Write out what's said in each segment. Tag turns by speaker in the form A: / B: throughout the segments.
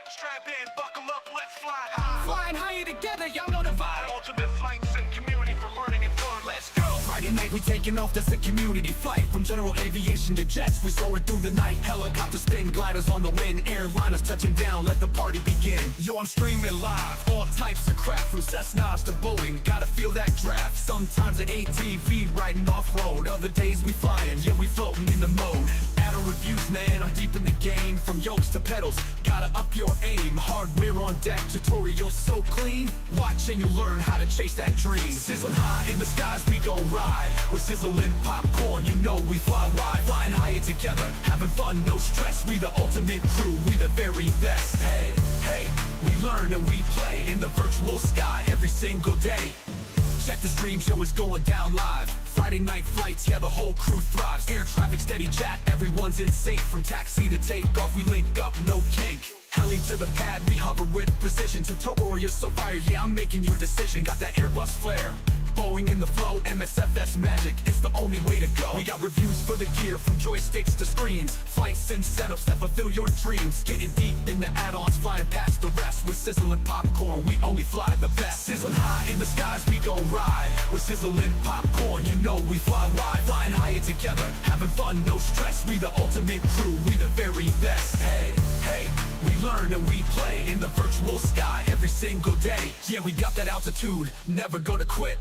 A: Strap in, buckle up, let's fly high. Flying higher together, y'all know the vibe. Ultimate flights and community for learning and fun. Let's go. Friday night, we taking off. That's a community flight. From general aviation to jets, we soaring through the night. Helicopters spin, gliders on the wind. Airliners touching down, let the party begin. Yo, I'm streaming live. All types of craft, from Cessnas to Boeing. Gotta feel that draft. Sometimes an ATV riding off-road. Other days we flying, yeah, we floating in the mode. Add-on reviews, man, I'm deep in the game. From yokes to pedals, gotta up your aim. Hardware on deck, tutorials so clean. Watch and you learn how to chase that dream. Sizzling high in the skies, we gon' ride. We're sizzling popcorn, you know we fly wide. Flying higher together, having fun, no stress. We the ultimate crew, we the very best. Hey, hey, we learn and we play in the virtual sky every single day. Check the stream show is going down live. Friday night flights, yeah, the whole crew thrives. Air traffic steady chat, everyone's in sync. From taxi to takeoff, we link up, no kink. Heli to the pad, we hover with precision. Tutorial, you're so fired, yeah, I'm making your decision. Got that Airbus flair, Boeing in the flow, MSFS magic, it's the only way to go. We got reviews for the gear, from joysticks to screens. Flights and setups that fulfill your dreams. Getting deep in the add-ons, flying past the rest. With sizzling popcorn, we only fly the best. Sizzling high in the skies, we gon' ride. With sizzling popcorn, you know we fly wide. Flying higher together, having fun, no stress. We the ultimate crew, we the very best. Hey, hey, we learn and we play in the virtual sky every single day. Yeah, we got that altitude, never gonna quit.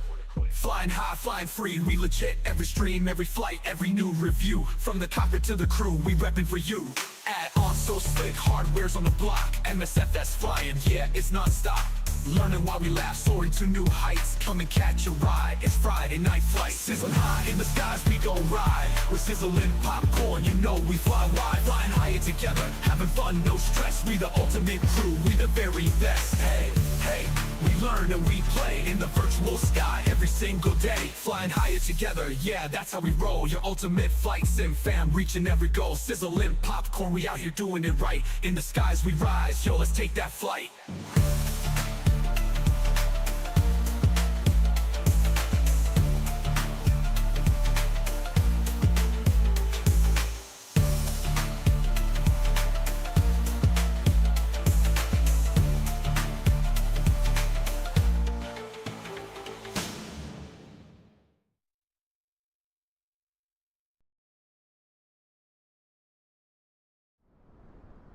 A: Flying high, flying free, we legit. Every stream, every flight, every new review. From the cockpit to the crew, we reppin' for you. Add on so slick, hardware's on the block. MSFS flying, yeah, it's non-stop. Learning while we laugh, soaring to new heights. Come and catch a ride, it's Friday night flight. Sizzling high in the skies, we gon' ride. We're sizzling popcorn, you know we fly wide. Flying higher together, having fun, no stress. We the ultimate crew, we the very best. Hey, hey, we learn and we play in the virtual sky every single day. Flying higher together, yeah, that's how we roll. Your ultimate flight sim fam, reaching every goal. Sizzling popcorn, we out here doing it right. In the skies we rise, yo, let's take that flight.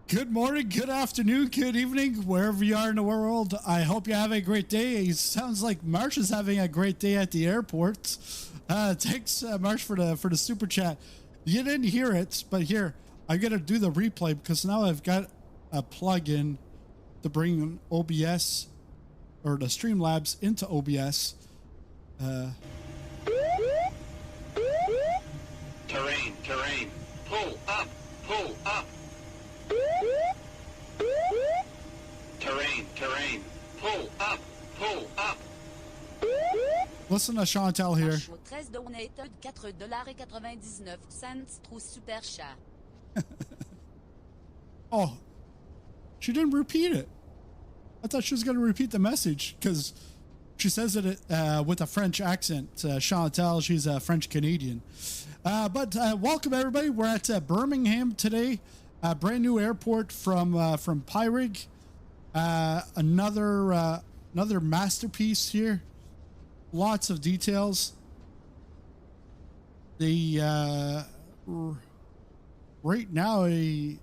B: Good morning, good afternoon, good evening, wherever you are in the world. I hope you have a great day. It sounds like Marsh is having a great day at the airport. Thanks, Marsh, for the super chat. You didn't hear it, but here, I'm going to do the replay because now I've got a plug-in to bring OBS or the Streamlabs into OBS.
C: Terrain, pull up. Terrain, pull up.
B: Listen to Chantal here.
D: 13 donated $4.99 trop super cher.
B: Oh, she didn't repeat it. I thought she was going to repeat the message because she says it with a French accent. Chantal, she's a French Canadian. But welcome everybody. We're at Birmingham today. Brand new airport from Pyreegue. Another masterpiece here. Lots of details. The right now I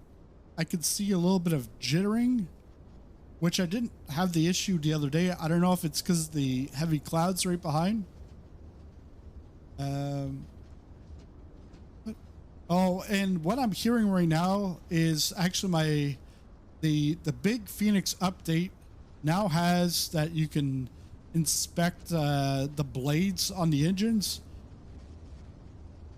B: could see a little bit of jittering, which I didn't have the issue the other day. I don't know if it's because of the heavy clouds right behind. Oh, and what I'm hearing right now is actually the big Fenix update now has that you can inspect the blades on the engines.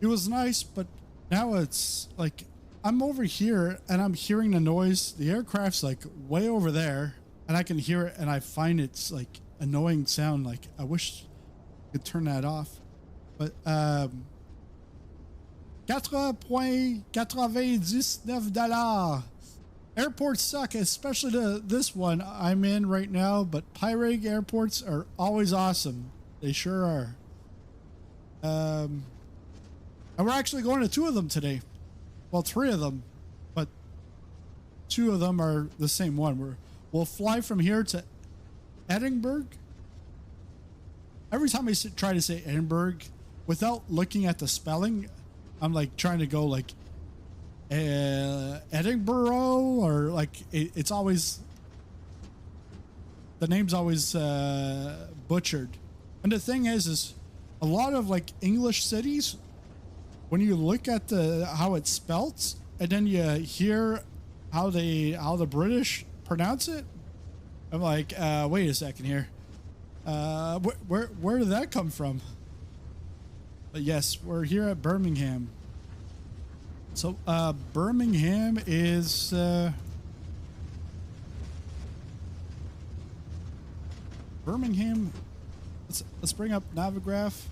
B: It was nice, but now it's like I'm over here and I'm hearing the noise. The aircraft's like way over there and I can hear it and I find it's like annoying sound. Like I wish I could turn that off, but $4.99. Airports suck, especially this one I'm in right now, but Pyreegue airports are always awesome. They sure are. And we're actually going to 2 of them today. Well, 3 of them, but two of them are the same one. We'll fly from here to Edinburgh. Every time I try to say Edinburgh, without looking at the spelling, I'm like trying to go like Edinburgh, or like it's always, the name's always butchered. And the thing is a lot of like English cities, when you look at how it's spelt, and then you hear how the British pronounce it, I'm like, wait a second here. Where did that come from? But yes, we're here at Birmingham. So Birmingham is Birmingham. Let's bring up Navigraph.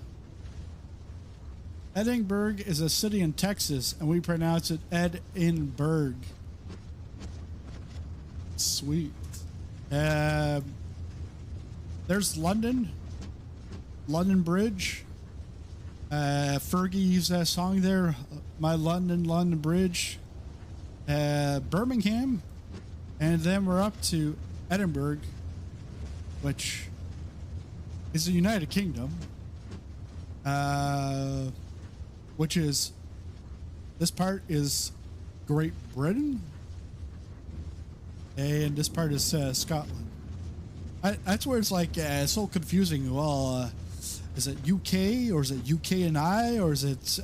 B: Edinburgh is a city in Texas, and we pronounce it Edinburgh. Sweet. There's London Bridge. Fergie's song there, My London Bridge. Birmingham, and then we're up to Edinburgh, which is the United Kingdom, which is, this part is Great Britain, and this part is Scotland. That's where it's like so confusing. Well, is it UK, or is it UK and I, or is it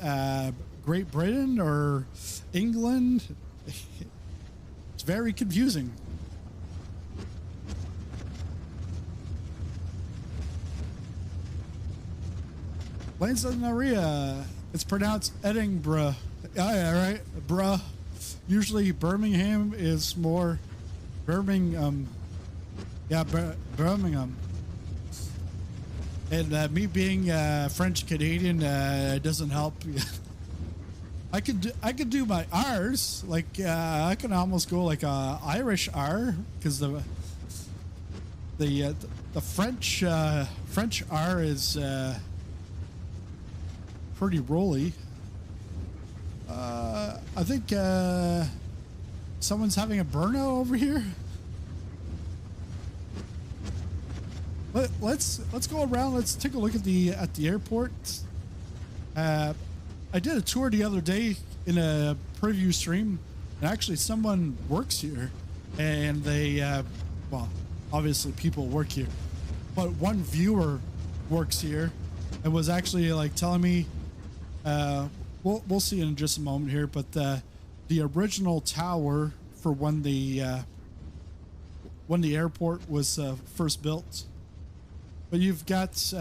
B: Great Britain or England? It's very confusing. Maria, it's pronounced Edinburgh. Yeah, right, bruh. Usually Birmingham is more Birmingham. Yeah, Birmingham. And me being French Canadian doesn't help. I could do my R's, like I can almost go like a Irish R, because the French R is pretty rolly. I think someone's having a burnout over here. Let's go around. Let's take a look at the airport. I did a tour the other day in a preview stream, and actually someone works here, and they well, obviously people work here, but one viewer works here and was actually like telling me, we'll see in just a moment here, but the original tower for when the airport was first built. But you've got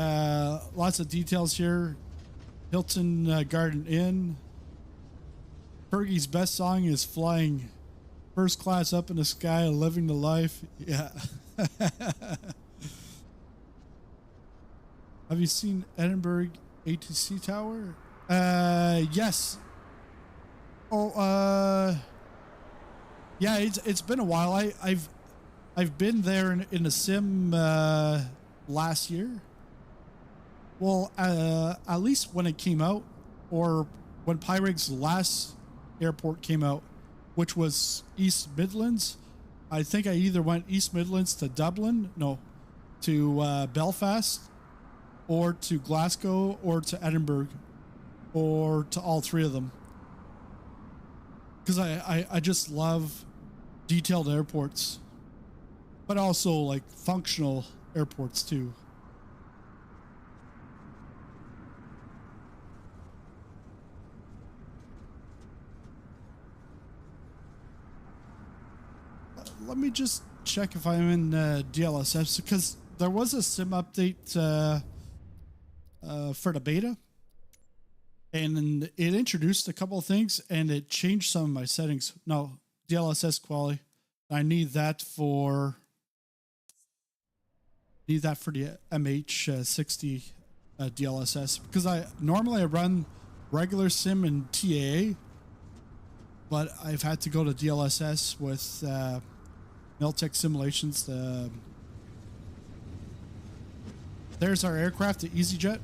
B: lots of details here. Hilton Garden Inn. Fergie's best song is Flying First Class Up in the Sky, Living the Life. Yeah. Have you seen Edinburgh ATC Tower? Yes. Oh, yeah, it's been a while. I've been there in a sim last year. Well, at least when it came out, or when Pyreegue's last airport came out, which was East Midlands. I think I either went East Midlands to Dublin, no, to Belfast, or to Glasgow, or to Edinburgh, or to all three of them. Because I just love detailed airports, but also like functional airports too. Let me just check if I'm in DLSS, because there was a sim update for the beta, and it introduced a couple of things, and it changed some of my settings. No, DLSS quality. I need that for the MH60 DLSS, because I normally run regular sim in TAA, but I've had to go to DLSS with Miltech Simulations. There's our aircraft, the Easyjet,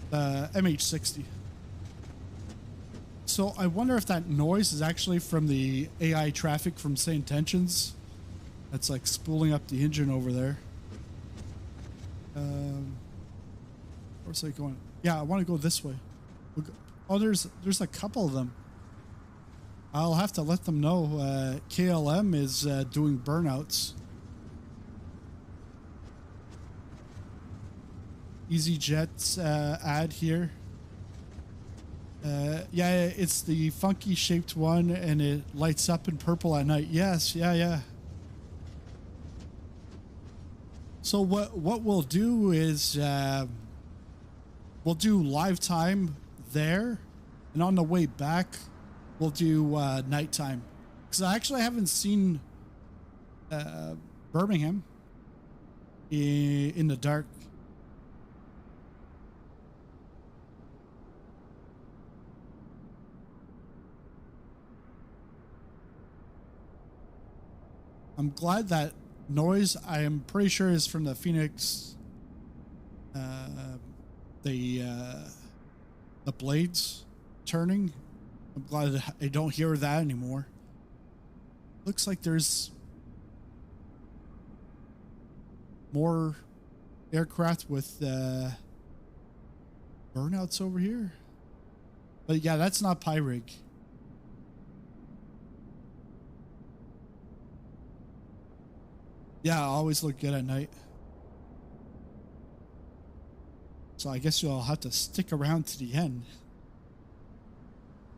B: the MH60. So I wonder if that noise is actually from the AI traffic from Sayintentions. That's like spooling up the engine over there. Where's it going? Yeah, I want to go this way. Oh, there's a couple of them. I'll have to let them know. KLM is doing burnouts. Easyjet's ad here. Yeah, it's the funky shaped one, and it lights up in purple at night. Yes, yeah. So what we'll do is we'll do live time there, and on the way back we'll do nighttime, because I actually haven't seen Birmingham in the dark. I'm glad that noise, I am pretty sure, is from the Fenix, the blades turning. I'm glad that I don't hear that anymore. Looks like there's more aircraft with burnouts over here. But yeah, that's not Pyreegue. Yeah, I always look good at night. So I guess you'll have to stick around to the end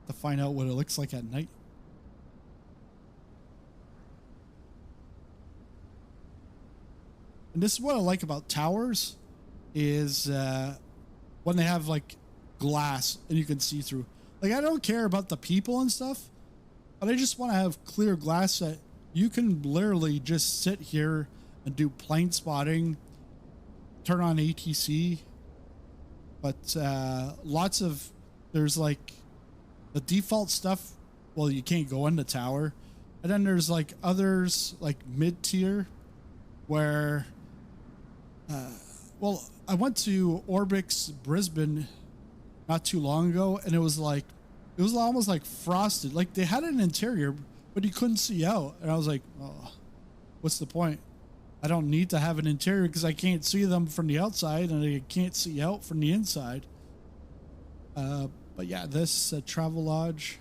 B: to find out what it looks like at night. And this is what I like about towers, is when they have like glass and you can see through. Like, I don't care about the people and stuff, but I just want to have clear glass that you can literally just sit here and do plane spotting, turn on ATC. But lots of, there's like the default stuff, well, you can't go in the tower. And then there's like others, like mid-tier, where, well, I went to Orbix Brisbane not too long ago, and it was almost like frosted. Like, they had an interior, but you couldn't see out. And I was like, oh, what's the point? I don't need to have an interior because I can't see them from the outside, and I can't see out from the inside. But yeah, this Travel Lodge.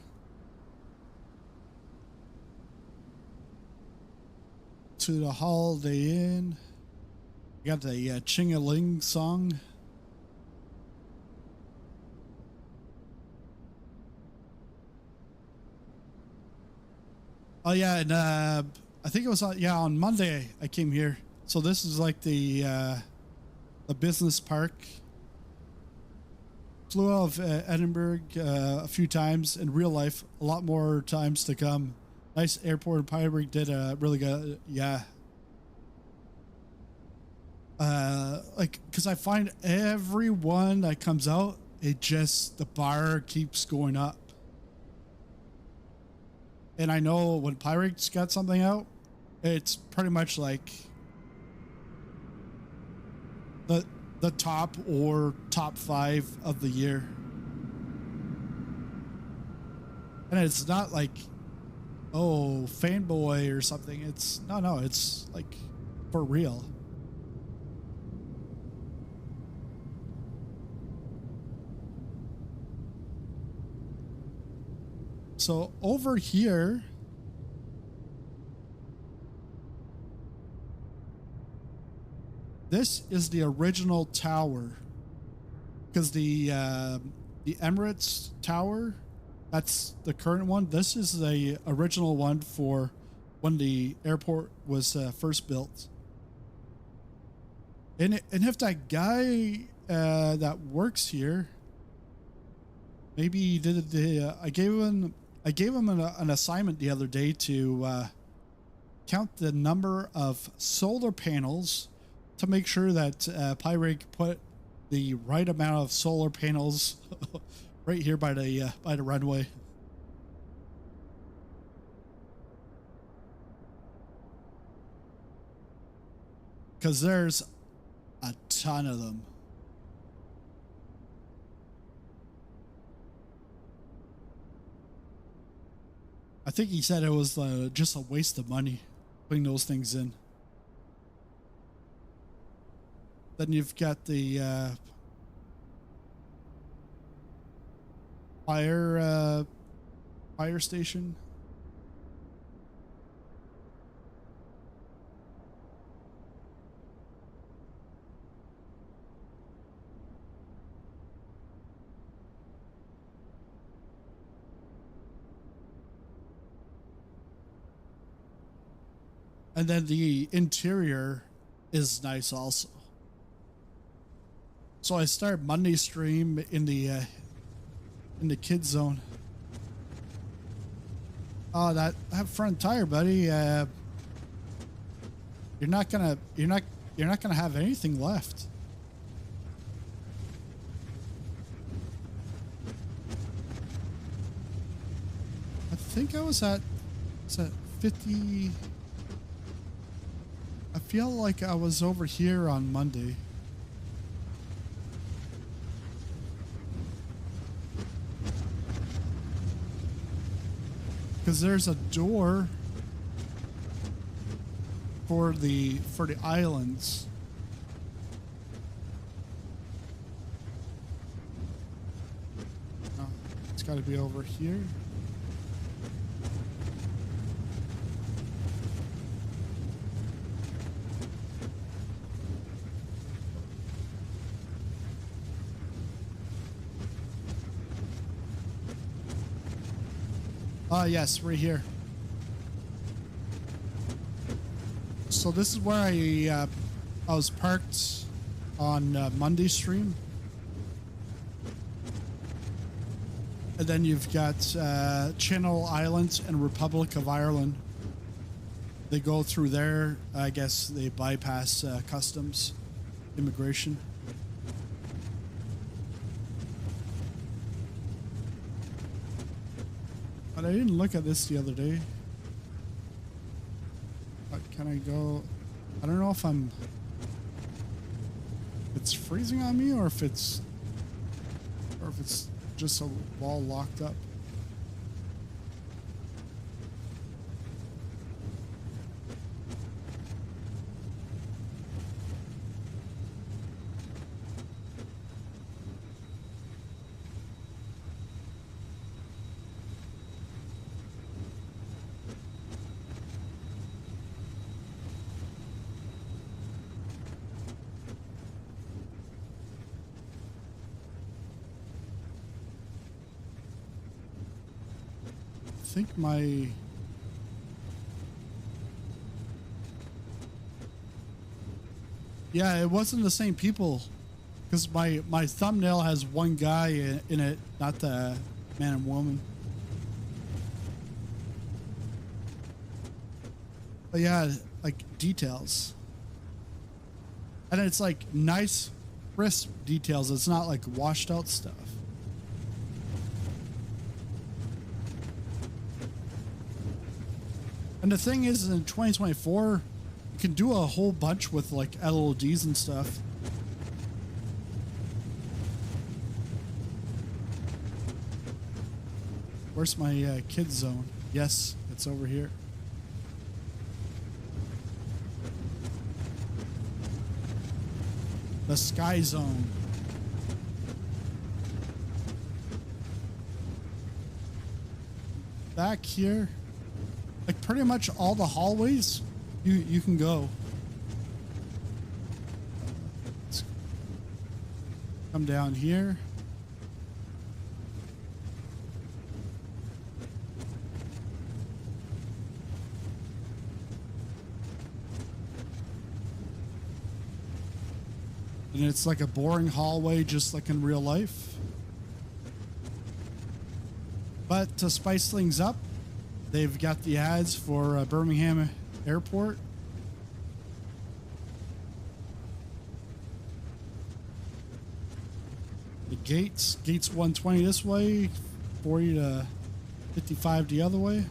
B: To the Holiday Inn. You got the Ching-a-Ling song. Oh yeah, and I think it was on Monday I came here. So this is like the business park. Flew out of Edinburgh a few times. In real life, a lot more times to come. Nice airport in Pyreegue. Did really good. Yeah. Like, because I find everyone that comes out, the bar keeps going up. And I know when Pyreegue's got something out, it's pretty much like the top or top 5 of the year. And it's not like, oh, fanboy or something. It's no, it's like for real. So over here, this is the original tower, because the Emirates Tower, that's the current one. This is the original one for when the airport was first built. And if that guy that works here, maybe he did the I gave him an assignment the other day to count the number of solar panels to make sure that Pyreegue put the right amount of solar panels right here by the runway. Because there's a ton of them. think he said it was just a waste of money putting those things in. Then you've got the fire station. And then the interior is nice also. So I start Monday stream in the kids zone. Oh, that front tire, buddy. You're not gonna have anything left. I think I was at 50. I feel like I was over here on Monday. Because there's a door for the islands. Oh, it's got to be over here. Yes, right here. So this is where I was parked on Monday stream. And then you've got Channel Islands and Republic of Ireland. They go through there. I guess they bypass customs, immigration. But I didn't look at this the other day. But can I go? I don't know if it's freezing on me or if it's just a wall locked up. I think yeah, it wasn't the same people, because my thumbnail has one guy in it, not the man and woman. But yeah, like details, and it's like nice crisp details. It's not like washed out stuff. And the thing is, in 2024, you can do a whole bunch with like LODs and stuff. Where's my kids zone? Yes, it's over here. The sky zone. Back here. Like pretty much all the hallways you can go. Let's come down here. And it's like a boring hallway just like in real life. But to spice things up, they've got the ads for Birmingham Airport. The gates 120 this way, 40 to 55 the other way.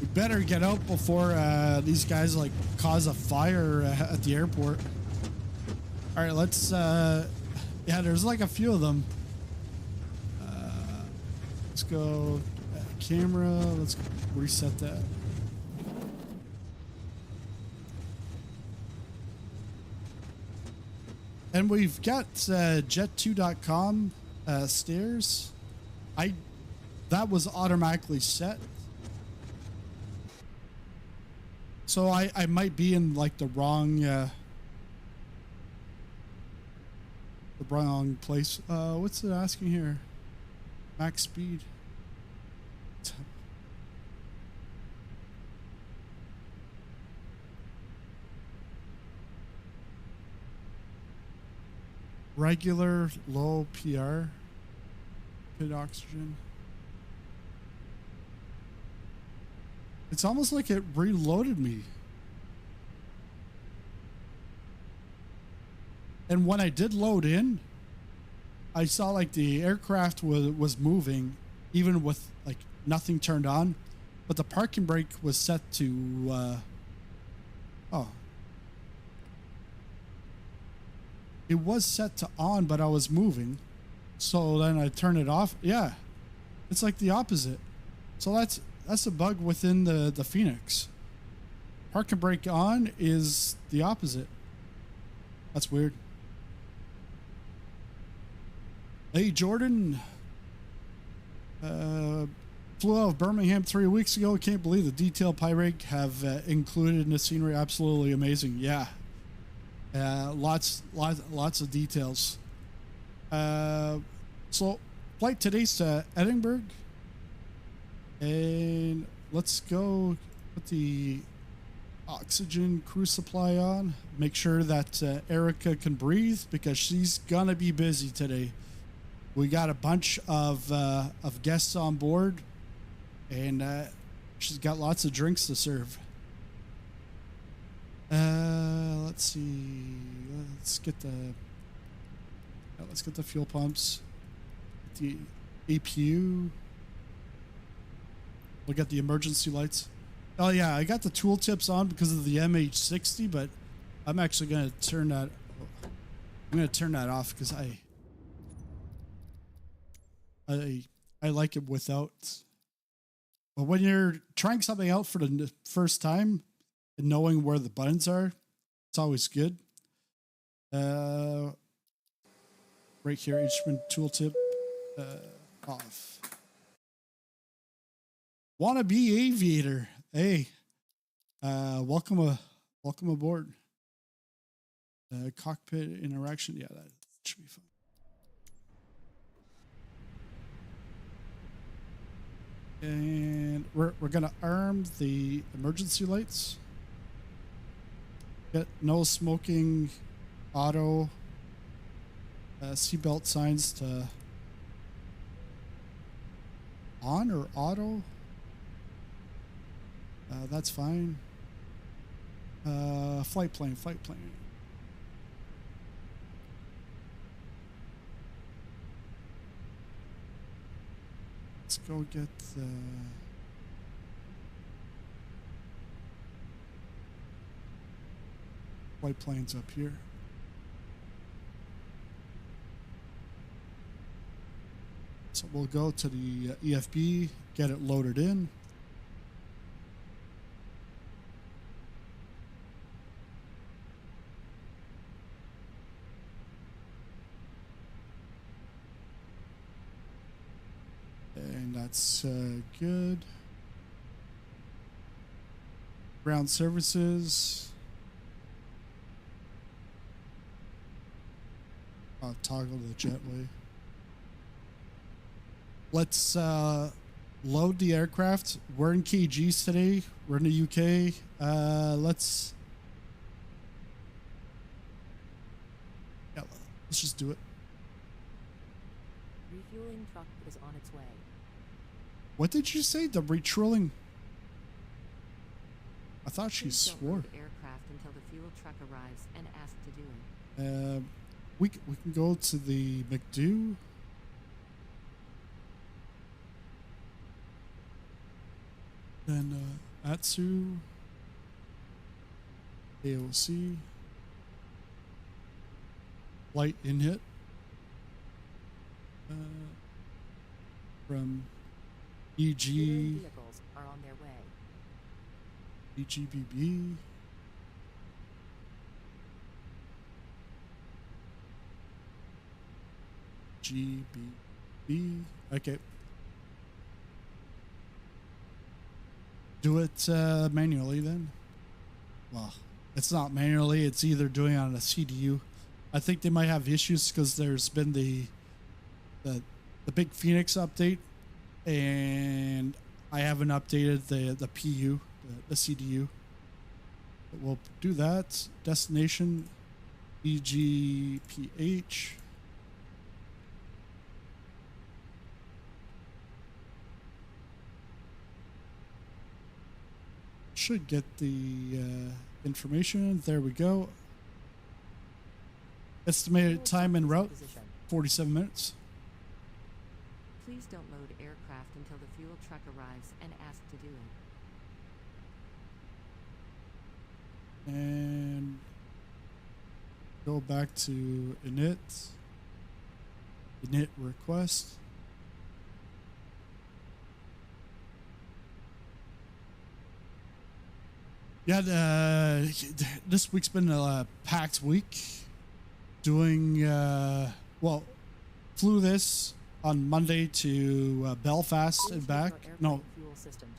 B: We better get out before these guys like cause a fire at the airport. All right, let's. Yeah, there's like a few of them. Let's go camera. Let's reset that. And we've got jet2.com stairs. That was automatically set. So I might be in like the wrong place. What's it asking here? Max speed. Regular low PR. Good oxygen. It's almost like it reloaded me. And when I did load in, I saw like the aircraft was moving even with like nothing turned on, but the parking brake was set to it was set to on, but I was moving. So then I turn it off. Yeah. It's like the opposite. So that's a bug within the Fenix. Parking brake on is the opposite. That's weird. Hey, Jordan. Flew out of Birmingham 3 weeks ago. Can't believe the detail Pyreegue have included in the scenery. Absolutely amazing. Yeah. Lots of details. So flight today's to Edinburgh. And let's go put the oxygen crew supply on. Make sure that Erica can breathe because she's gonna be busy today. We got a bunch of guests on board, and she's got lots of drinks to serve. Let's see. Let's get the fuel pumps. The APU. We'll get the emergency lights. Oh yeah, I got the tooltips on because of the MH60, but I'm actually gonna turn that. I'm gonna turn that off because I like it without. But when you're trying something out for the first time and knowing where the buttons are, it's always good. Right here, instrument tooltip off. Wanna be aviator? Hey, welcome aboard. Cockpit interaction. Yeah, that should be fun. And we're gonna arm the emergency lights. Get no smoking, auto, seatbelt signs to on or auto. That's fine. Flight plane. Let's go get the flight planes up here. So we'll go to the EFB, get it loaded in. And that's good. Ground services. I'll toggle the jetway. Let's load the aircraft. We're in KGs today. We're in the UK. Let's just do it.
E: Refueling truck is on its way.
B: What did you say? The retooling? I thought she
E: Please don't
B: swore.
E: load the aircraft until the fuel truck arrives and ask to do it.
B: We can go to the McDo. And Atsu, AOC, light in hit from
E: Healing
B: EG,
E: vehicles are on their way.
B: EGBB, GBB. Okay. Do it manually then. Well, it's not manually. It's either doing it on a CDU. I think they might have issues because there's been the big Fenix update, and I haven't updated the PU, the CDU. But we'll do that. Destination EGPH. Should get the information. There we go. Estimated time en route, 47 minutes.
E: Please don't load aircraft until the fuel truck arrives and ask to do it.
B: And go back to init request. Yeah, this week's been a packed week. Doing well, flew this on Monday to Belfast and back. No,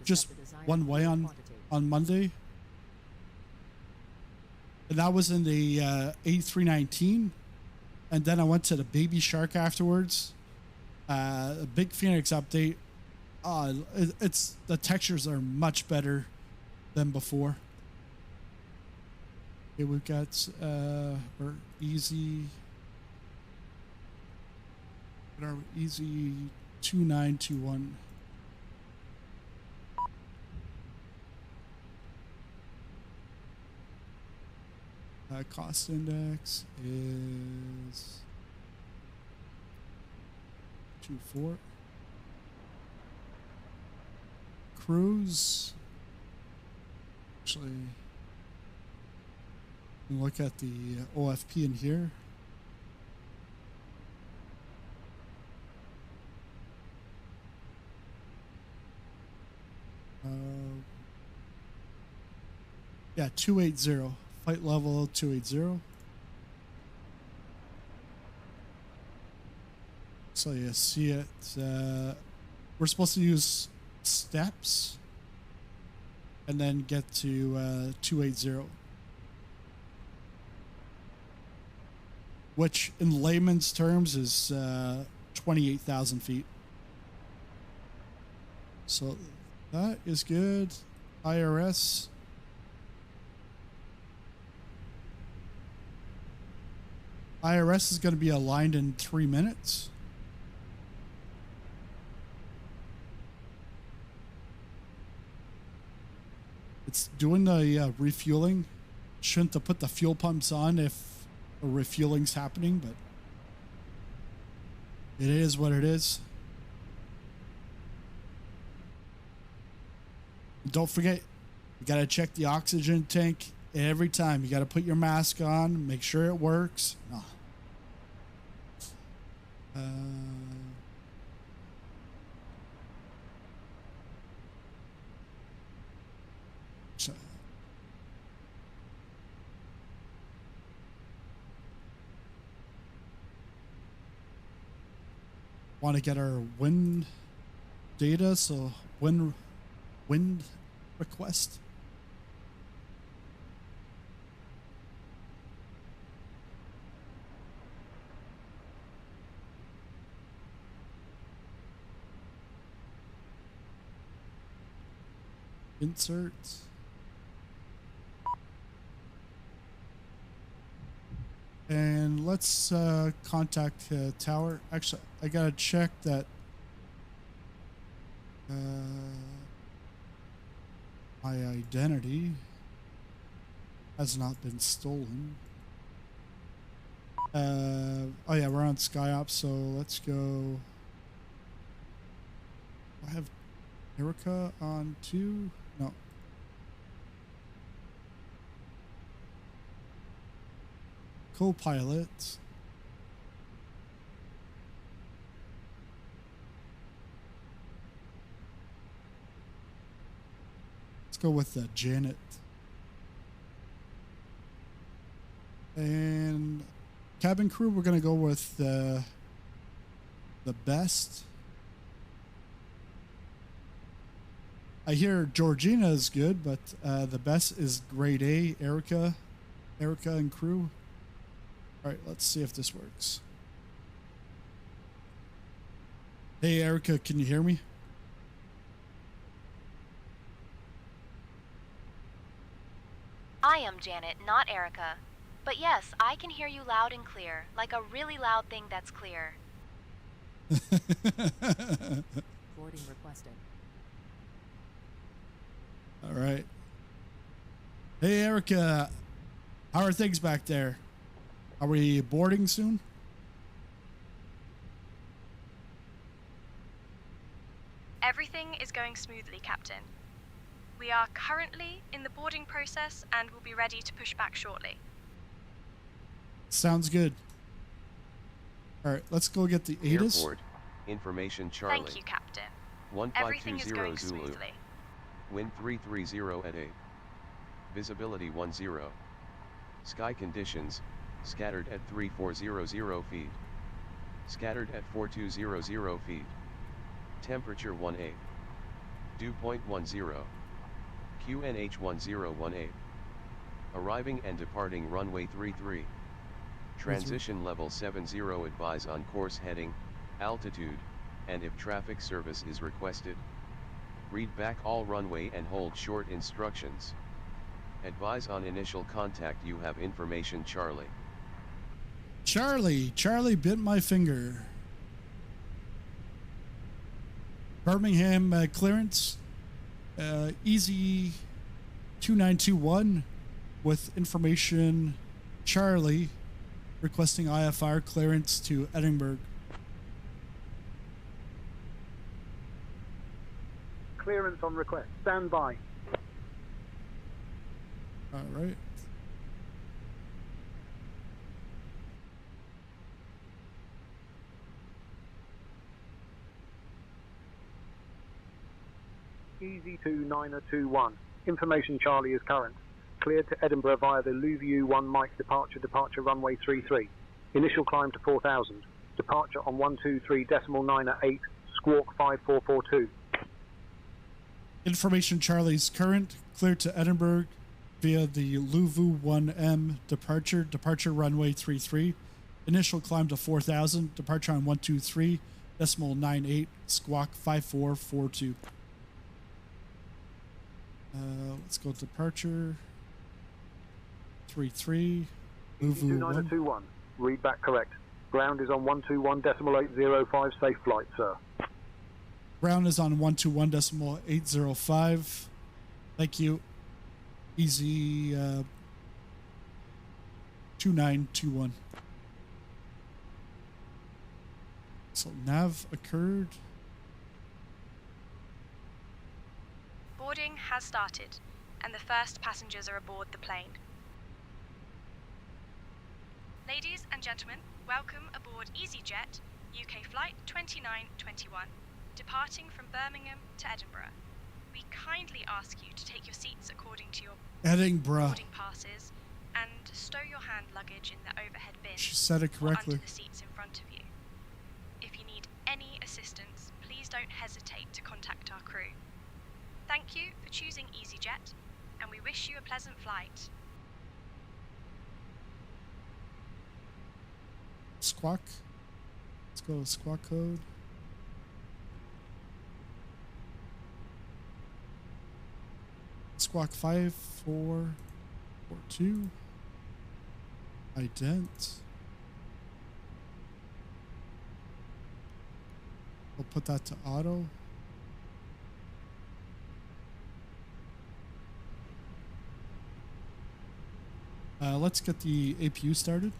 B: just one way on Monday, and that was in the A319, and then I went to the Baby Shark afterwards. A big Fenix update. It's the textures are much better than before. Okay, we've got our easy 2921. Cost index is 24. Cruise. Actually, look at the OFP in here. Yeah, 280. Flight level 280. So you see it. We're supposed to use steps and then get to 280. Which in layman's terms is 28,000 feet. So that is good. IRS. IRS is going to be aligned in 3 minutes. It's doing the refueling. Shouldn't have put the fuel pumps on if a refueling's happening, but it is what it is. Don't forget, you got to check the oxygen tank every time. You got to put your mask on, make sure it works. Oh. Want to get our wind data, so wind request. Insert. And let's contact tower. Actually, I gotta check that my identity has not been stolen. Oh yeah, we're on SkyOps, so let's go. I have Erica on 2. No, co-pilot. Let's go with Janet. And cabin crew, we're going to go with the best. I hear Georgina is good, but the best is grade A, Erica and crew. All right, let's see if this works. Hey, Erica, can you hear me?
F: I am Janet, not Erica. But yes, I can hear you loud and clear, like a really loud thing that's clear.
E: Boarding requested.
B: All right. Hey, Erica, how are things back there? Are we boarding soon?
G: Everything is going smoothly, Captain. We are currently in the boarding process and will be ready to push back shortly.
B: Sounds good. All right, let's go get the ATIS.
H: Airport. Information Charlie.
G: Thank you, Captain.
H: 1520
G: Everything is going
H: Zulu.
G: smoothly.
H: Wind 330 at 8. Visibility 10. Sky conditions, scattered at 3400 feet. Scattered at 4200 feet. Temperature 18. Dew point 10. QNH 1018. Arriving and departing runway 33. Transition level 70. Advise on course heading, altitude, and if traffic service is requested. Read back all runway and hold short instructions. Advise on initial contact. You have information Charlie.
B: Charlie bit my finger. Birmingham clearance. Easy 2921 with information Charlie requesting IFR clearance to Edinburgh.
I: Clearance on request. Stand by.
B: All right.
I: Easy 2921. Information Charlie is current. Cleared to Edinburgh via the Louvieux 1 Mike departure runway 33. Initial climb to 4000. Departure on 123.9 at 8. Squawk 5442.
B: Information Charlie's current. Cleared to Edinburgh via the Louvieux 1M departure runway 33. Initial climb to 4000. Departure on 123.98. Squawk 5442. Let's go departure 33.
I: Easy 2921. Read back correct. Ground is on 121.805. Safe flight, sir.
B: Ground is on 121.805. Thank you. Easy 2921. So nav occurred.
G: Boarding has started, and the first passengers are aboard the plane. Ladies and gentlemen, welcome aboard Easyjet, UK Flight 2921, departing from Birmingham to Edinburgh. We kindly ask you to take your seats according to your
B: Edinburgh.
G: boarding passes and stow your hand luggage in the overhead bin.
B: She said it
G: or
B: correctly.
G: under the seats in front of you. If you need any assistance, please don't hesitate to contact our crew. Thank you for choosing Easyjet, and we wish you a pleasant flight.
B: Squawk. Let's go to squawk code. Squawk 5442. Ident. We'll put that to auto. Let's get the APU started.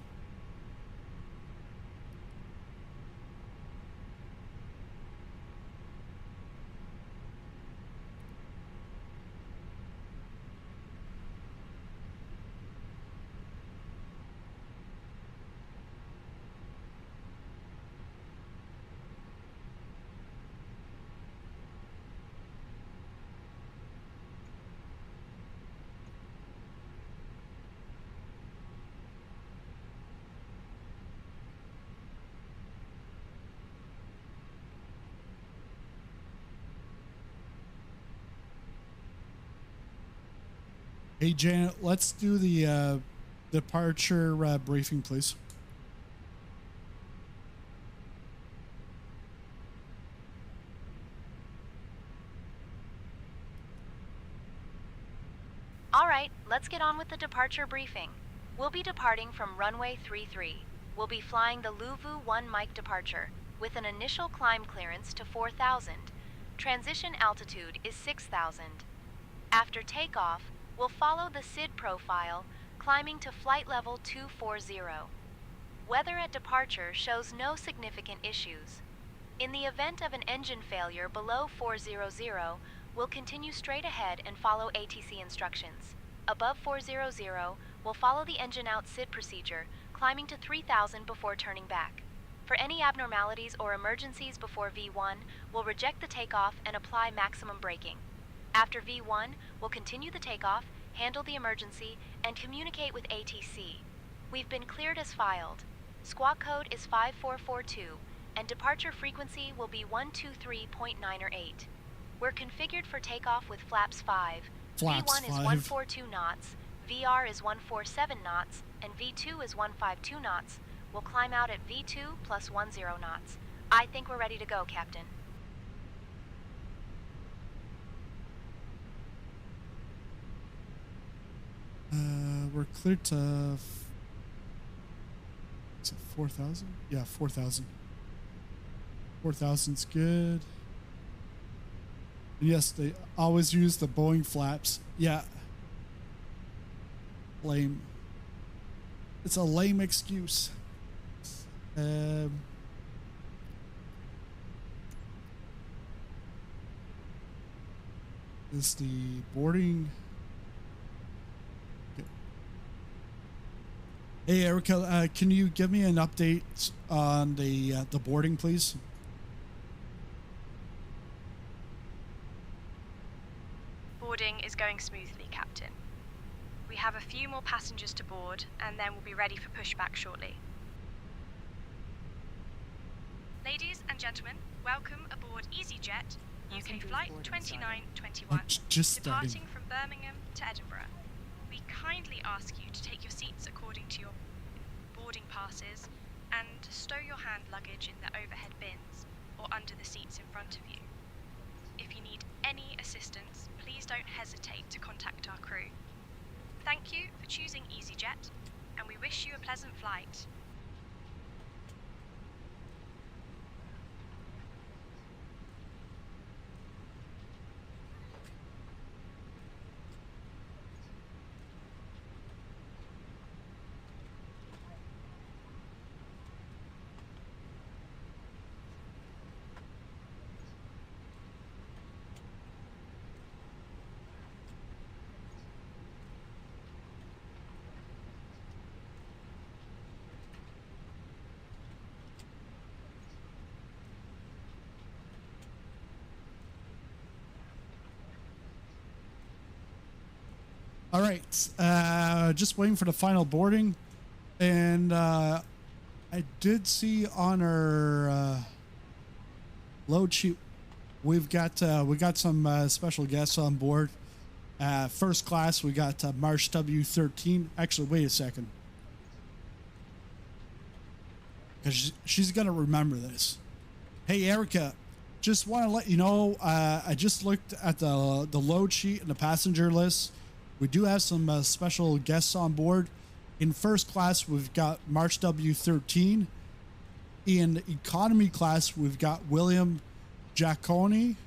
B: Hey, Janet, let's do the departure briefing, please.
F: All right, let's get on with the departure briefing. We'll be departing from runway 33. We'll be flying the Luvu 1 Mike departure with an initial climb clearance to 4,000. Transition altitude is 6,000. After takeoff, we'll follow the SID profile, climbing to flight level 240. Weather at departure shows no significant issues. In the event of an engine failure below 400, we'll continue straight ahead and follow ATC instructions. Above 400, we'll follow the engine out SID procedure, climbing to 3,000 before turning back. For any abnormalities or emergencies before V1, we'll reject the takeoff and apply maximum braking. After V1, we'll continue the takeoff, handle the emergency, and communicate with ATC. We've been cleared as filed. Squawk code is 5442, and departure frequency will be 123.908. We're configured for takeoff with flaps 5.
B: Flaps
F: V1 is 142 knots, VR is 147 knots, and V2 is 152 knots. We'll climb out at V2 plus 10 knots. I think we're ready to go, Captain.
B: We're cleared to... Is it 4,000? Yeah, 4,000. 4,000's good. And yes, they always use the Boeing flaps. Yeah. Lame. It's a lame excuse. Is the boarding... Okay. Hey, Erica, can you give me an update on the boarding, please?
G: Boarding is going smoothly, Captain. We have a few more passengers to board, and then we'll be ready for pushback shortly. Ladies and gentlemen, welcome aboard Easyjet, UK flight 2921,
B: Just
G: departing from Birmingham to Edinburgh. We kindly ask you to take your seats according to your boarding passes and stow your hand luggage in the overhead bins or under the seats in front of you. If you need any assistance, please don't hesitate to contact our crew. Thank you for choosing Easyjet, and we wish you a pleasant flight.
B: All right, just waiting for the final boarding, and I did see on our load sheet we got some special guests on board. First class, we got Marsh W13. Actually, wait a second, because she's gonna remember this. Hey, Erica, just want to let you know I just looked at the load sheet and the passenger list. We do have some special guests on board. In first class, we've got March W13. In economy class, we've got William Giacone.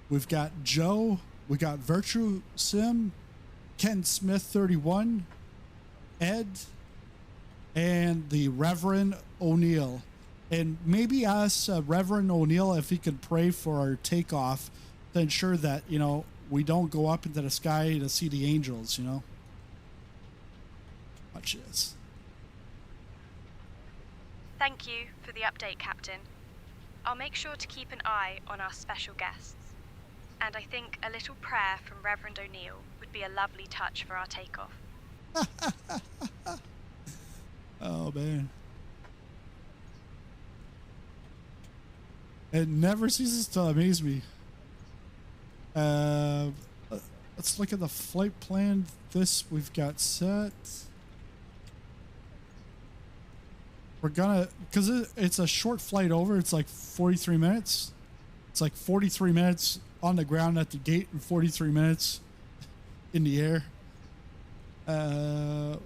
B: We've got Joe. We got Virtue Sim, Ken Smith 31, Ed, and the Reverend O'Neill. And maybe ask Reverend O'Neill if he could pray for our takeoff to ensure that, you know, we don't go up into the sky to see the angels, you know. Watch this.
G: Thank you for the update, Captain. I'll make sure to keep an eye on our special guests. And I think a little prayer from Reverend O'Neill would be a lovely touch for our takeoff.
B: Oh, man. It never ceases to amaze me. let's look at the flight plan. This we've got set. We're gonna, because it's a short flight over, it's like 43 minutes. It's like 43 minutes on the ground at the gate and 43 minutes in the air.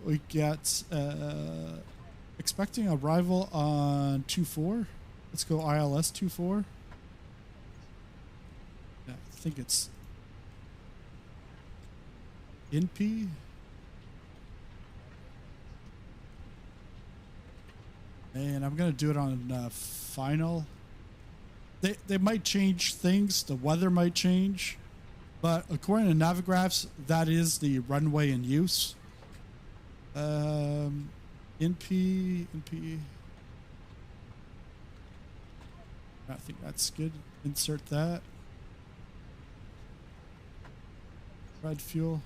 B: We got expecting arrival on 24. Let's go ILS 24. Yeah, I think it's NP. And I'm gonna do it on final. They might change things. The weather might change, but according to Navigraphs, that is the runway in use. NP. I think that's good. Insert that. Red fuel.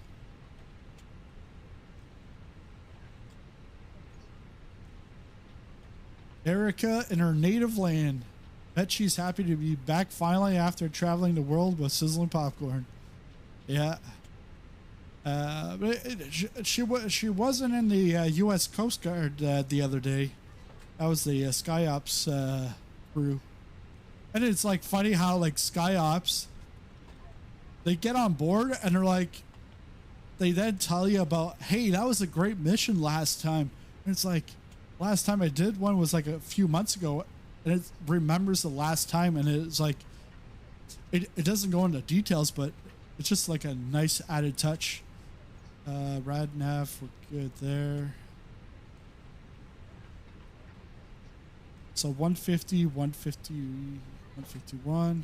B: Erica in her native land. Bet she's happy to be back finally after traveling the world with sizzling popcorn. Yeah. But she wasn't in the U.S. Coast Guard the other day. That was the SkyOps crew. And it's like funny how like SkyOps, they get on board and they're like, they then tell you about, hey, that was a great mission last time. And it's like, last time I did one was like a few months ago, and it remembers the last time, and it's like, it doesn't go into details, but it's just like a nice added touch. Rad nav, we're good there. So 150, 150, 151.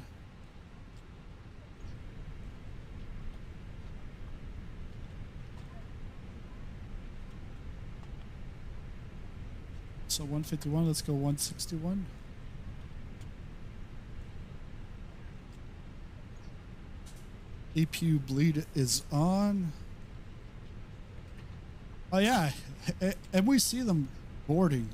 B: So 151, let's go 161. APU bleed is on. Oh yeah, and we see them boarding.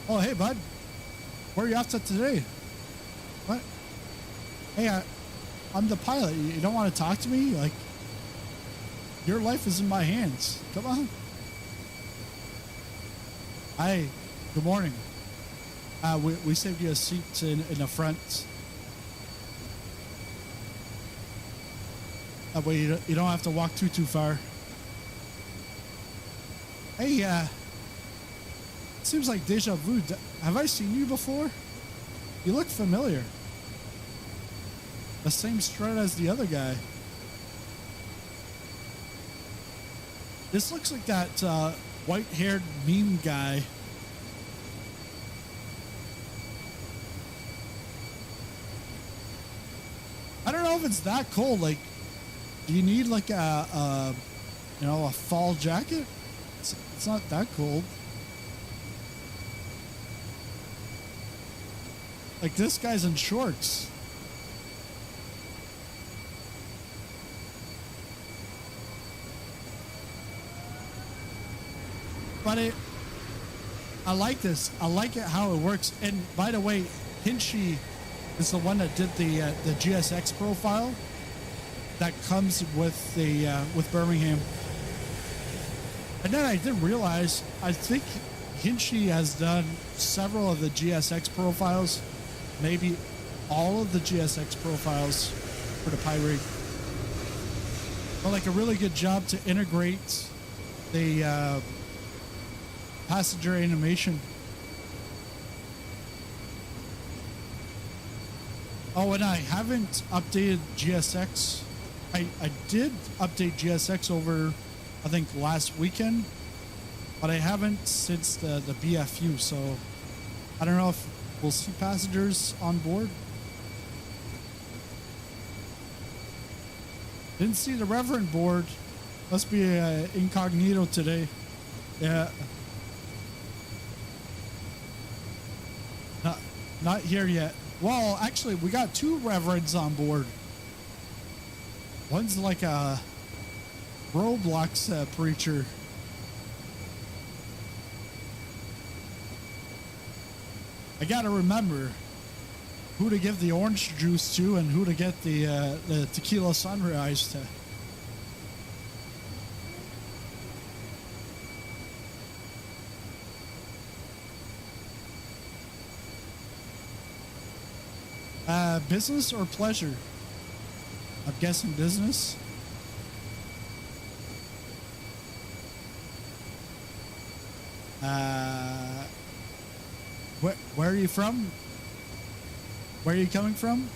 B: Oh, hey, bud. Where are you off to today? What? Hey, I'm the pilot. You don't want to talk to me? Like, your life is in my hands. Come on. Hi. Good morning. We saved you a seat in the front. That way you don't have to walk too far. Hey, seems like deja vu. Have I seen you before? You look familiar. The same strut as the other guy. This looks like that white-haired meme guy. I don't know if it's that cold. Like, do you need like a fall jacket? It's not that cold. Like, this guy's in shorts. But I like this. I like it how it works. And by the way, Hinchy is the one that did the GSX profile that comes with the with Birmingham. And then I did realize, I think Hinchy has done several of the GSX profiles. Maybe all of the GSX profiles for the Pyreegue. But like a really good job to integrate the passenger animation. Oh, and I haven't updated GSX. I did update GSX over, I think, last weekend, but I haven't since the BFU, so I don't know if we'll see passengers on board. Didn't see the Reverend board. Must be incognito today. Yeah. Not here yet. Well, actually, we got two reverends on board. One's like a Roblox preacher. I gotta remember who to give the orange juice to and who to get the tequila sunrise to. Business or pleasure? I'm guessing business. Where are you from? Where are you coming from?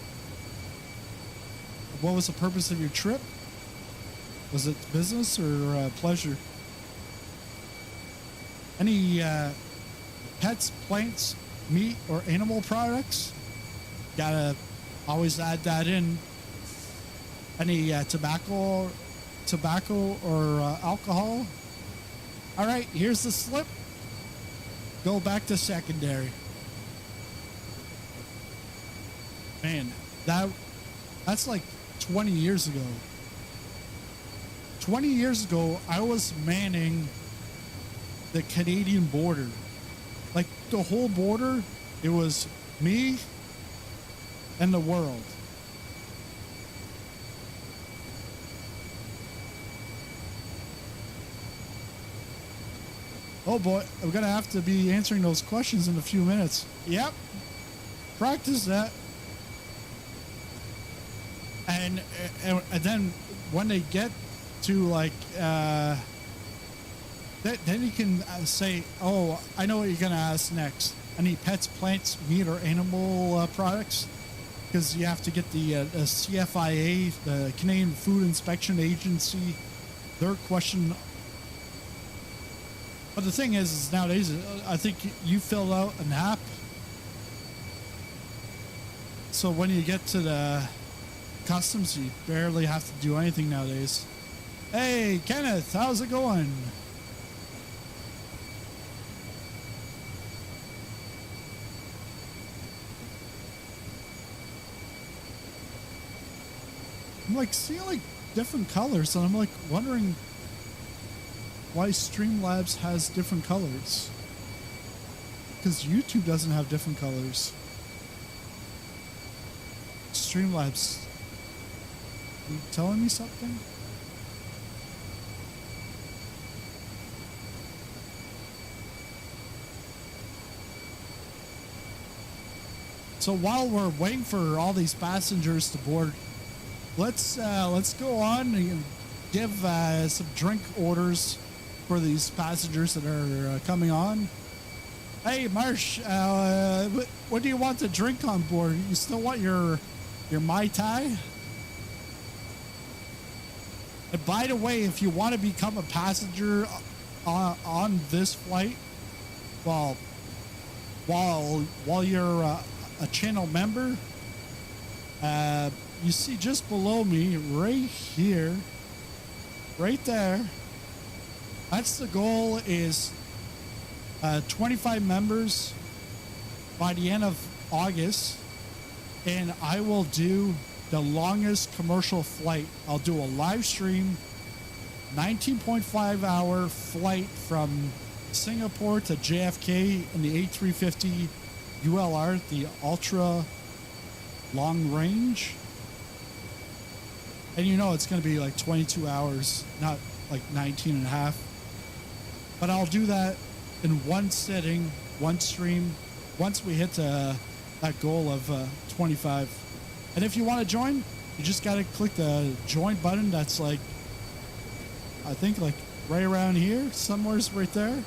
B: What was the purpose of your trip? Was it business or pleasure? Any pets, plants, meat, or animal products? Gotta always add that in. Any tobacco or alcohol? All right, here's the slip. Go back to secondary. Man, that's like 20 years ago. 20 years ago, I was manning the Canadian border. Like the whole border, it was me and the world. Oh boy, I'm gonna have to be answering those questions in a few minutes. Yep. Practice that. And then when they get to like, then you can say, oh, I know what you're gonna ask next. Any pets, plants, meat, or animal products? Because you have to get the CFIA, the Canadian Food Inspection Agency, their question. But the thing is nowadays, I think you filled out an app. So when you get to the customs, you barely have to do anything nowadays. Hey, Kenneth, how's it going? I'm like seeing like different colors, and I'm like wondering why Streamlabs has different colors. Because YouTube doesn't have different colors. Streamlabs, you telling me something? So while we're waiting for all these passengers to board, let's go on and give some drink orders for these passengers that are coming on. Hey, Marsh, what do you want to drink on board? You still want your Mai Tai? And by the way, if you want to become a passenger on this flight, while you're a channel member, you see just below me, right here, right there, that's the goal, is 25 members by the end of August, and I will do the longest commercial flight. I'll do a live stream, 19.5 hour flight from Singapore to JFK in the A350 ULR, the ultra long range. And you know it's going to be like 22 hours, not like 19 and a half. But I'll do that in one sitting, one stream, once we hit that goal of 25. And if you want to join, you just got to click the join button. That's like, I think like right around here, somewhere's right there.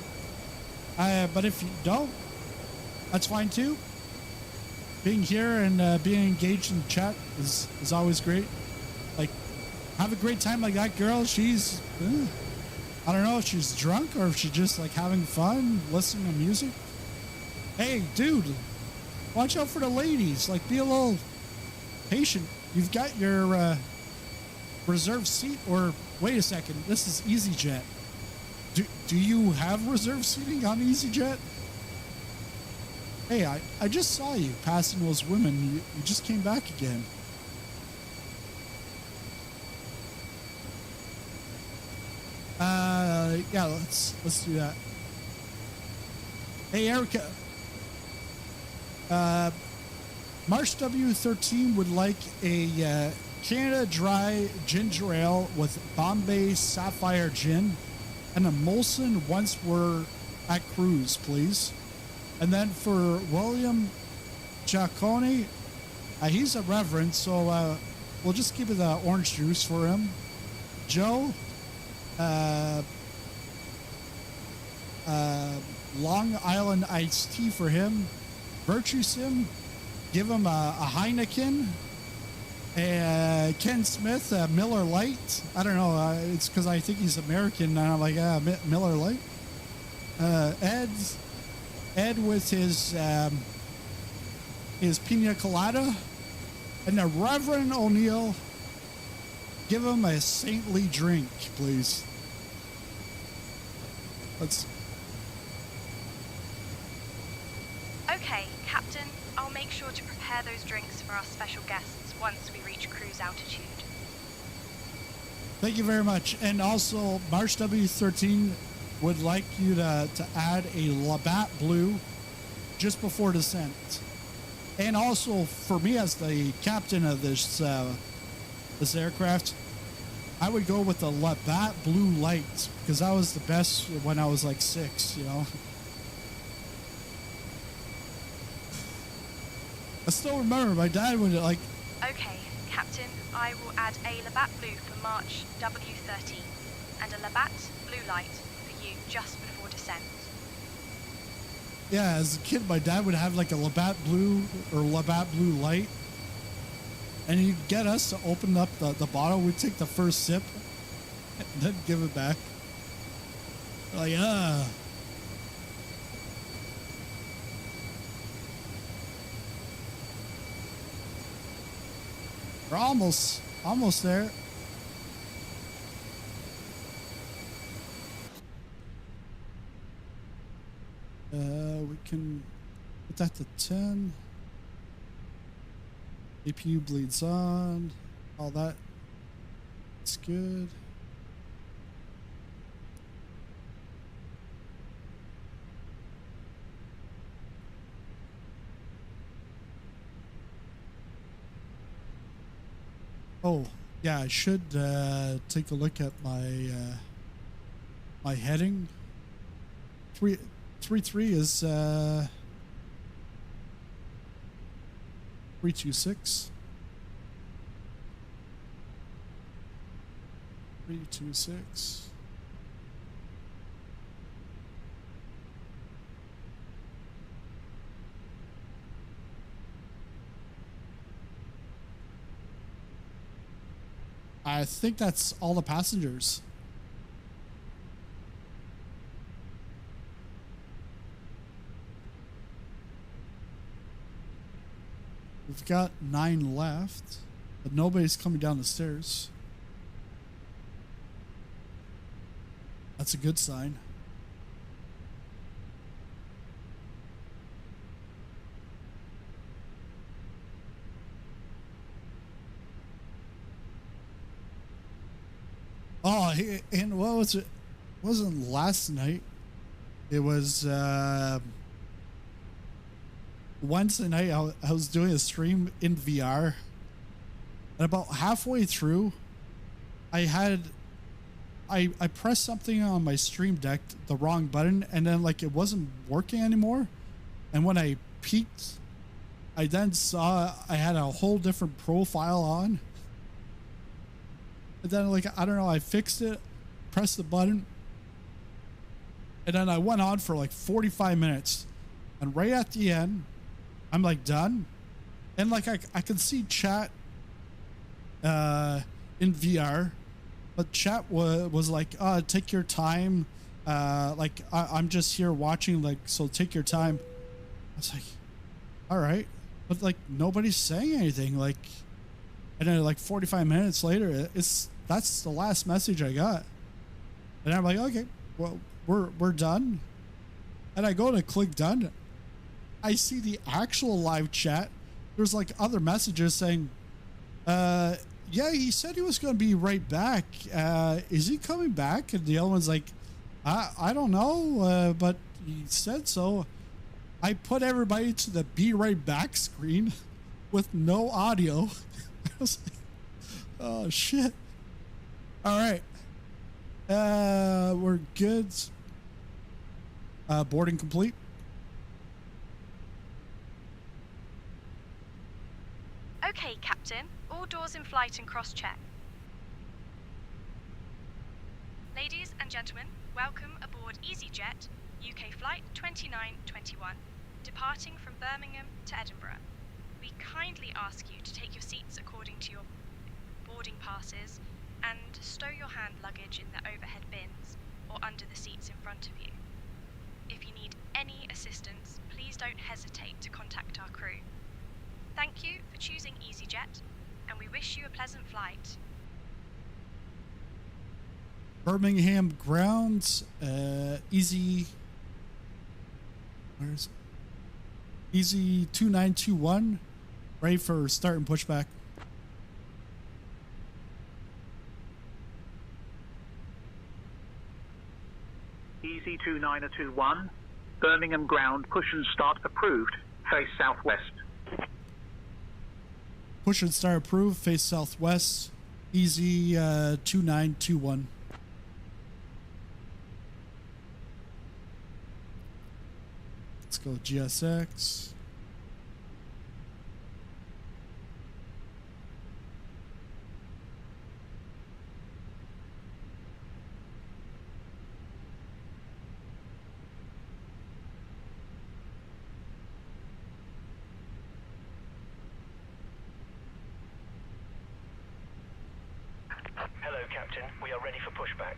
B: But if you don't, that's fine too. Being here and being engaged in the chat is always great. Like, have a great time like that girl. She's, I don't know if she's drunk or if she's just like having fun, listening to music. Hey, dude, watch out for the ladies. Like, be a little patient. You've got your reserve seat, or wait a second, this is EasyJet. Do you have reserve seating on EasyJet? Hey, I just saw you passing those women. You just came back again. Yeah, let's do that. Hey, Erica. Marsh W13 would like a Canada Dry Ginger Ale with Bombay Sapphire Gin and a Molson once we're at cruise, please. And then for William Giaccone, he's a reverend, so we'll just keep it the orange juice for him. Joe, Long Island iced tea for him. Virtue Sim, give him a Heineken. Ken Smith, Miller Lite. I don't know. It's because I think he's American, and I'm like, Miller Lite. Ed with his pina colada, and the Reverend O'Neill, give him a saintly drink, please. Let's.
G: Okay, Captain, I'll make sure to prepare those drinks for our special guests once we reach cruise altitude.
B: Thank you very much. And also, March W13 would like you to add a Labatt Blue just before descent. And also, for me as the captain of this aircraft, I would go with the Labatt Blue Light, because that was the best when I was like 6, you know. I still remember my dad would like...
G: Okay, Captain, I will add a Labatt Blue for March W13 and a Labatt Blue Light for you just before descent.
B: Yeah, as a kid, my dad would have like a Labatt Blue or Labatt Blue Light, and he'd get us to open up the bottle. We'd take the first sip and then give it back. Like, We're almost there. We can put that to 10. APU bleeds on. All that. It's good. Oh, yeah, I should take a look at my my heading. 3.3 is 326. 326. I think that's all the passengers. We've got 9 left, but nobody's coming down the stairs. That's a good sign. Oh, and what was it? It wasn't last night. It was Wednesday night. I was doing a stream in VR, and about halfway through, I pressed something on my Stream Deck, the wrong button, and then like it wasn't working anymore. And when I peeked, I then saw I had a whole different profile on. And then, like, I don't know, I fixed it, pressed the button, and then I went on for like 45 minutes. And right at the end, I'm like done. And like, I can see chat in VR, but chat was like, take your time. Like, I'm just here watching, like, so take your time. I was like, all right. But like, nobody's saying anything. Like, And then like 45 minutes later, that's the last message I got. And I'm like, okay, well, we're done. And I go to click done. I see the actual live chat. There's like other messages saying, yeah, he said he was going to be right back. Is he coming back? And the other one's like, I don't know, but he said so. I put everybody to the be right back screen with no audio. I was like, oh shit. All right. We're good. Boarding complete.
G: Okay, Captain. All doors in flight and cross-check. Ladies and gentlemen, welcome aboard Easyjet, UK flight 2921, departing from Birmingham to Edinburgh. We kindly ask you to take your seats according to your boarding passes and stow your hand luggage in the overhead bins or under the seats in front of you. If you need any assistance, please don't hesitate to contact our crew. Thank you for choosing Easyjet, and we wish you a pleasant flight.
B: Birmingham grounds, Easy 2921, ready for start and pushback.
I: Easy 2921, Birmingham ground, push and start approved, face southwest.
B: Push and start approved, face southwest, Easy 2921. Let's go GSX.
J: Hello, Captain. We are ready for pushback.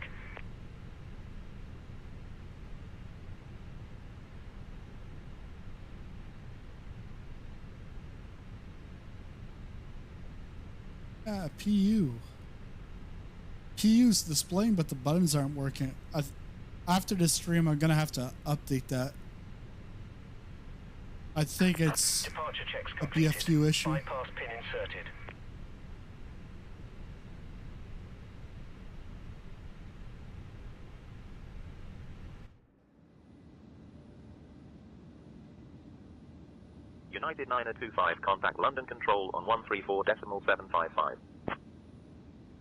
B: PU. PU's displaying, but the buttons aren't working. After this stream, I'm gonna have to update that. I think it's
J: Departure checks
B: a
J: completed.
B: BFU issue.
J: Bypass pin inserted.
K: United 925, contact London Control on 134.755.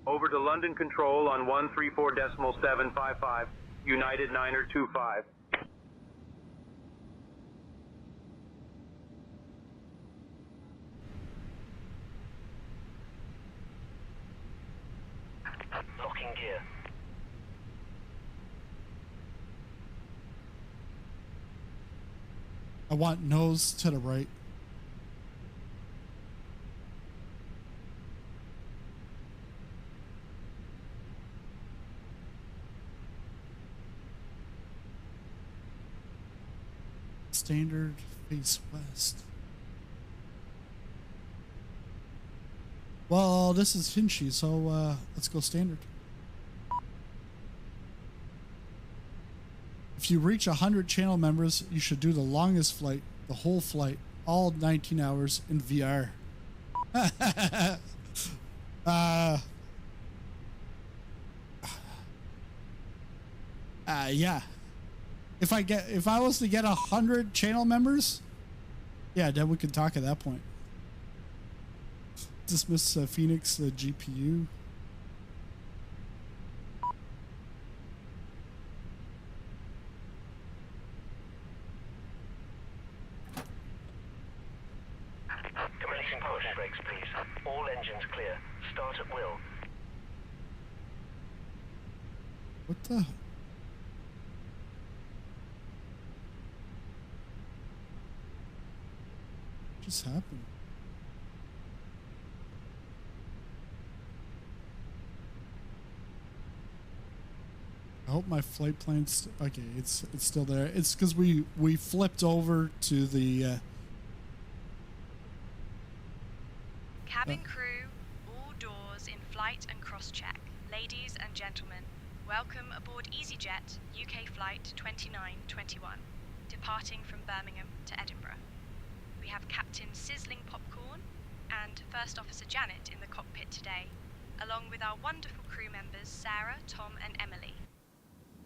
L: Over to London Control on 134.755, United 925.
J: Locking gear.
B: I want nose to the right. Standard, face west. Well, this is Hinchy, so let's go standard. If you reach 100 channel members, you should do the longest flight, the whole flight, all 19 hours in VR. Yeah. If I was to get 100 channel members, yeah, then we could talk at that point. Dismiss Fenix GPU.
J: Commencing push brakes, please. All engines clear. Start at will.
B: What the? What just happened? I hope my flight plan's okay. It's still there. It's because we flipped over to the
G: Cabin crew, all Ladies and gentlemen, welcome aboard Easyjet UK Flight 2921, departing from Birmingham to Edinburgh. We have Captain Sizzling Popcorn and First Officer Janet in the cockpit today, along with our wonderful crew members Sarah, Tom and Emily.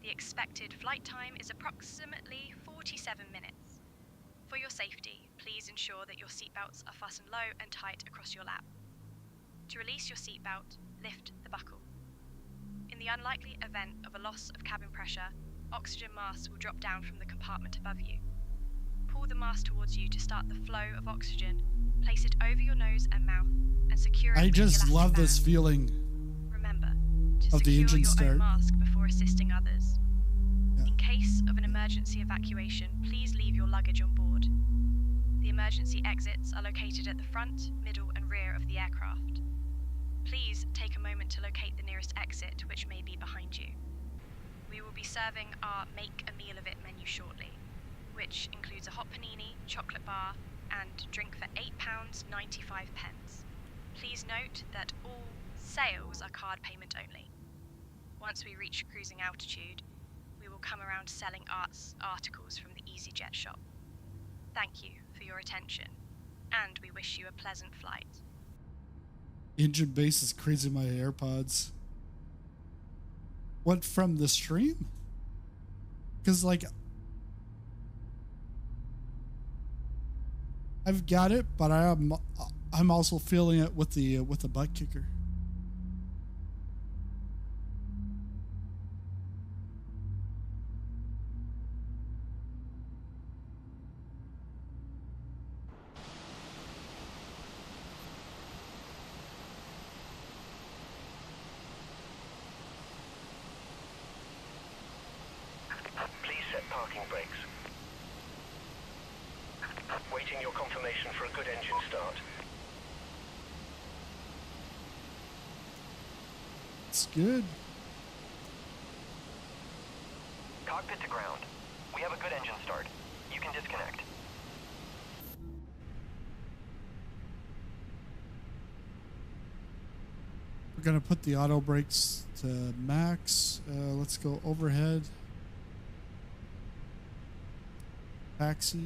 G: The expected flight time is approximately 47 minutes. For your safety, please ensure that your seatbelts are fastened low and tight across your lap. To release your seatbelt, lift the buckle. In the unlikely event of a loss of cabin pressure, oxygen masks will drop down from the compartment above you. Pull the mask towards you to start the flow of oxygen, place it over your nose and mouth, and secure it
B: I
G: with
B: just
G: elastic
B: love this
G: band.
B: feeling
G: Remember to
B: of the
G: secure
B: engine
G: your
B: start.
G: own mask before assisting others.
B: Yeah.
G: In case of an emergency evacuation, please leave your luggage on board. The emergency exits are located at the front, middle and rear of the aircraft. Please take a moment to locate the nearest exit, which may be behind you. We will be serving our Make a Meal of It menu shortly, which includes a hot panini, chocolate bar, and drink for £8.95. Please note that all sales are card payment only. Once we reach cruising altitude, we will come around selling articles from the Easyjet shop. Thank you for your attention, and we wish you a pleasant flight.
B: Engine bass is crazy. My AirPods. What, from the stream? Because like I've got it, but I'm also feeling it with the butt kicker.
J: Please set parking brakes. Waiting your confirmation for a good engine start.
B: It's good.
J: Cockpit to ground. We have a good engine start. You can disconnect.
B: We're gonna put the auto brakes to max. Let's go overhead. Taxi.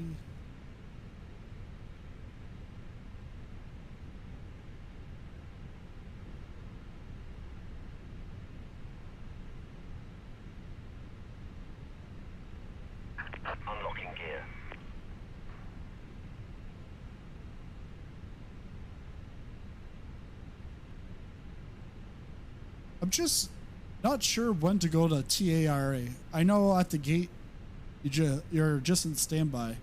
J: Unlocking gear.
B: I'm just not sure when to go to TARA. I know at the gate you're just in standby.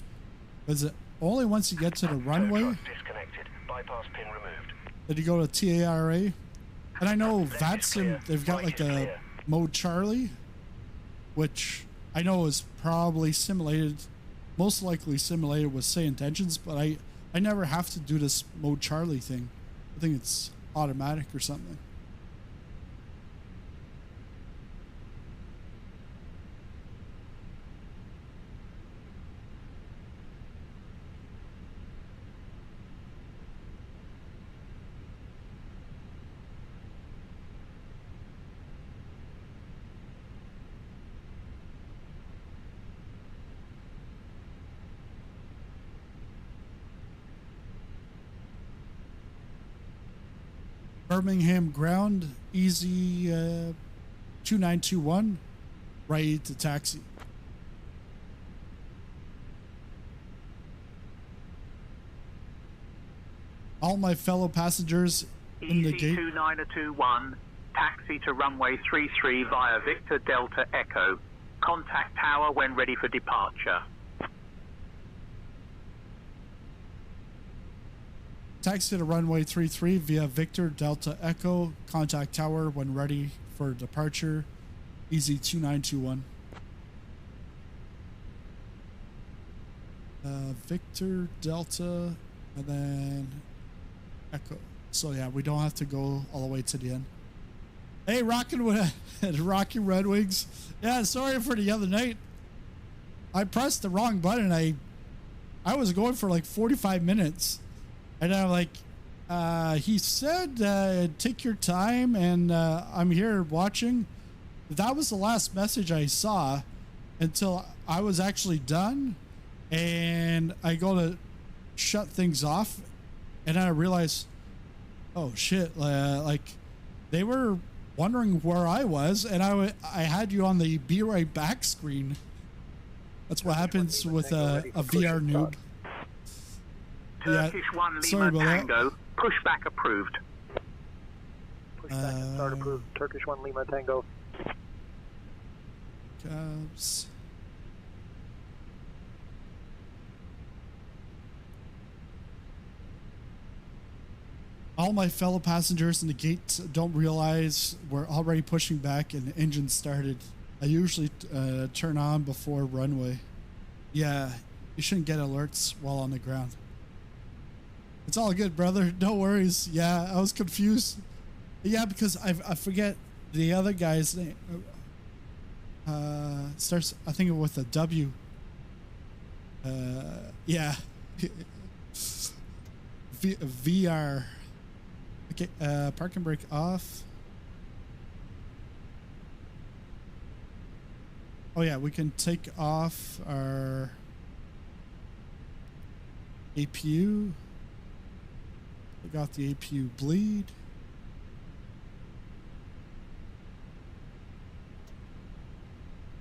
B: Is it only once you get to the runway
J: Disconnected. Bypass pin removed.
B: that you go to TARA? And I know VATSIM, they've got like a mode Charlie, which I know is probably simulated, most likely simulated with sayintentions, but I never have to do this mode Charlie thing. I think it's automatic or something. Birmingham ground, easy 2921, right to taxi. All my fellow passengers in the gate.
M: 2921, taxi to runway 33 via Victor Delta Echo. Contact tower when ready for departure.
B: Taxi to runway 33 via Victor Delta Echo. Contact tower when ready for departure. Easy 2921. Victor Delta and then Echo. So yeah, we don't have to go all the way to the end. Hey, Rocky Red Wings. Yeah, sorry for the other night. I pressed the wrong button. I was going for like 45 minutes. And I'm like, He said, take your time, and I'm here watching. That was the last message I saw until I was actually done, and I go to shut things off, and then I realized, oh shit, like they were wondering where I was, and I had you on the be right back screen. That's what happens with a VR noob.
M: Turkish 1
B: sorry
M: Lima
B: about
M: Tango, pushback approved.
I: Pushback and start approved. Turkish 1 Lima Tango.
B: Cabs. All my fellow passengers in the gate don't realize we're already pushing back and the engine started. I usually turn on before runway. Yeah, you shouldn't get alerts while on the ground. It's all good, brother. No worries. Yeah, I was confused. Yeah, because I forget the other guy's name. Starts, I think, with a W. Yeah. VR. Okay, park and brake off. Oh yeah, we can take off our APU. We got the APU bleed.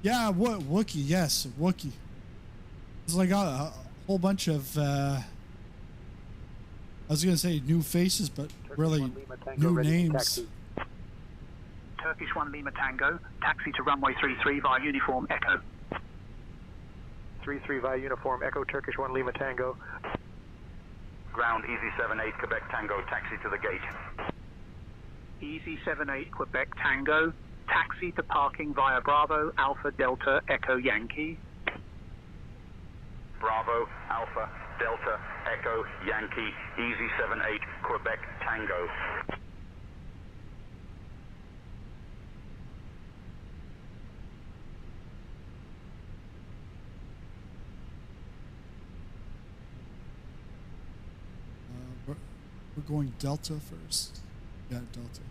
B: Yeah, Wookie, yes, Wookie. It's like a whole bunch of I was gonna say new faces, but really new names.
M: Turkish 1 Lima Tango, taxi to runway 33 via uniform Echo.
I: 33 via uniform Echo, Turkish 1 Lima Tango.
N: Ground Easy 78 Quebec Tango, taxi to the gate.
M: Easy 78 Quebec Tango, taxi to parking via Bravo Alpha Delta Echo Yankee.
N: Bravo Alpha Delta Echo Yankee, Easy 78 Quebec Tango.
B: We're going Delta first. Yeah, Delta.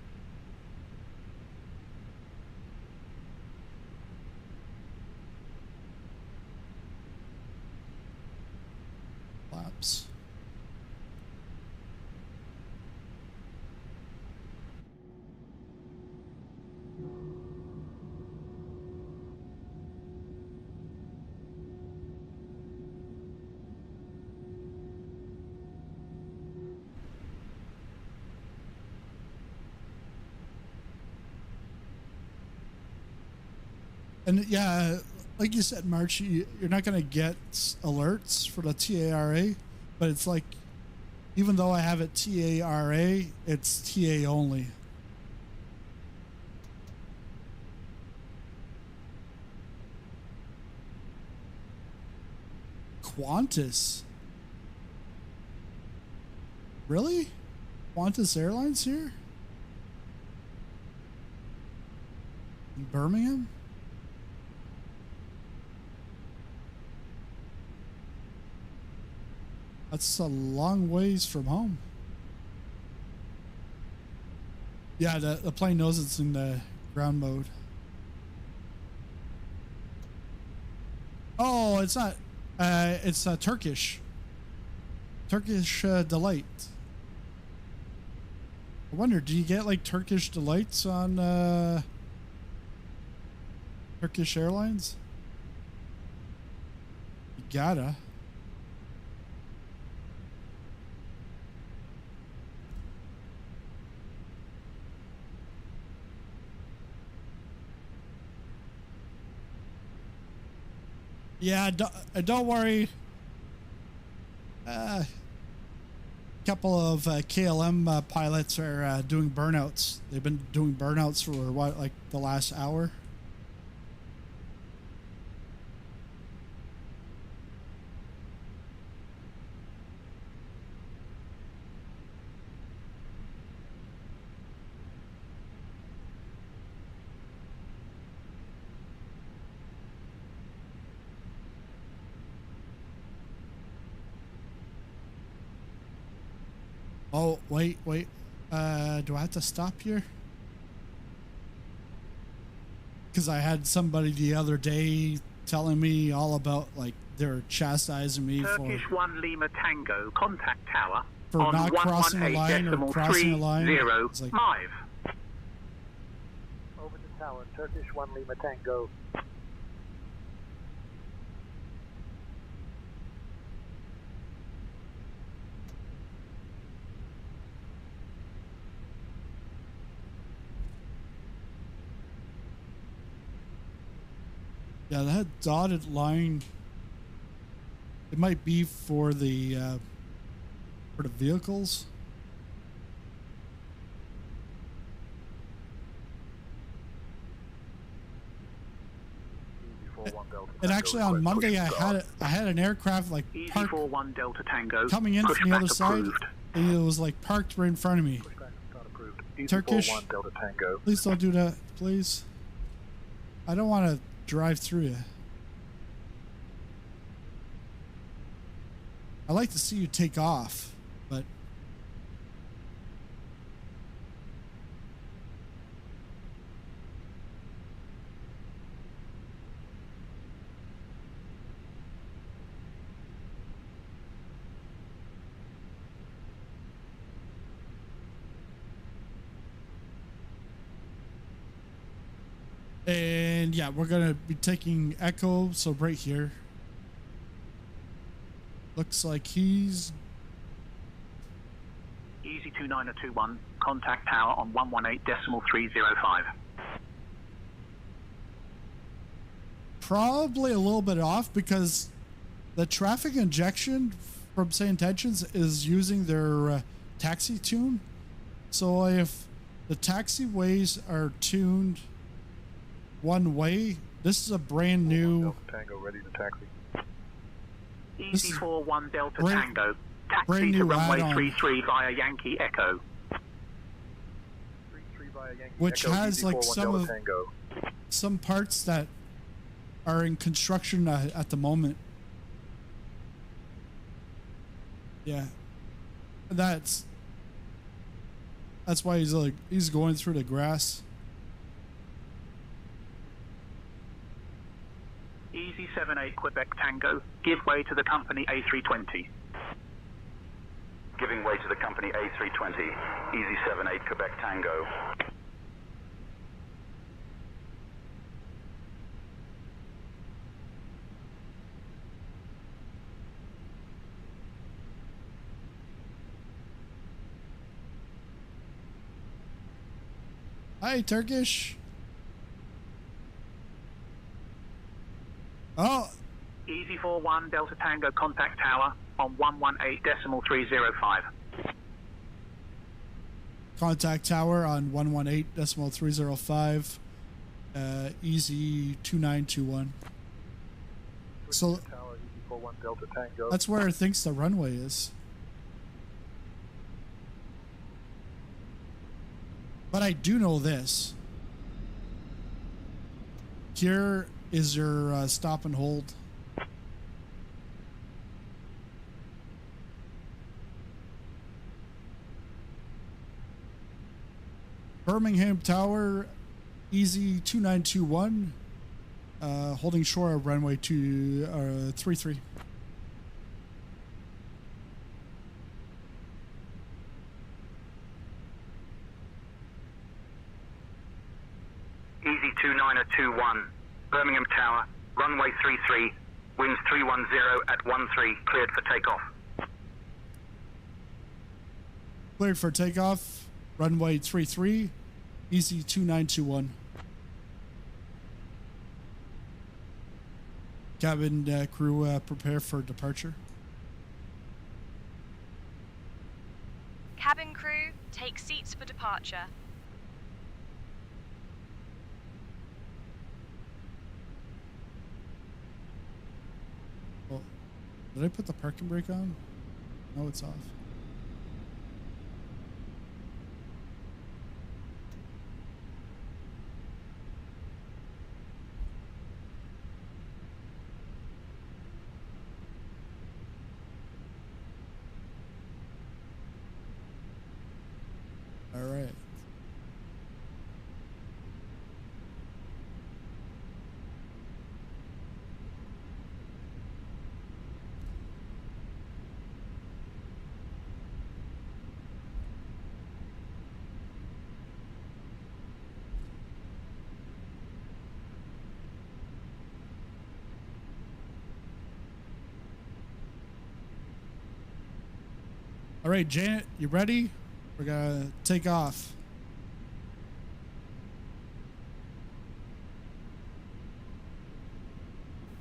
B: Flaps. And yeah, like you said, March, you're not going to get alerts for the TARA, but it's like, even though I have it TARA, it's TA only. Qantas? Really? Qantas Airlines here? In Birmingham? That's a long ways from home. Yeah, the plane knows it's in the ground mode. Oh, it's not. It's Turkish. Turkish Delight. I wonder, do you get like Turkish Delights on Turkish Airlines? You gotta. Yeah, don't worry. A couple of KLM pilots are doing burnouts. They've been doing burnouts for what, like the last hour? Oh, wait. Do I have to stop here? Because I had somebody the other day telling me all about, like, they're chastising me
M: Turkish 1 Lima Tango, contact tower
B: for
M: on
B: not crossing a line or crossing a line.
M: 118.305.
B: It's like,
I: Over the tower, Turkish 1 Lima Tango.
B: yeah, that dotted line, it might be for the vehicles. And actually on Monday I had an aircraft like parked,
M: EZ41 Delta Tango,
B: coming in from the other side,
M: approved.
B: and it was like parked right in front of me. Turkish,
I: Delta Tango.
B: please don't do that, please. I don't want to drive through you. I like to see you take off, but and yeah, we're gonna be taking Echo, so right here. Looks like he's
M: EZ29021, contact tower on 118.305.
B: probably a little bit off because the traffic injection from sayintentions is using their taxi tune. So if the taxiways are tuned one way, this is a brand new
I: Tango ready to taxi.
M: EZ41 Delta
B: brand-
M: Tango,
B: brand
M: taxi to
B: new
M: runway
B: add-on.
M: 33 via Yankee Echo.
I: 33 via Yankee
B: which
I: Echo,
B: has like
I: EZ41
B: some
I: Delta
B: of
I: Tango.
B: some parts that are in construction at the moment. Yeah, that's why he's going through the grass.
M: EZ78 Quebec Tango, give way to the company A320.
N: Giving way to the company A320, EZ78 Quebec Tango.
B: Hi, Turkish. Oh,
M: EZ41 Delta Tango, contact tower on 118.305.
B: contact tower on 118.305. EZ2921. So
I: Tower, EZ41 Delta Tango.
B: that's where it thinks the runway is. But I do know this. Here is your stop and hold. Birmingham Tower, EZ2921, holding shore of runway 33.
M: EZ29021, Birmingham Tower, runway 33, winds 310 at 13, cleared for takeoff.
B: Cleared for takeoff, runway 33, EZ2921. Cabin crew prepare for departure.
G: Cabin crew, take seats for departure.
B: Oh, did I put the parking brake on? No, it's off. All right. All right, Janet, you ready? We're gonna take off.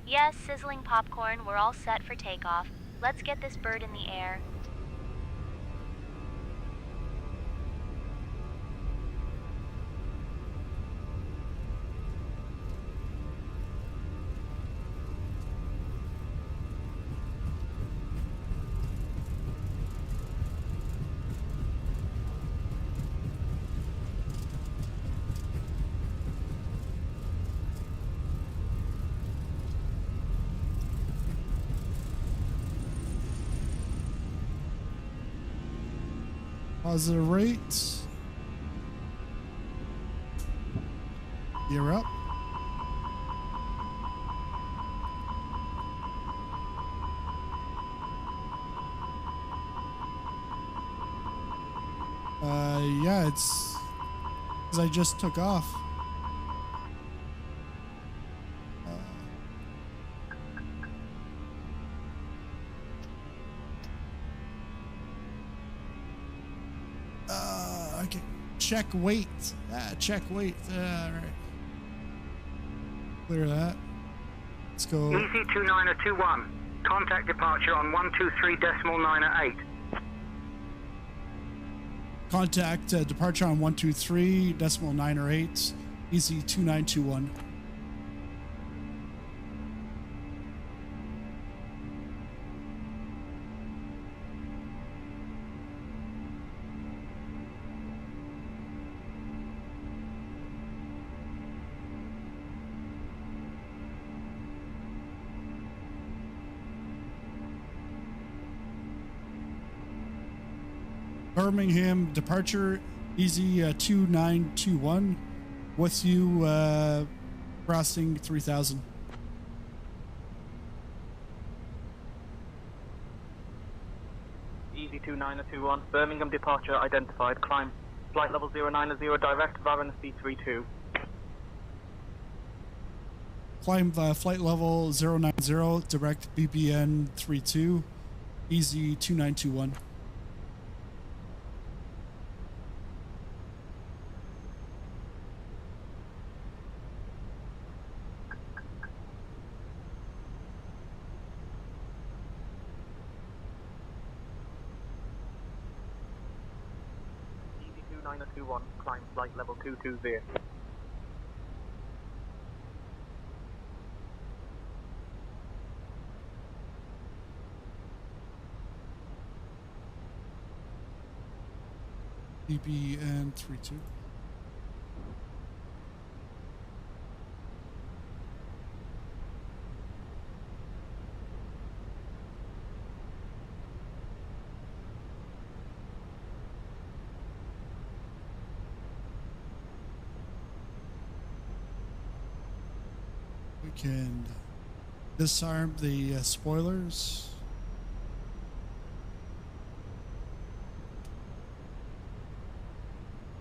F: Yes, sizzling popcorn, we're all set for takeoff. Let's get this bird in the air.
B: Positive rate. You're up. Yeah, it's because I just took off. Okay. Check weight. Check weight. All right. Clear that. Let's go.
M: Easy 2921. Contact departure on 123.908.
B: Contact departure on 123.908. Easy 2921. Birmingham departure, easy 2921. What's you crossing 3000?
O: Easy 2921. Birmingham departure identified. Climb flight level 090 direct via C32.
B: Climb flight level 090 direct BBN 32, easy 2921.
O: Easy 2921. Climb flight level 220.
B: BBN 32. We can disarm the spoilers.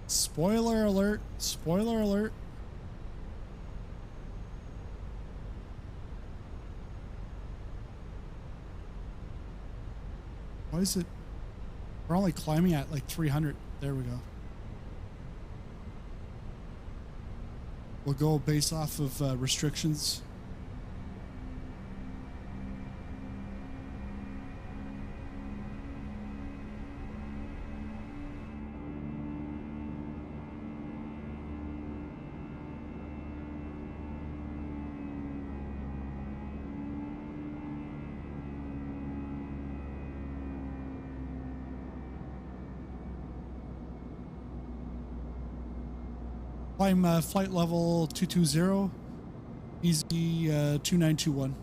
B: Spoiler alert, spoiler alert. Why is it? We're only climbing at like 300. There we go. We'll go based off of restrictions. Climb flight level 220, easy 2921.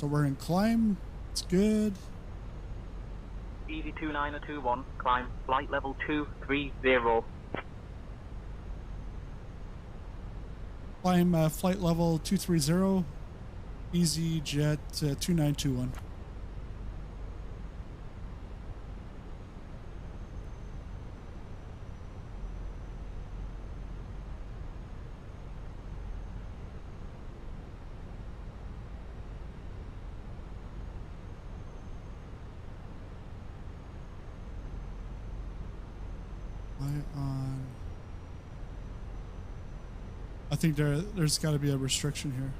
B: So we're in climb. It's good.
O: Easy 29021, climb flight level 230.
B: Climb flight level 230. Easyjet 2921. I think there's got to be a restriction here.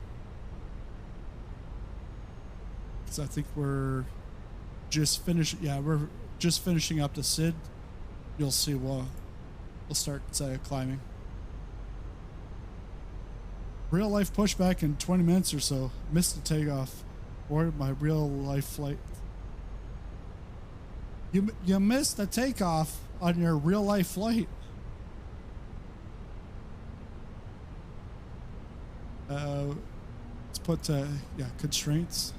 B: Because I think we're just we're just finishing up the SID. You'll see we'll start climbing. Real life pushback in 20 minutes or so. Missed the takeoff. Or my real life flight. You missed the takeoff on your real life flight. Let's put constraints.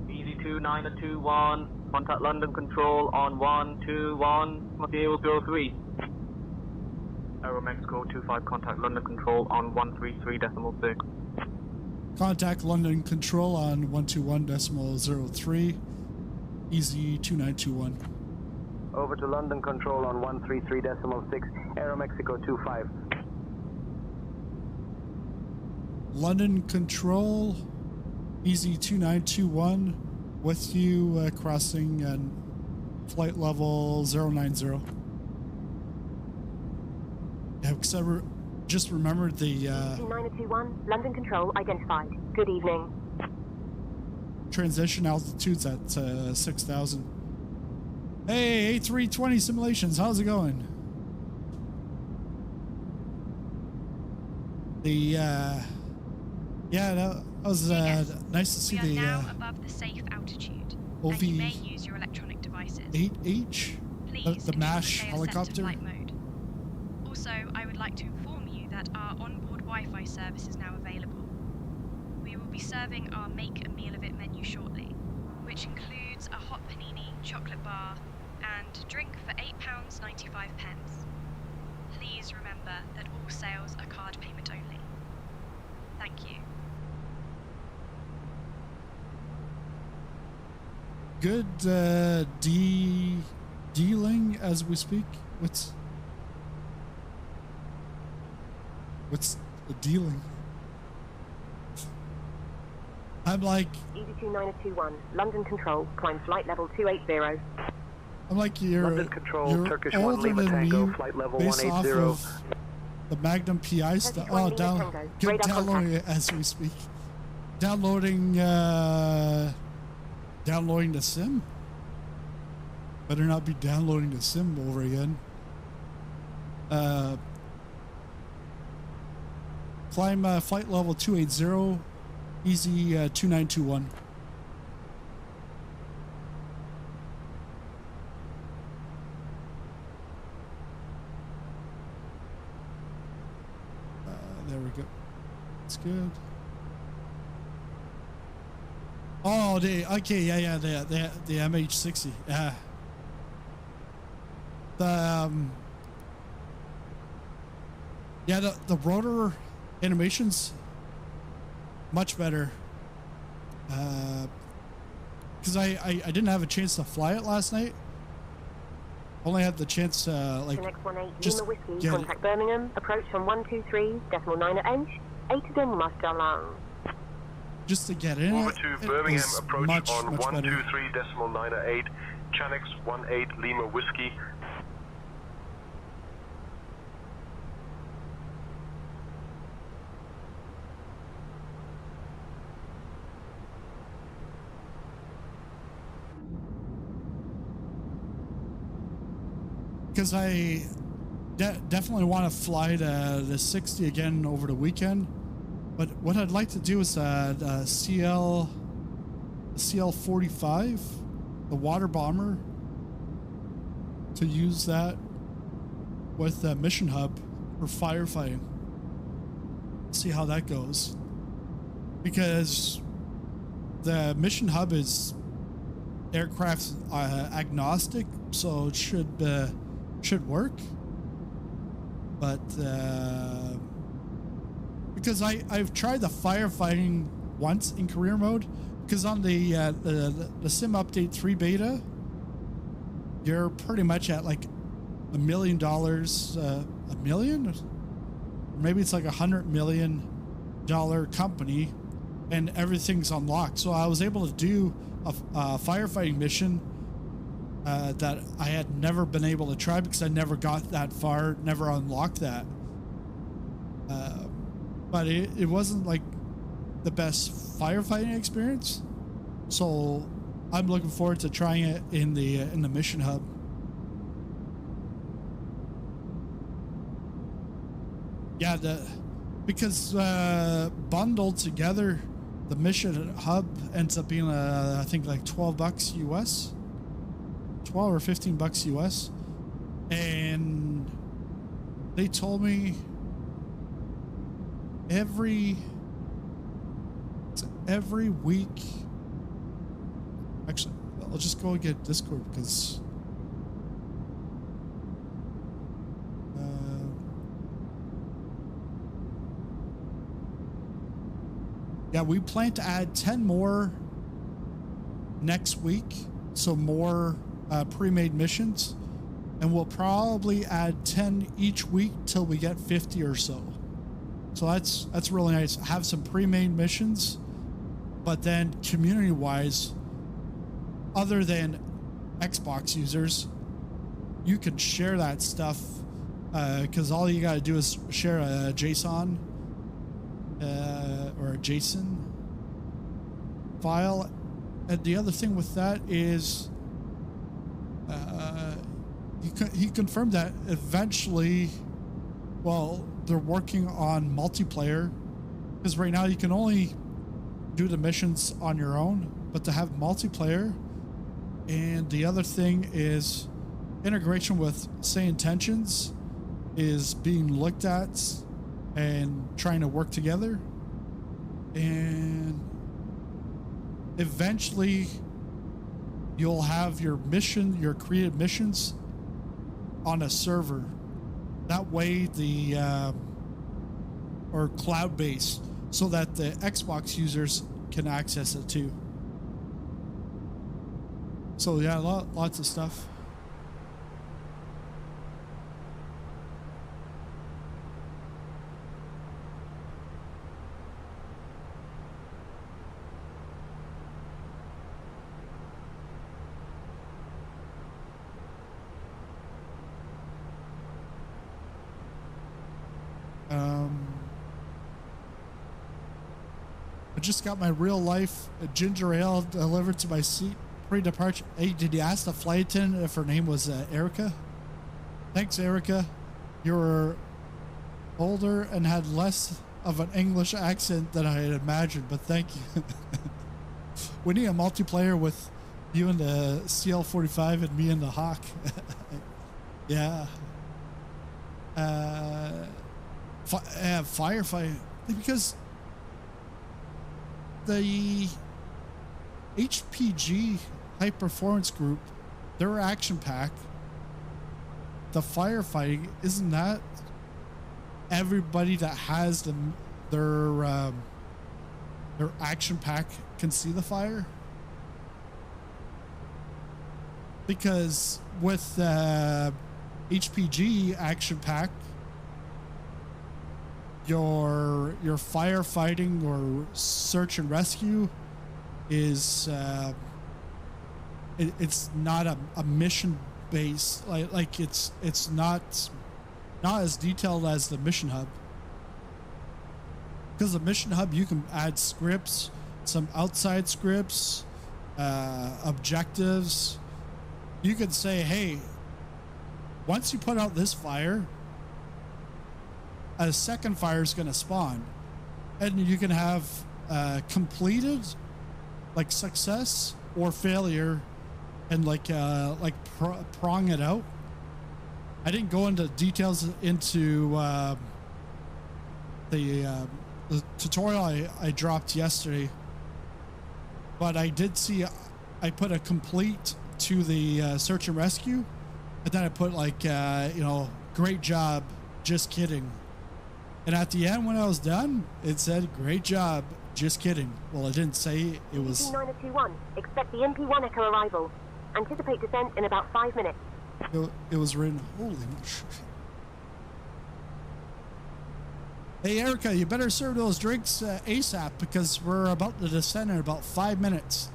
O: Easy 29021, contact London Control on 121.03. Aero Mexico 25, contact London Control on 133.6.
B: Contact London Control on 121.03. Easy 2921.
I: Over to London Control on 133.6. Aero Mexico 25.
B: London Control, Easy 2921, with you crossing flight level 090. Yeah, because I just remembered the
P: 2921, London Control identified. Good evening.
B: Transition altitude's at 6,000. Hey, A320 simulations, how's it going? That was nice to see
G: we are
B: the
G: now above the safe altitude,
B: OV
G: and you may use your electronic devices.
B: 8H, the MASH helicopter.
G: Mode. Also, I would like to inform you that our onboard Wi-Fi service is now available. We will be serving our Make a Meal of It menu shortly, which includes a hot panini, chocolate bar, and drink for £8.95. Please remember that all sales are card payment only. Thank you.
B: Good dealing as we speak. What's the dealing? I'm like
P: Easy 2921, London Control, climb flight level 280.
B: I'm like you're
I: London Control,
B: you're
I: Turkish
B: older
I: 1 Lima
B: than
I: Tango,
B: me
I: flight level
B: based off
I: 180.
B: of the Magnum PI stuff. Oh, downloading it as we speak. Downloading the sim. Better not be downloading the sim over again. Climb flight level 280, easy 2921. There we go. It's good. Oh, the MH60. Yeah. The rotor animations much better. Because I didn't have a chance to fly it last night. Only had the chance to
P: Connect 18
B: just
P: Lima Whiskey,
B: get
P: contact Birmingham, approach on 123.9 8 Master
B: just to get in.
Q: Over
B: it,
Q: to
B: it
Q: Birmingham,
B: was
Q: approach
B: much
Q: on
B: better.
Q: 123.98, Chanix 18 Lima Whiskey.
B: because I definitely want to fly the 60 again over the weekend. But what I'd like to do is the CL-45, the water bomber, to use that with the mission hub for firefighting. See how that goes. Because the mission hub is aircraft agnostic, so it should work. But because I've tried the firefighting once in career mode, because on the sim update 3 beta, you're pretty much at like $1 million, a million, or maybe it's like $100 million company, and everything's unlocked. So I was able to do a firefighting mission that I had never been able to try because I never got that far, never unlocked that. But it wasn't like the best firefighting experience. So I'm looking forward to trying it in the mission hub. Yeah, because bundled together, the mission hub ends up being I think like $12 US, 12 or 15 bucks US, and they told me every week. Actually, I'll just go and get Discord because yeah, we plan to add 10 more next week, so more pre-made missions, and we'll probably add 10 each week till we get 50 or so. So that's really nice. Have some pre-made missions, but then community-wise, other than Xbox users, you can share that stuff because all you got to do is share a JSON or a JSON file. And the other thing with that is he confirmed that eventually, well, they're working on multiplayer, because right now you can only do the missions on your own, but to have multiplayer. And the other thing is integration with sayintentions is being looked at and trying to work together. And eventually you'll have your created missions on a server. That way or cloud-based, so that the Xbox users can access it too. So yeah, lots of stuff. I just got my real life ginger ale delivered to my seat pre-departure. Hey, did you ask the flight attendant if her name was Erica? Thanks, Erica. You were older and had less of an English accent than I had imagined, but thank you. We need a multiplayer with you and the CL-45 and me and the Hawk. Yeah. Firefight, because the HPG High Performance Group, their action pack, the firefighting, isn't that everybody that has their action pack can see the fire? Because with HPG action pack, your firefighting or search and rescue is it's not a mission base, like it's not as detailed as the mission hub, because the mission hub you can add scripts, some outside scripts, objectives. You could say, hey, once you put out this fire, a second fire is going to spawn, and you can have completed, like success or failure, and like prong it out. I didn't go into details into the tutorial I dropped yesterday, but I did see I put a complete to the search and rescue, and then I put like great job, just kidding. And at the end when I was done, it said great job, just kidding. Well, it didn't say it was.
P: 921, expect the MP1 Echo arrival. Anticipate descent in about 5 minutes.
B: It was written, holy mush. Hey Erica, you better serve those drinks ASAP, because we're about to descend in about 5 minutes.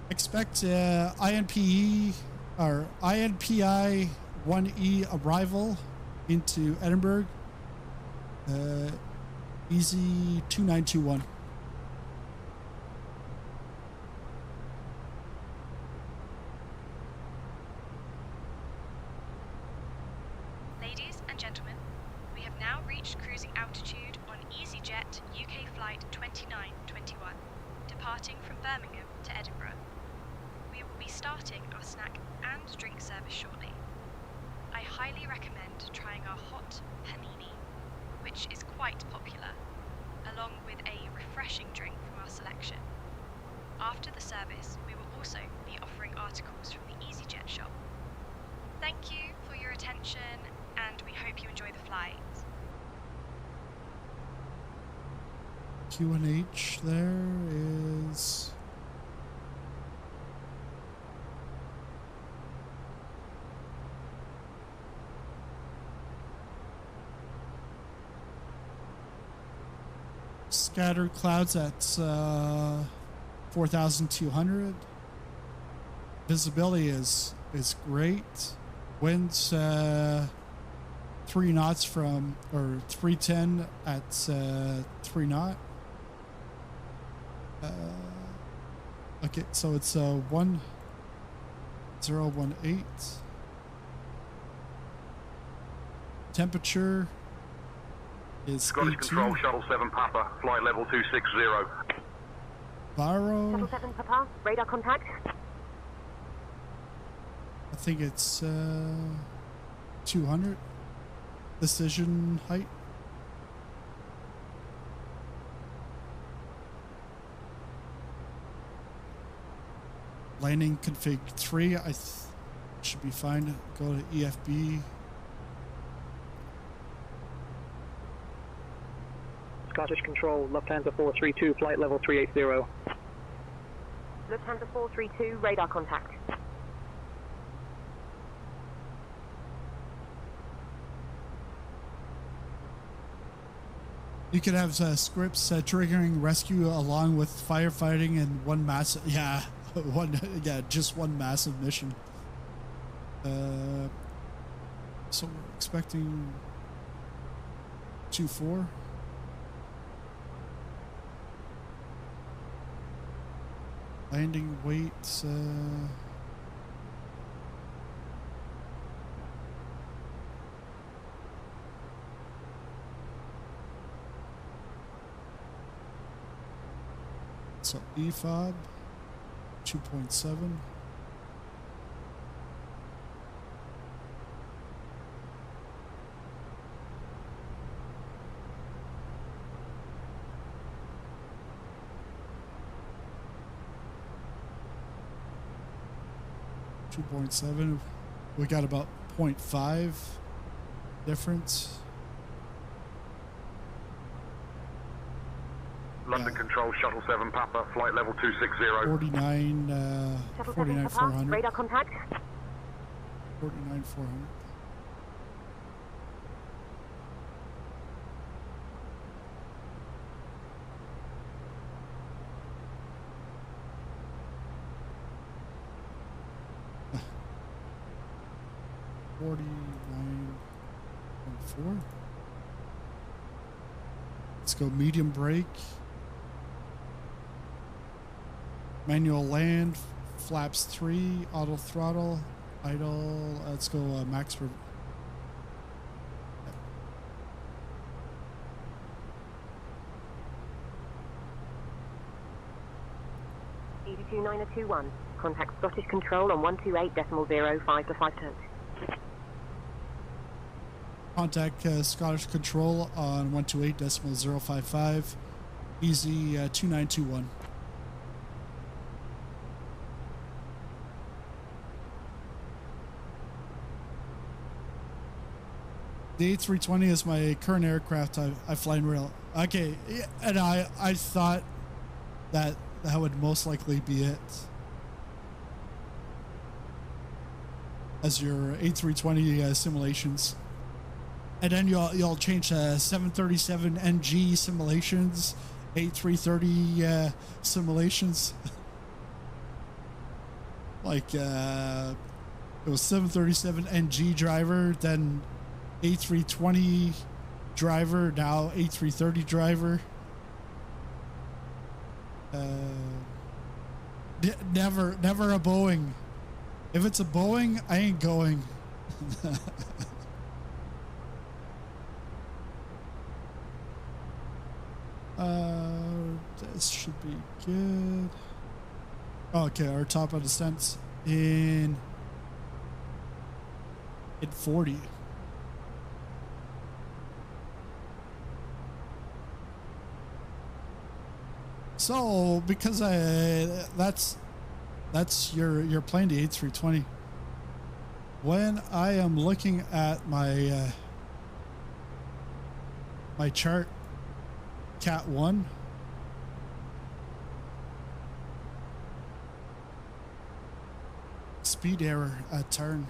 B: Expect INPE or INPI 1E arrival into Edinburgh. Easy 2921.
G: Ladies and gentlemen, we have now reached cruising altitude on Easyjet UK flight 2921, departing from Birmingham to Edinburgh. We will be starting our snack and drink service shortly. I highly recommend trying our hot panini, which is quite popular, along with a refreshing drink from our selection. After the service, we will also be offering articles from the Easyjet shop. Thank you for your attention, and we hope you enjoy the flight.
B: QNH there is scattered clouds at 4,200. Visibility is great. Winds 3 knots from, or 310 at 3 knot. Okay, so it's 1018. Temperature is
N: Scottish
B: 18.
N: Control, Shuttle 7 Papa, flight level 260.
B: Varo,
P: Shuttle 7 Papa, radar contact.
B: I think it's 200. Decision height. Landing config 3, should be fine. Go to EFB.
I: Scottish Control, Lufthansa 432, flight level 380.
P: Lufthansa 432, radar contact.
B: You could have scripts triggering rescue along with firefighting and one massive, just one massive mission. So we're expecting 2-4. Landing weight, so EFOB 2.7. We got about 0.5 difference.
N: London Control, Shuttle 7 Papa, flight level 260.
B: 49,400.
P: Radar contact.
B: 49,400. $49.4. Let's go medium brake. Manual land, flaps 3, auto throttle, Idle. Let's go max for.
P: 921. Contact Scottish Control on 128.05 to 5 turns.
B: Contact Scottish Control on 128.055. Easy 2921. The A320 is my current aircraft I fly in real. Okay, and I thought that would most likely be it as your A320 simulations, and then you'll change 737 NG simulations, A330 simulations. Like it was 737 NG driver, then A320 driver, now A330 driver. Never a Boeing. If it's a Boeing, I ain't going. This should be good. Okay, our top of descents in 40. So because that's your plane, the A320. When I am looking at my my chart, Cat 1, speed error at turn.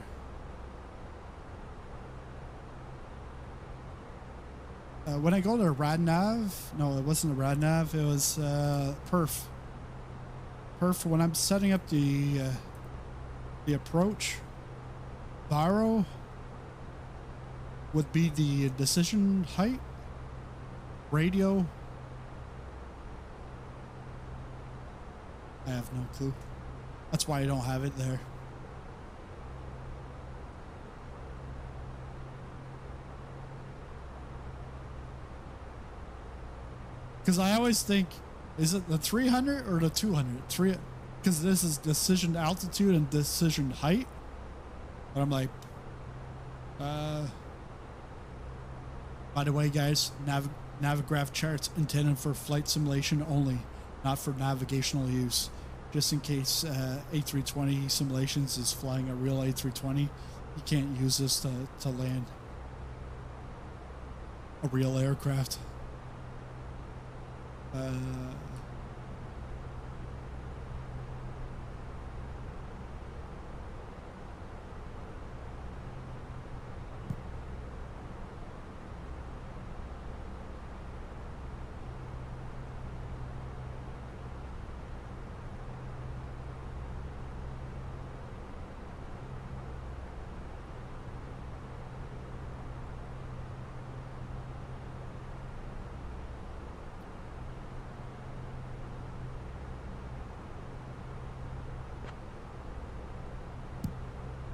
B: When I go to RadNav, no, it wasn't a RadNav, it was Perf. Perf, when I'm setting up the approach, Baro would be the decision height, radio. I have no clue. That's why I don't have it there. Because I always think, is it the 300 or the 200? Because this is decision altitude and decision height. But I'm like, by the way, guys, Navigraph charts intended for flight simulation only, not for navigational use. Just in case A320 simulations is flying a real A320, you can't use this to land a real aircraft.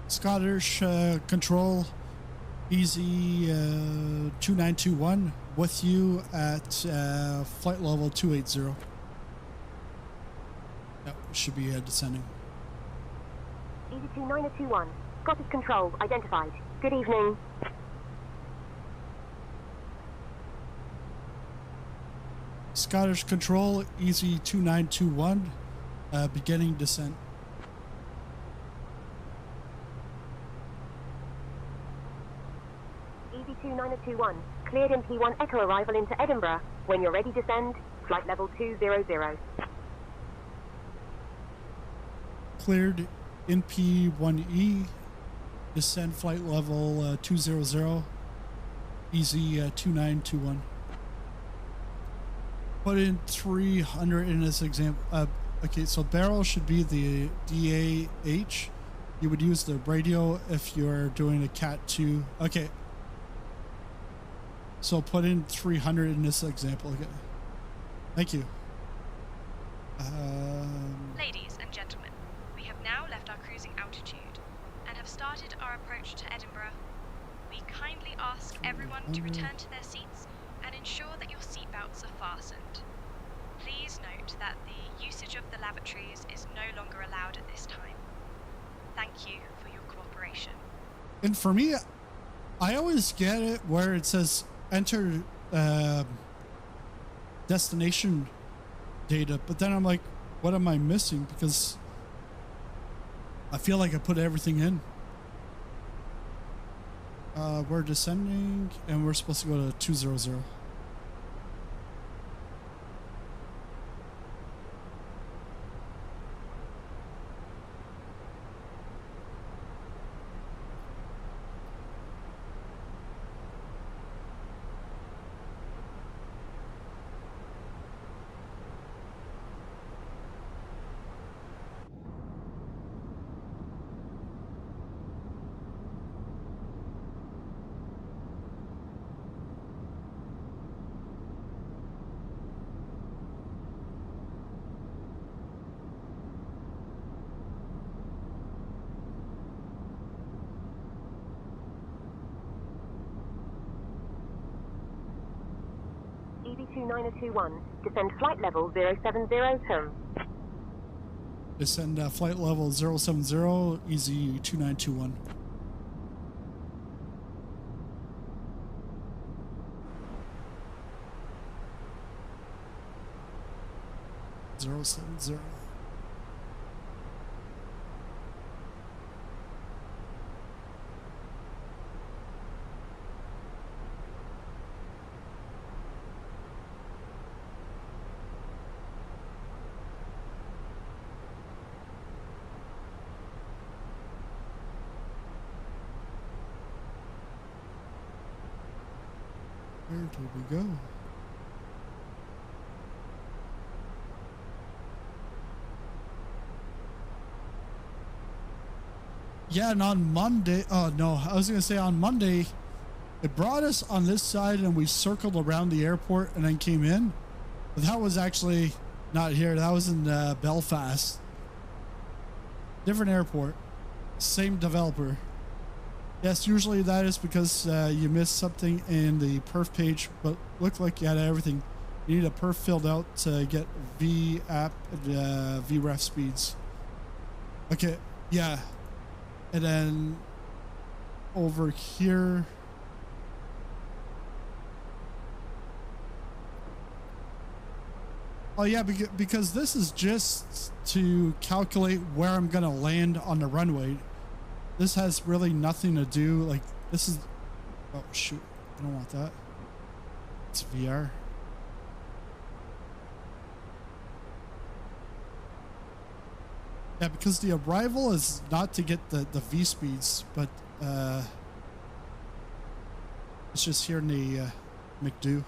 B: Scottish Control, Easy 2921 with you at flight level 280. Yep, should be descending.
P: Easy 2921, Scottish Control identified. Good evening.
B: Scottish Control, Easy 2921, beginning descent.
P: Easy 2921, cleared in P1 Echo arrival into Edinburgh. When you're ready to descend, flight level 200.
B: Cleared in P1E, descend flight level 200, Easy 2921. Put in 300 in this example. Okay, so barrel should be the DAH. You would use the radio if you're doing a Cat 2. Okay. So put in 300 in this example again. Thank you.
G: Ladies and gentlemen, we have now left our cruising altitude and have started our approach to Edinburgh. We kindly ask everyone to return to their seats and ensure that your seatbelts are fastened. Please note that the usage of the lavatories is no longer allowed at this time. Thank you for your cooperation.
B: And for me, I always get it where it says enter destination data, but then I'm like, what am I missing? Because I feel like I put everything in. We're descending and we're supposed to go to 200.
P: EB29021, descend flight level 070 term.
B: Descend flight level 070, easy 2921. Zero 70. Where did we go? Yeah, and on Monday, oh no, I was gonna say on Monday, it brought us on this side and we circled around the airport and then came in. But that was actually not here. That was in Belfast. Different airport, same developer. Yes, usually that is because you missed something in the perf page, but looked like you had everything. You need a perf filled out to get V app and VREF speeds. Okay, yeah. And then over here. Oh yeah, because this is just to calculate where I'm gonna land on the runway. This has really nothing to do, like, this is, oh shoot, I don't want that. It's VR. Yeah, because the arrival is not to get the V speeds, but it's just here in the McDo.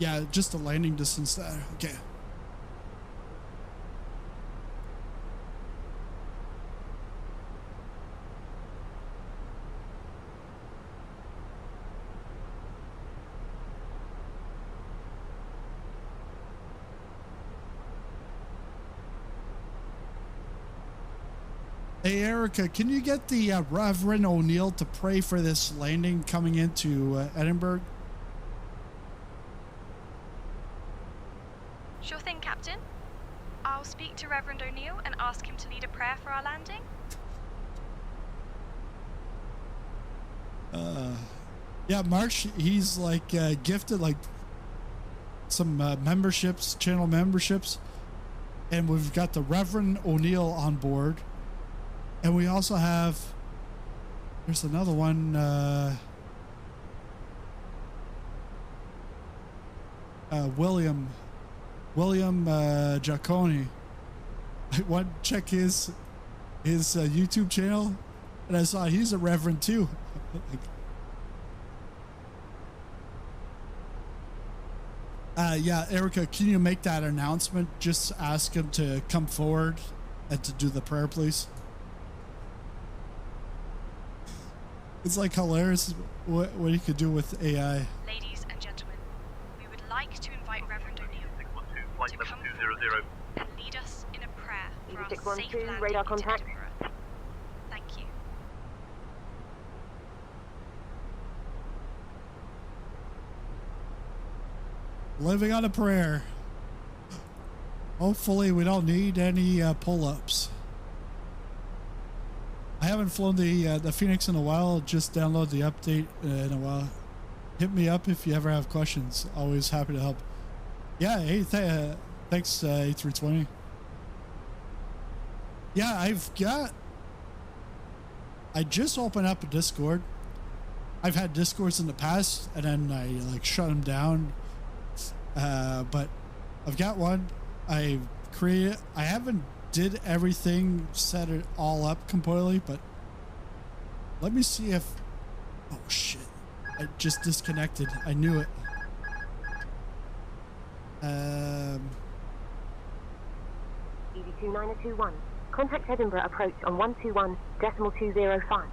B: Yeah, just the landing distance there. Okay. Hey, Erica, can you get the Reverend O'Neill to pray for this landing coming into Edinburgh?
G: Sure thing, Captain. I'll speak to Reverend O'Neill and ask him to lead a prayer for our landing.
B: Yeah, March, he's like gifted like some memberships, channel memberships, and we've got the Reverend O'Neill on board, and we also have, there's another one, William Giaconi. I went to check his YouTube channel, and I saw he's a reverend too. Yeah, Erica, can you make that announcement? Just ask him to come forward and to do the prayer, please. It's like hilarious what you could do with AI.
G: Ladies and gentlemen, we would like to invite Reverend O'Neill to come forward and lead us in a prayer for our safe
P: 612,
G: landing
P: radar
G: into
P: contact.
G: Edinburgh. Thank you.
B: Living on a prayer. Hopefully we don't need any pull-ups. I haven't flown the Fenix in a while. Just download the update in a while. Hit me up if you ever have questions. Always happy to help. Yeah, hey, thanks A320. Yeah, I just opened up a Discord. I've had Discords in the past, and then I like shut them down. But I've got one. I haven't did everything, set it all up completely, but let me see if, oh shit, I just disconnected. I knew it.
P: EV2921. Contact Edinburgh approach on 121.205.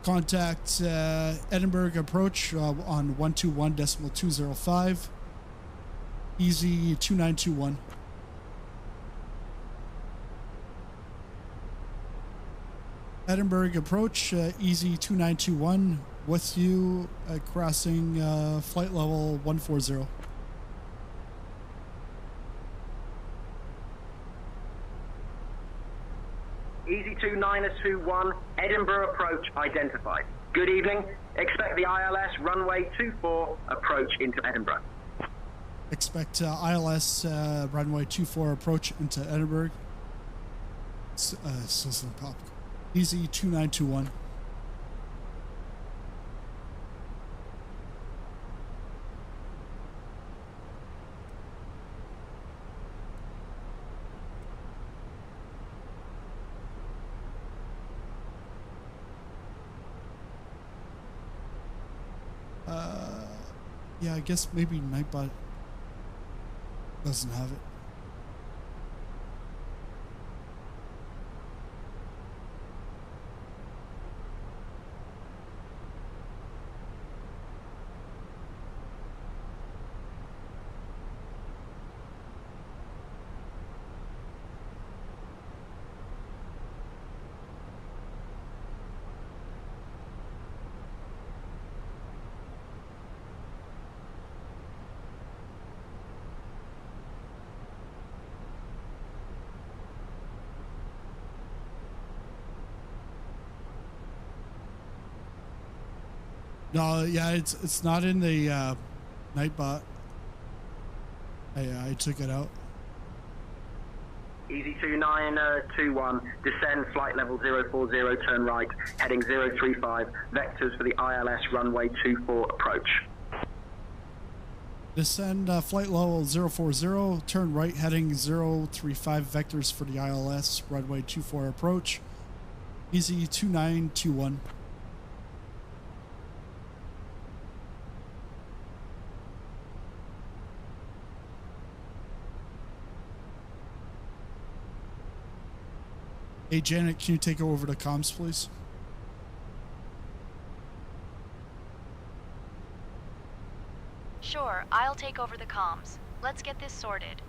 B: Contact Edinburgh approach on 121.205. Easy 2921. Edinburgh approach, easy 2921 with you, crossing flight level 140.
R: Easy 2921, Edinburgh approach identified. Good evening. Expect the ILS runway 24 approach into Edinburgh.
B: Expect ILS runway 24 approach into Edinburgh. Pop. Easy 2921. Yeah, I guess maybe Nightbot doesn't have it. No, yeah, it's not in the Nightbot. I took it out.
R: Easy 2921, descend flight level 040, turn right, heading 035, vectors for the ILS runway 24 approach.
B: Descend flight level 040, turn right, heading 035, vectors for the ILS runway 24 approach. Easy 2921. Hey, Janet, can you take over the comms, please?
F: Sure, I'll take over the comms. Let's get this sorted.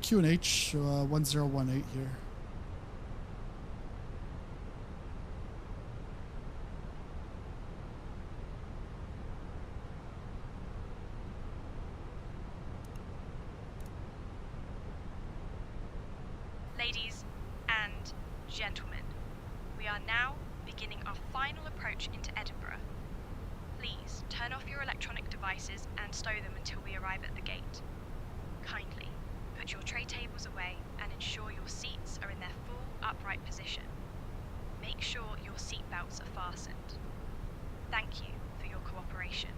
B: QNH 1018 here.
G: gentlemen, we are now beginning our final approach into Edinburgh. Please turn off your electronic devices and stow them until we arrive at the gate. Kindly put your tray tables away and ensure your seats are in their full upright position. Make sure your seat belts are fastened. Thank you for your cooperation.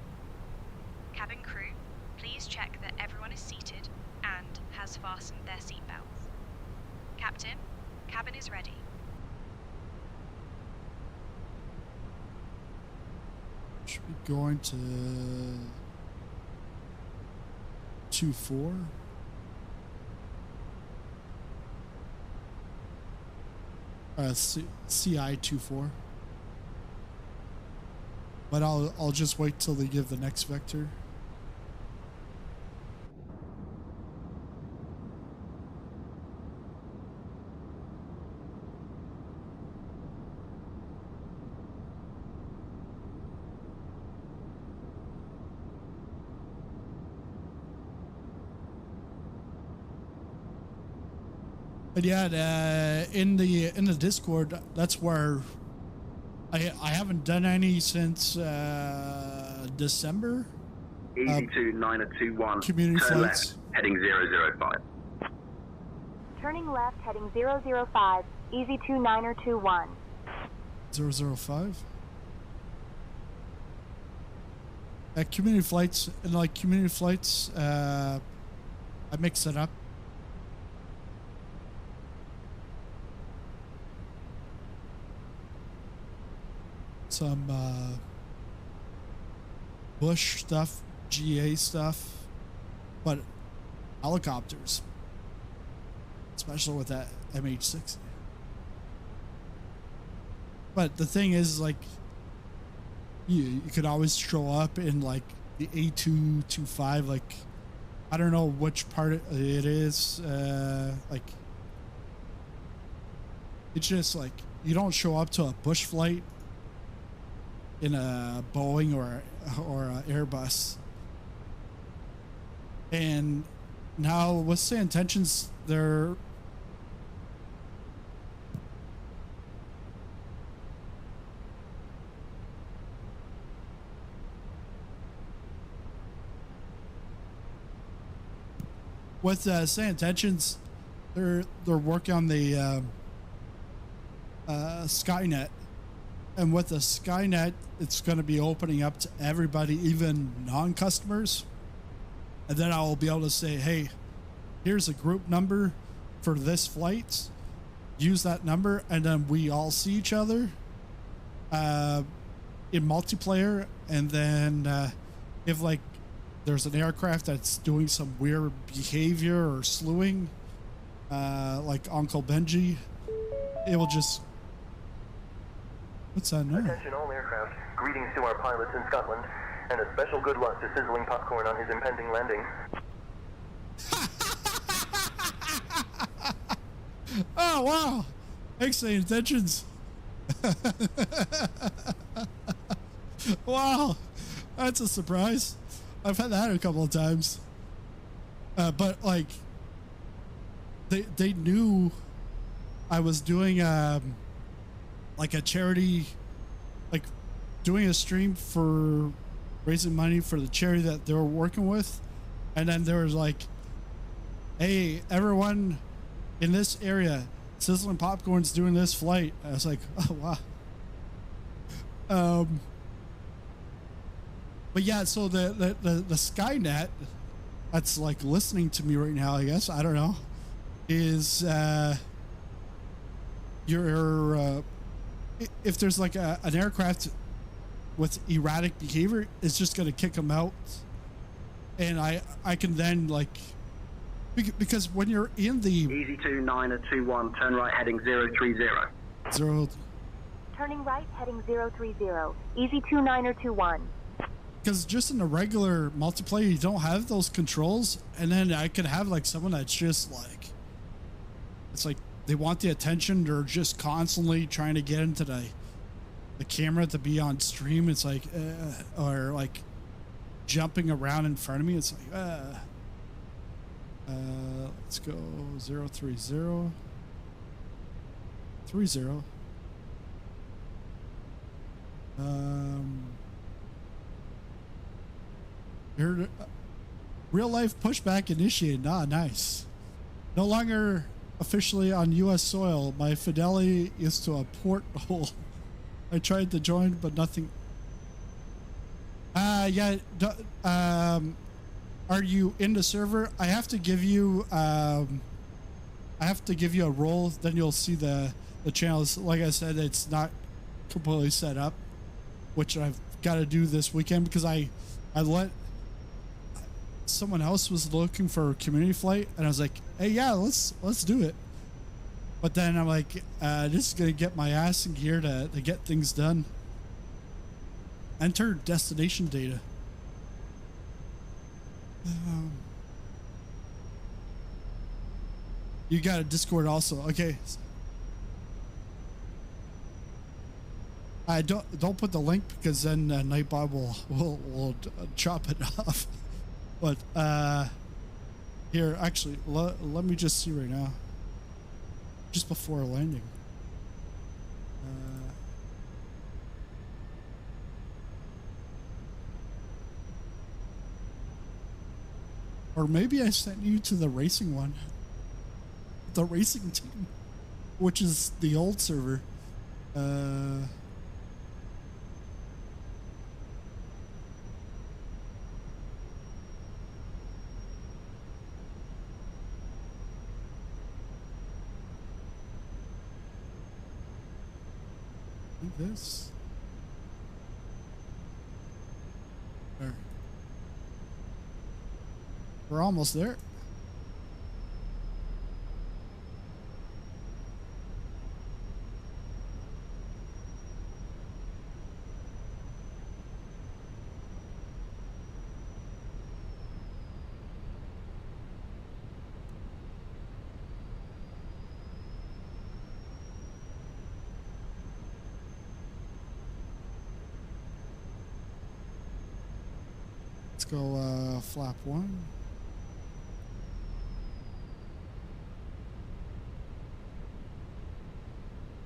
G: Cabin crew, please check that everyone is seated and has fastened their seat belts. Captain, cabin is ready.
B: Should be going to 24. CI 24. But I'll just wait till they give the next vector. But yeah, in the Discord, that's where I haven't done any since December.
R: Easy 921.
B: Community
R: Turn
B: flights.
R: left, heading 005.
P: Turning left, heading 005. Easy 2921.
B: 005. At community flights, and like community flights, I mix it up. Some Bush stuff, GA stuff, but helicopters, especially with that MH60. But the thing is, like, you could always show up in like the A225, like, I don't know which part it is, like, it's just like you don't show up to a Bush flight in a Boeing or a Airbus. And now with sayintentions, they're with sayintentions, they're working on the Skynet. And with the Skynet, it's going to be opening up to everybody, even non-customers. And then I will be able to say, hey, here's a group number for this flight. Use that number, and then we all see each other in multiplayer. And then if, like, there's an aircraft that's doing some weird behavior or slewing, like Uncle Benji, it will just... What's that now?
S: Attention all aircraft. Greetings to our pilots in Scotland, and a special good luck to Sizzling Popcorn on his impending landing.
B: Oh, wow. Thanks, sayintentions. Wow. That's a surprise. I've had that a couple of times. But, like, they knew I was doing... like a charity, like doing a stream for raising money for the charity that they were working with. And then there was like, hey, everyone in this area, Sizzling Popcorn's doing this flight. I was like, oh, wow. But yeah, so the Skynet that's like listening to me right now, I guess, I don't know, is your if there's like an aircraft with erratic behavior, it's just going to kick them out. And I can then, like, because when you're in the
R: Easy 2921, turn right, heading 030.
P: Turning right, heading 030. Easy 2921.
B: Because just in the regular multiplayer, you don't have those controls. And then I could have like someone that's just like, it's like they want the attention. They're just constantly trying to get into the camera to be on stream. It's like, or like jumping around in front of me. It's like, let's go 030. 30. Here, real life pushback initiated. Ah, nice. No longer officially on U.S. soil. My fidelity is to a porthole. I tried to join, but nothing. Yeah. Are you in the server? I have to give you. I have to give you a role. Then you'll see the channels. Like I said, it's not completely set up, which I've got to do this weekend because I let someone else was looking for a community flight, and I was like, hey, yeah, let's do it. But then I'm like, this is gonna get my ass in gear to get things done. Enter destination data. You got a Discord also, okay? I don't put the link because then Nightbot will chop it off. But here, actually, let me just see right now. Just before landing. Or maybe I sent you to the racing one. The racing team, which is the old server. This. There. We're almost there. Let's go flap 1.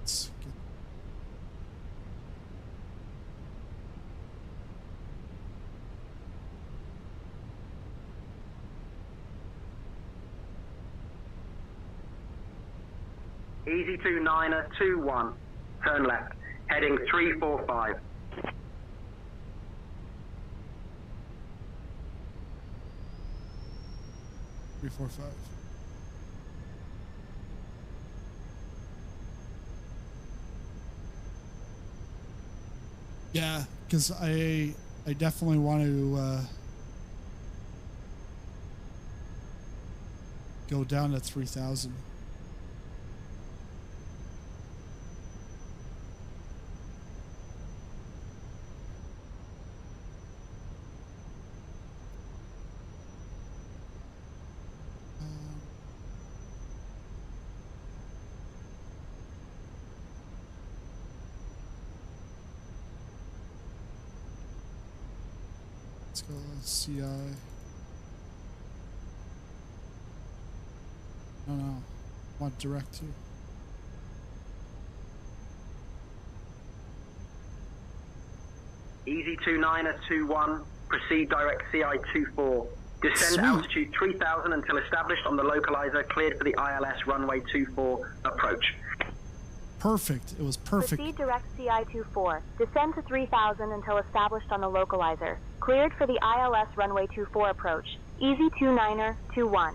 B: Let's get
R: Easy 29er 21. Turn left. Heading 345.
B: Three, 4, 5. Yeah, because I definitely want to go down to 3,000. Let's go CI. No, I want direct to.
R: Easy 29er 21. Proceed direct CI 24. Descend altitude 3000 until established on the localizer. Cleared for the ILS runway 24 approach.
B: Perfect. It was perfect.
P: Proceed direct CI 24. Descend to 3000 until established on the localizer. Cleared for the ILS runway 24 approach. Easy 29er 21.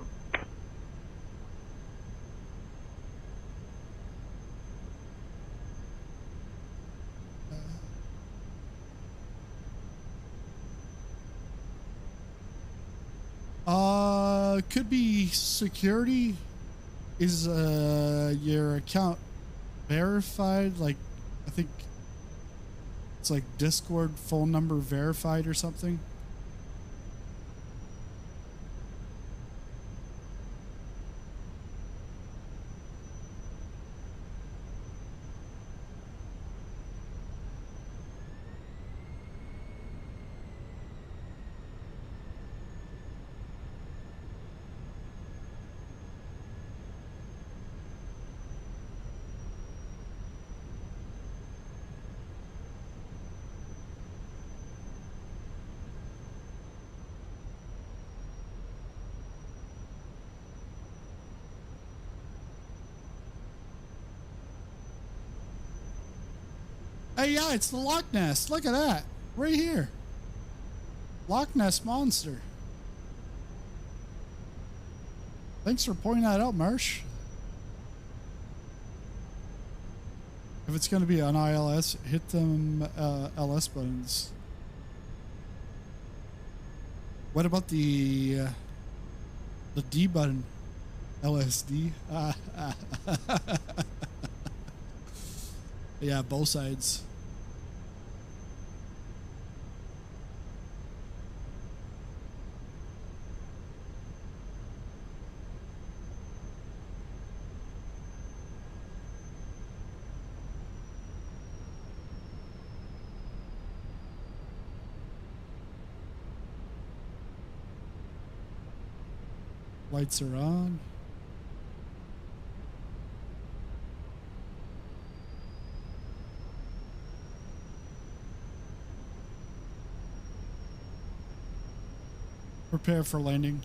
B: Could be security. Is your account verified? Like, I think it's like Discord phone number verified or something. Hey, yeah, it's the Loch Ness. Look at that. Right here. Loch Ness Monster. Thanks for pointing that out, Marsh. If it's going to be on ILS, hit them LS buttons. What about the D button? LSD? Yeah, both sides. Lights are on. Prepare for landing.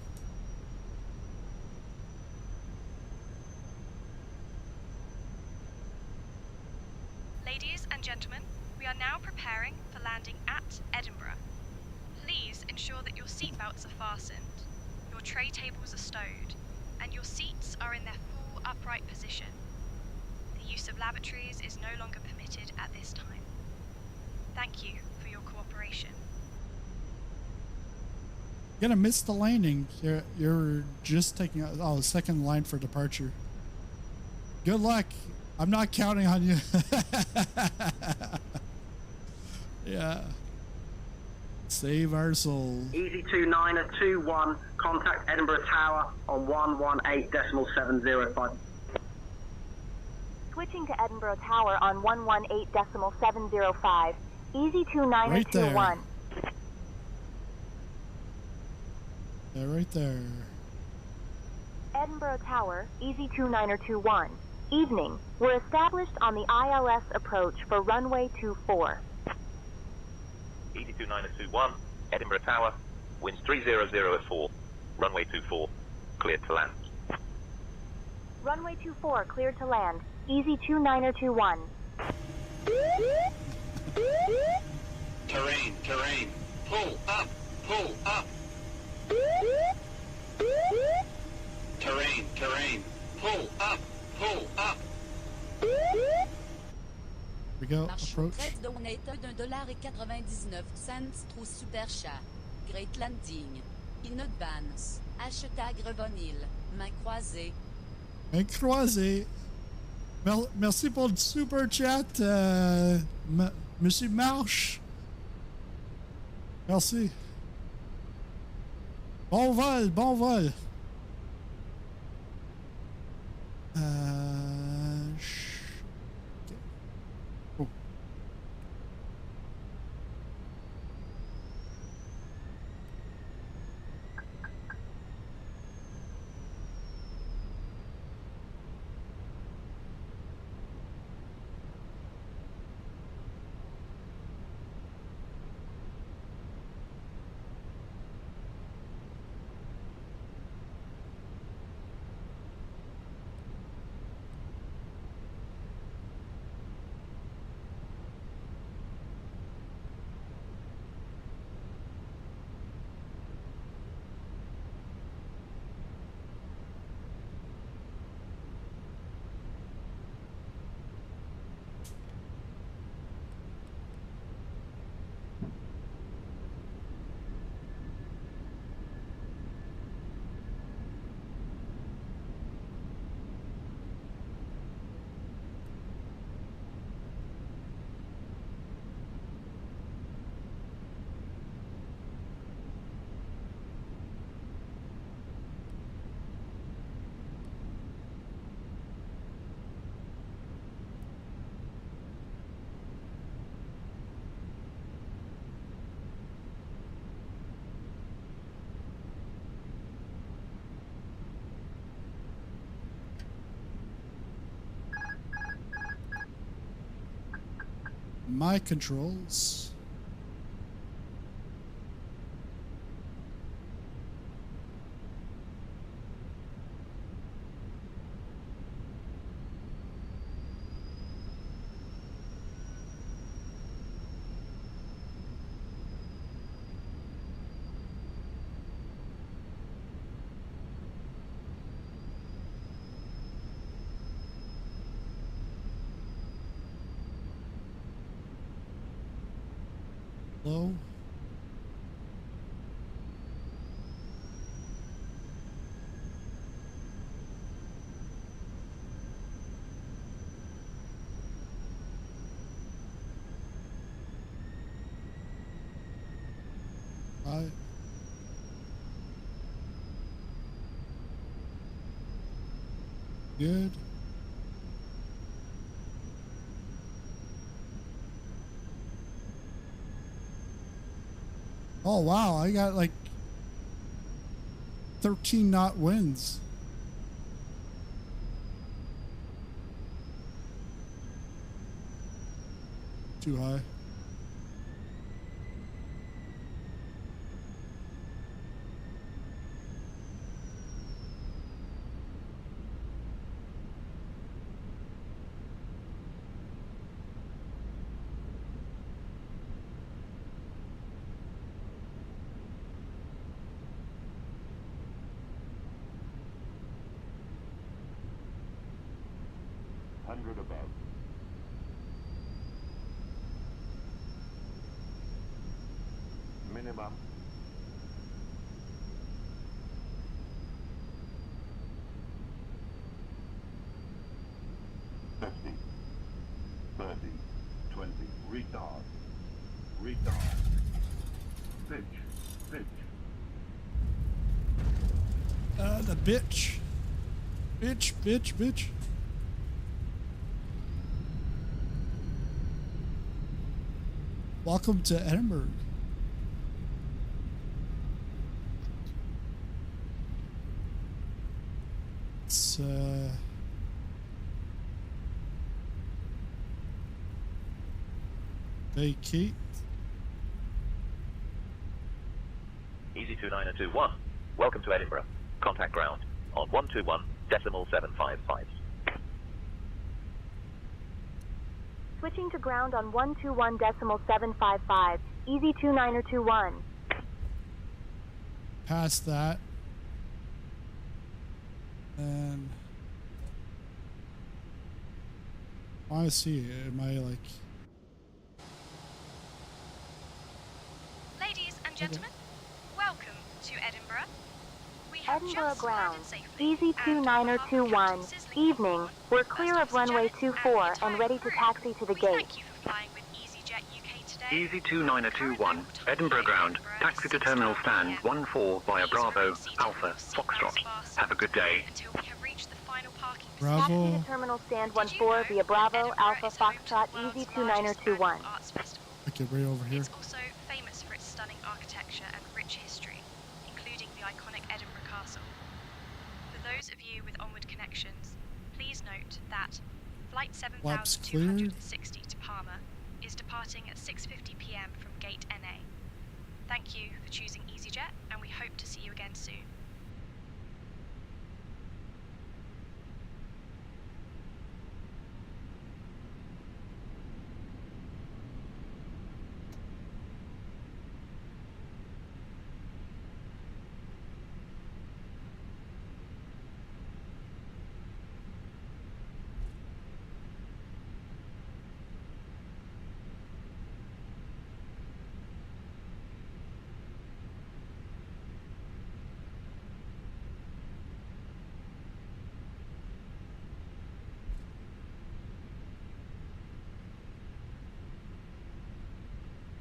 G: Ladies and gentlemen, we are now preparing for landing at Edinburgh. Please ensure that your seatbelts are fastened, your tray tables are stowed, and your seats are in their full upright position. The use of lavatories is no longer permitted at this time. Thank you for your cooperation.
B: You're gonna miss the landing. You're just taking a second line for departure. Good luck. I'm not counting on you. Yeah. Save our soul.
R: EZ2921, contact Edinburgh Tower on 118.705.
P: Switching to Edinburgh Tower on 118.705. EZ2921.
B: Yeah, right there.
P: Edinburgh Tower, EZ2921. Evening. We're established on the ILS approach for runway 24.
K: EZ2921, Edinburgh Tower, winds 300 at 4, runway 24, cleared to land.
P: Runway 24, cleared to land. EZ2921.
C: Terrain, terrain. Pull up, pull up. Terrain, terrain. Pull up, pull up.
B: We go.
D: Marche
B: Approach.
D: près donated $1,99 trop super chat. Great landing. In advance. Hashtag Revonil. Main croisée.
B: Main croisée. Merci pour le super chat, Monsieur Marche. Merci. Bon vol, bon vol. Oh. My controls. Low. High. Good. Oh wow, I got like 13 knot winds. Too high.
N: Above. Minimum. $50, $30, $20. Retard. Retard. Pitch. Pitch.
B: The bitch. Bitch, bitch, bitch. Welcome to Edinburgh. It's vacate.
K: Easy2921. Welcome to Edinburgh. Contact ground on 121.755.
P: Switching to ground on 121.755. Easy 2921.
B: Past that. And I want to see, am I like...
G: Ladies and gentlemen, welcome to Edinburgh. We have
P: Edinburgh
G: just
P: ground.
G: landed safely
P: Easy
G: and
P: 2921. Evening. We're clear of runway 24 and ready to taxi to the gate.
G: thank you for flying with EasyJet UK today.
T: Easy 2921, Edinburgh ground. Taxi to terminal stand 14 via Bravo, Alpha, Foxtrot. Have a good day.
G: Until we have reached the final parking
B: Bravo.
P: Taxi to terminal stand 14 via Bravo, Alpha, Foxtrot, Easy 2921.
B: Okay, right over here.
G: It's also famous for its stunning architecture and rich history, including the iconic Edinburgh Castle. For those of you with onward connections, please note that Flight 7260 to Palma is departing at 6:50 p.m. from Gate NA. Thank you for choosing EasyJet, and we hope to see you again soon.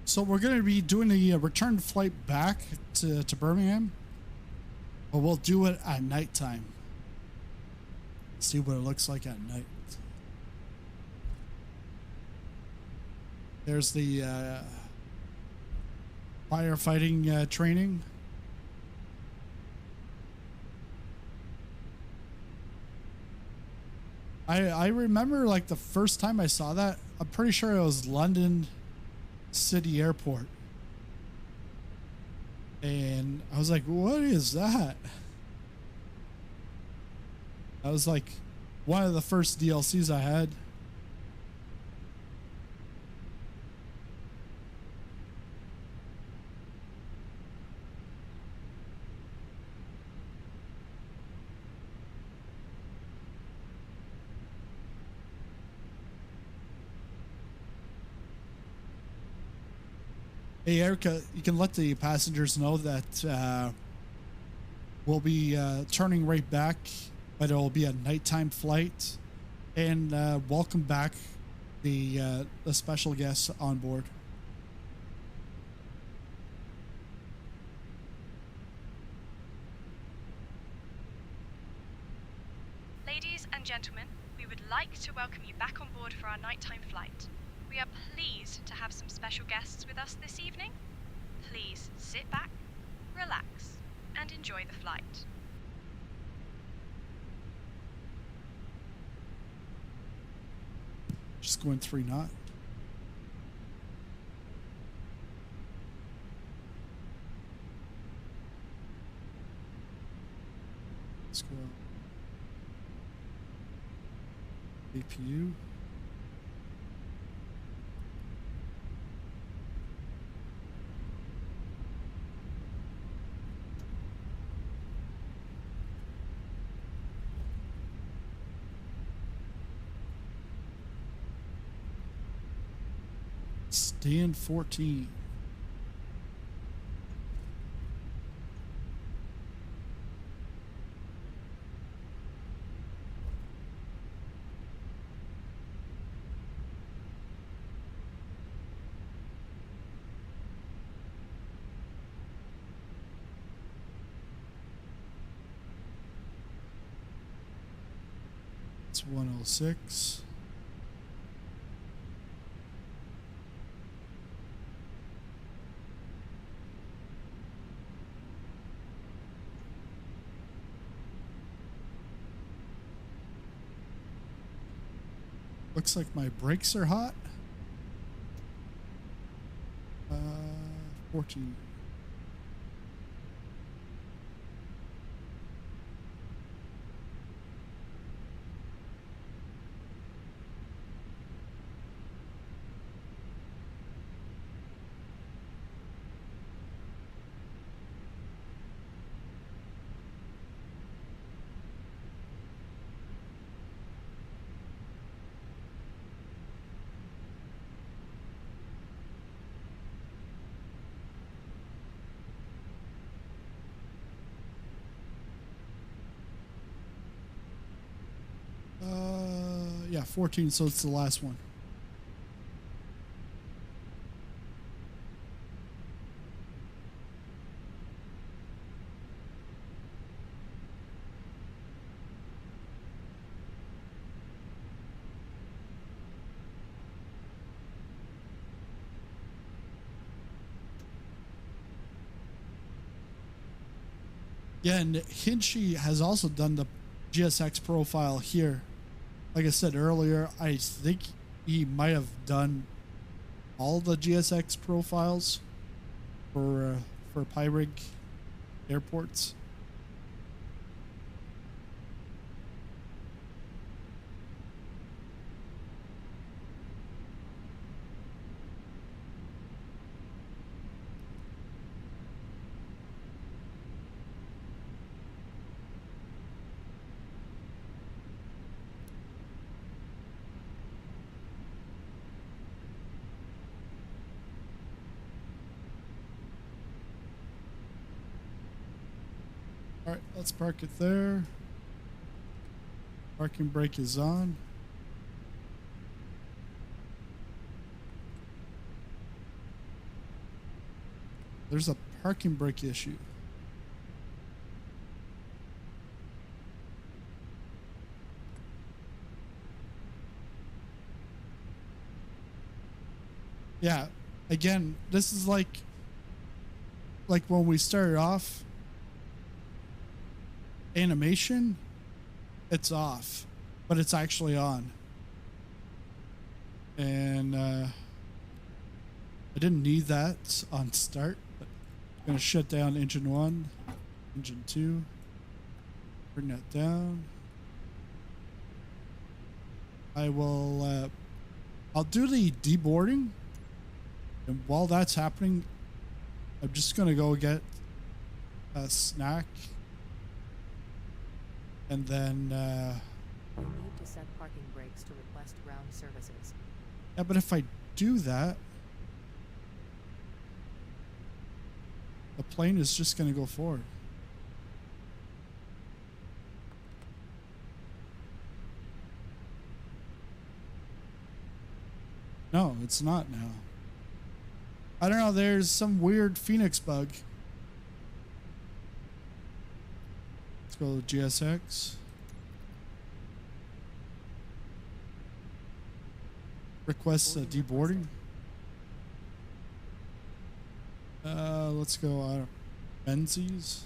B: So we're going to be doing a return flight back to Birmingham, but we'll do it at nighttime. See what it looks like at night. There's the firefighting training. I remember like the first time I saw that, I'm pretty sure it was London City Airport. And I was like, what is that? That was like one of the first DLCs I had. Hey, Erica, you can let the passengers know that we'll be turning right back, but it will be a nighttime flight. And welcome back the special guests on board.
G: Ladies and gentlemen, we would like to welcome you back on board for our nighttime flight. We are pleased to have some special guests with us this evening. Please sit back, relax, and enjoy the flight.
B: Just going 3 knot. Let's go. APU. Stand 14. It's 106. Looks like my brakes are hot. 14. Yeah, 14, so it's the last one. Yeah, and Hinchy has also done the GSX profile here. Like I said earlier, I think he might have done all the GSX profiles for Pyreegue airports. All right, let's park it there. Parking brake is on. There's a parking brake issue. Yeah, again, this is like when we started off, animation, it's off, but it's actually on. And I didn't need that on start, but I'm gonna shut down engine 1, engine 2, bring that down. I will I'll do the deboarding, and while that's happening, I'm just gonna go get a snack. And then
E: you need to set parking brakes to request ground services.
B: Yeah, but if I do that, the plane is just going to go forward. No, it's not now. I don't know, there's some weird Fenix bug. Let's go to GSX. Request deboarding. Let's go Menzies.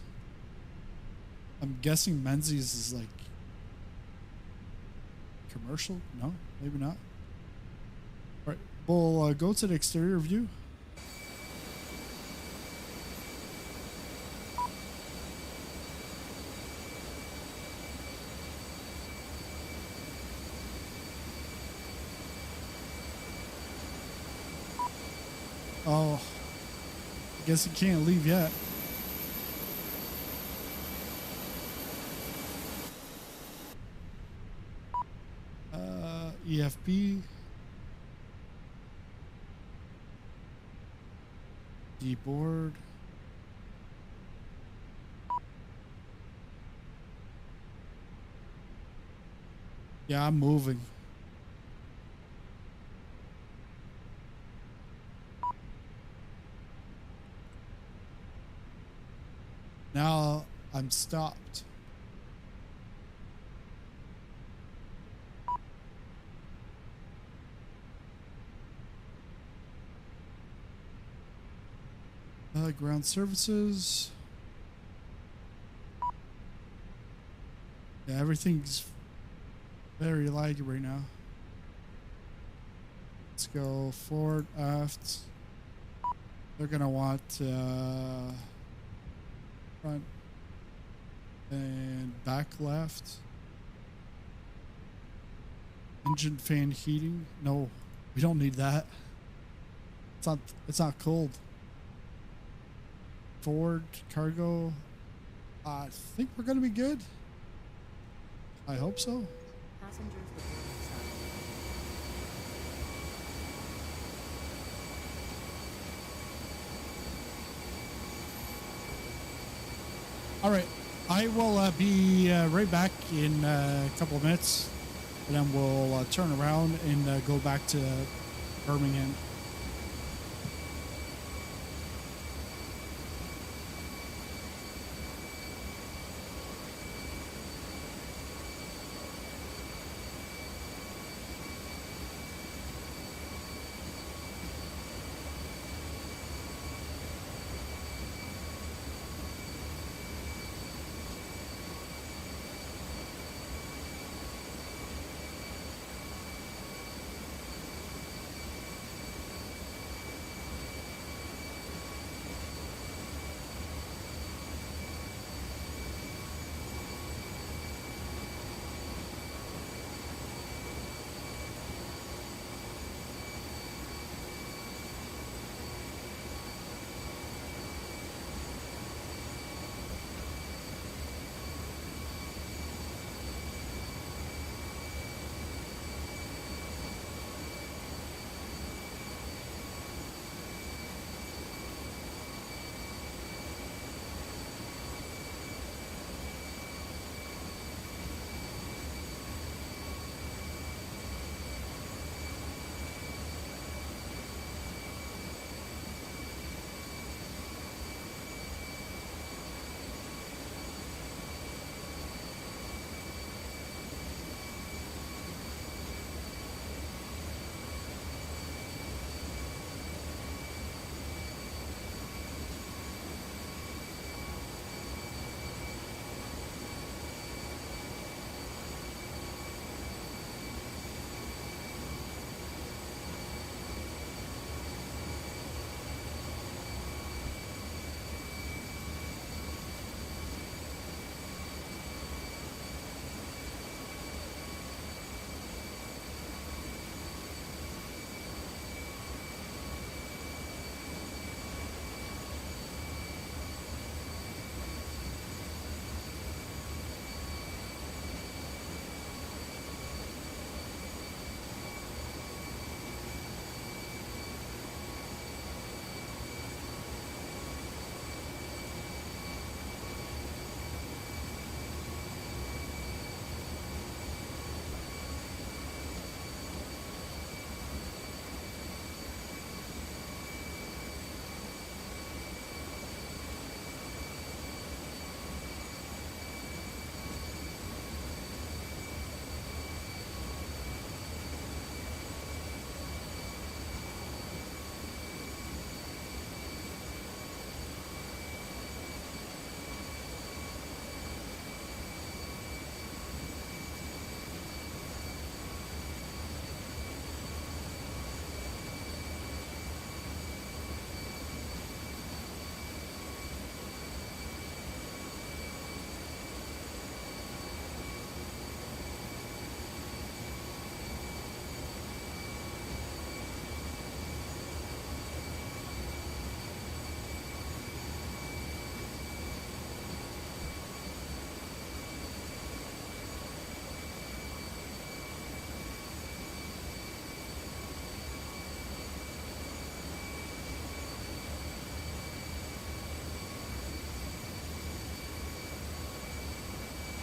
B: I'm guessing Menzies is like commercial. No, maybe not. All right, we'll go to the exterior view. Oh, I guess you can't leave yet. EFB. Deboard. Yeah, I'm moving. Now I'm stopped. Ground services. Yeah, everything's very laggy right now. Let's go forward, aft. They're gonna want front and back left. Engine fan heating. No, we don't need that. It's not cold. Forward cargo. I think we're gonna be good. I hope so.
E: Passengers
B: All right, I will be right back in a couple of minutes, and then we'll turn around and go back to Birmingham.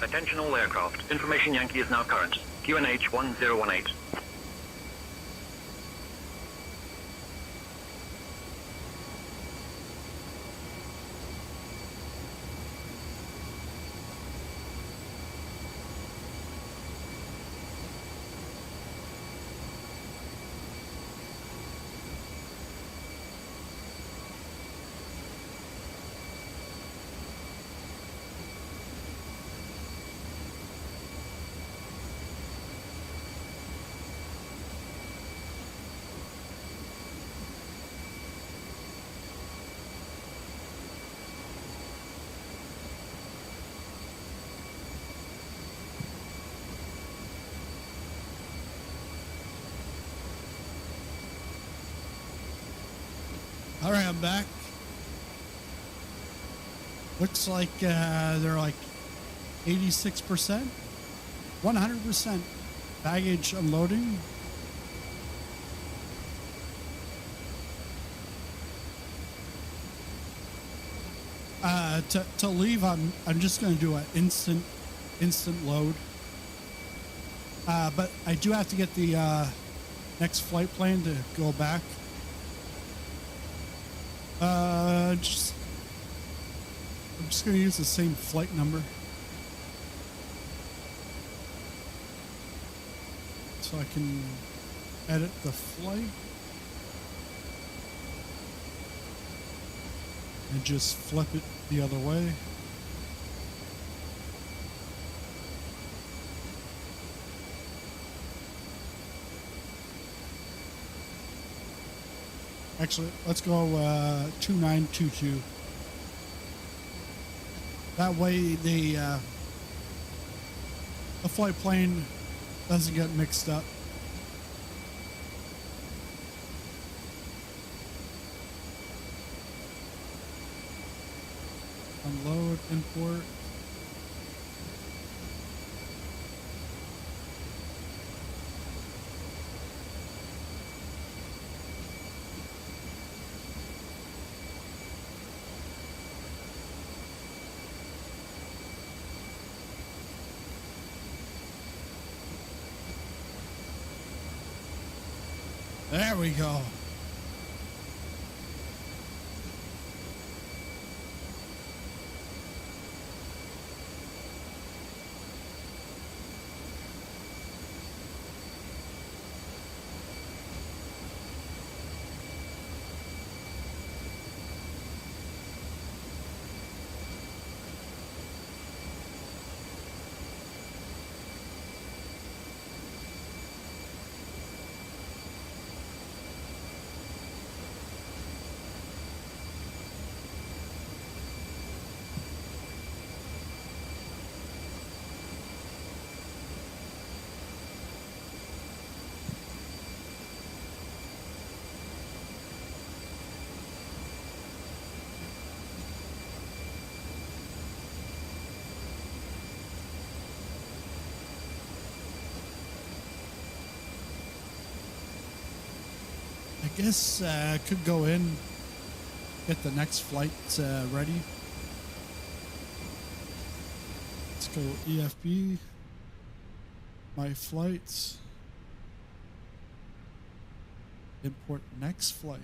T: Attention all aircraft. Information Yankee is now current. QNH 1018.
B: All right, I'm back. Looks like they're like 86%, 100% baggage unloading. To leave, I'm just going to do an instant load. But I do have to get the next flight plan to go back. I'm just going to use the same flight number. So I can edit the flight. And just flip it the other way. Actually, let's go 2922. That way the flight plane doesn't get mixed up. Unload, import. There we go. I guess I could go in, get the next flight ready. Let's go EFB, my flights, import next flight.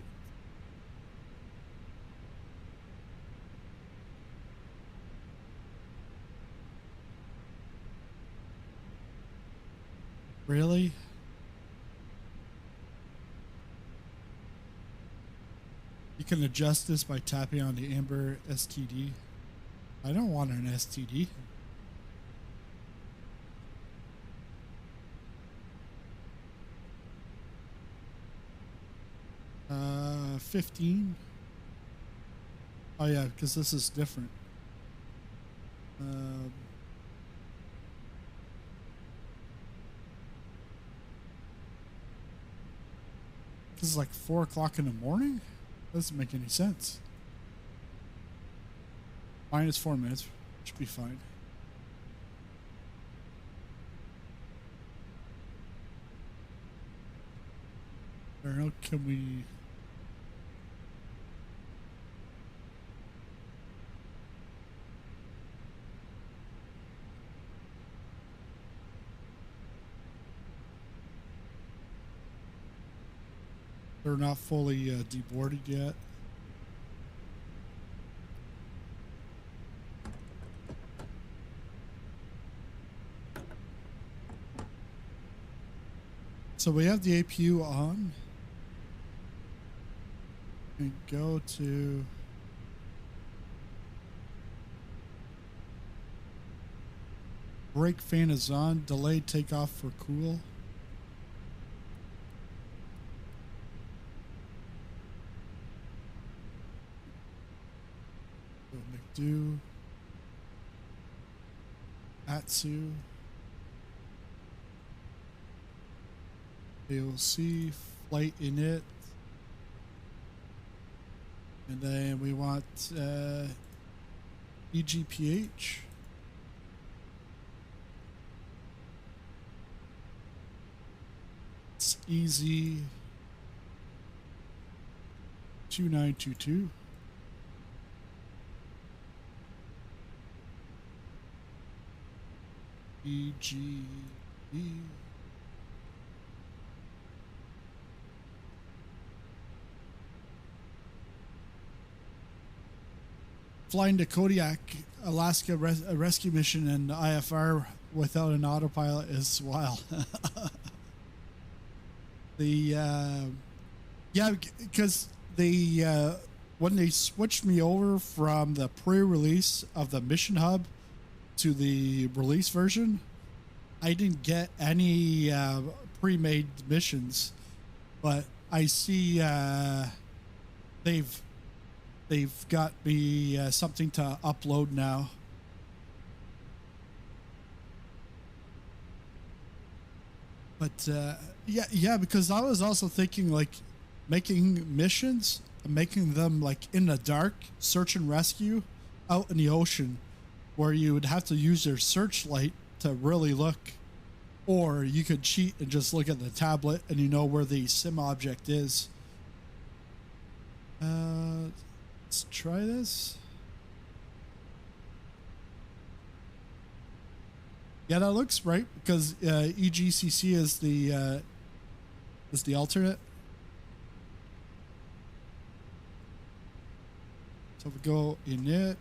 B: Really? You can adjust this by tapping on the Amber STD. I don't want an STD. 15. Oh yeah, because this is different. This is like 4 o'clock in the morning? Doesn't make any sense. Minus 4 minutes. Should be fine. I don't know, can we... They're not fully deboarded yet. So we have the APU on. And go to brake fan is on. Delayed takeoff for cool. McDo. Atsu. AOC. Flight init. And then we want EGPH. It's easy 2922. EGB. Flying to Kodiak, Alaska rescue mission and IFR without an autopilot is wild. Yeah, because they when they switched me over from the pre-release of the mission hub to the release version, I didn't get any pre-made missions, but I see they've got me something to upload now. But yeah, because I was also thinking like making missions, making them like in the dark, search and rescue out in the ocean, where you would have to use your searchlight to really look, or you could cheat and just look at the tablet and you know where the sim object is. Let's try this. Yeah, that looks right because EGCC is the alternate. So if we go init.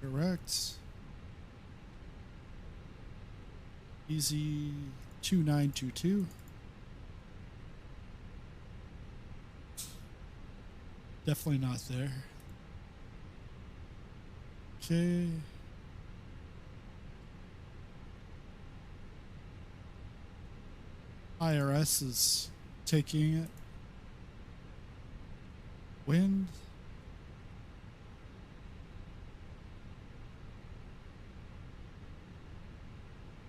B: Correct. Easy 2922. Definitely not there. Okay. IRS is taking it. Wind.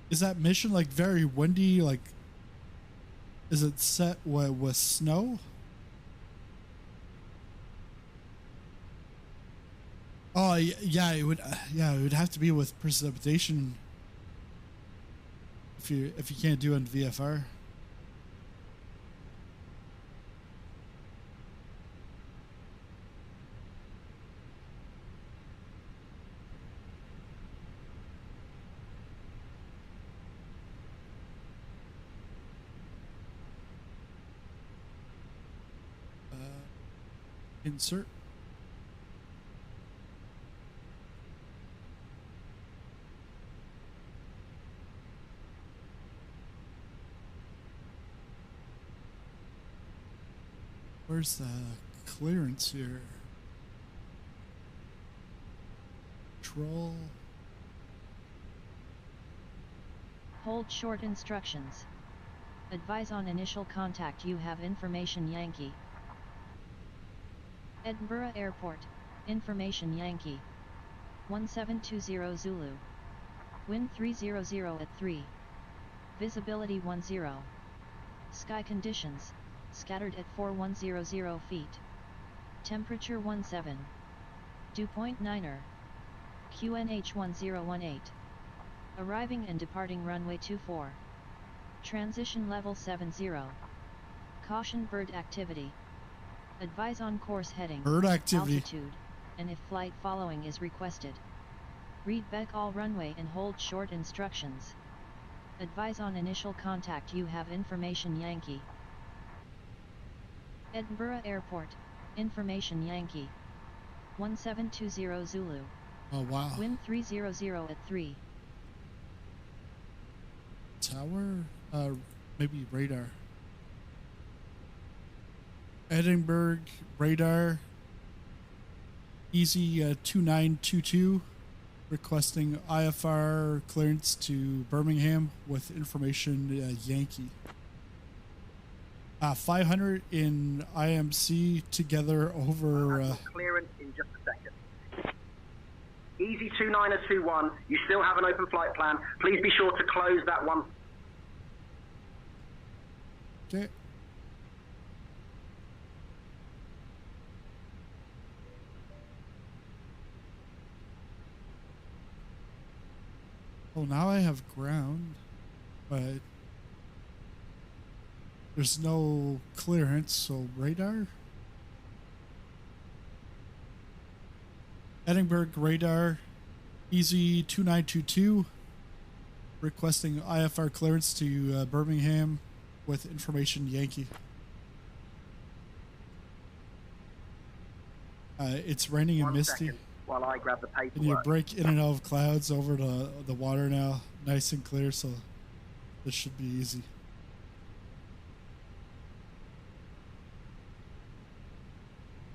B: Is that mission like very windy? Like, is it set with snow? Oh yeah, it would. Yeah, it would have to be with precipitation. If you can't do it in VFR. Insert. Where's the clearance here? Control.
U: Hold short instructions. Advise on initial contact. You have information Yankee. Edinburgh Airport, information Yankee. 1720 Zulu. Wind 300 at 3. Visibility 10. Sky conditions, scattered at 4100 feet. Temperature 17. Dew point 9er. QNH 1018. Arriving and departing runway 24. Transition level 70. Caution bird activity. Advise on course heading,
B: Bird activity.
U: altitude, and if flight following is requested. Read back all runway and hold short instructions. Advise on initial contact. You have information Yankee. Edinburgh Airport, information Yankee. 1720 Zulu.
B: Oh wow.
U: Wind 300 at 3.
B: Tower? Maybe radar. Edinburgh radar. Easy 2922. Requesting IFR clearance to Birmingham with information Yankee. 500 in IMC together over.
R: Clearance in just a second. Easy 2921, you still have an open flight plan. Please be sure to close that one.
B: Okay. Oh, now I have ground, but there's no clearance, so radar? Edinburgh radar, Easy 2922, requesting IFR clearance to Birmingham with information Yankee. It's raining and misty.
R: While I grab the paperwork.
B: And you break in and out of clouds over to the water now, nice and clear, so this should be easy.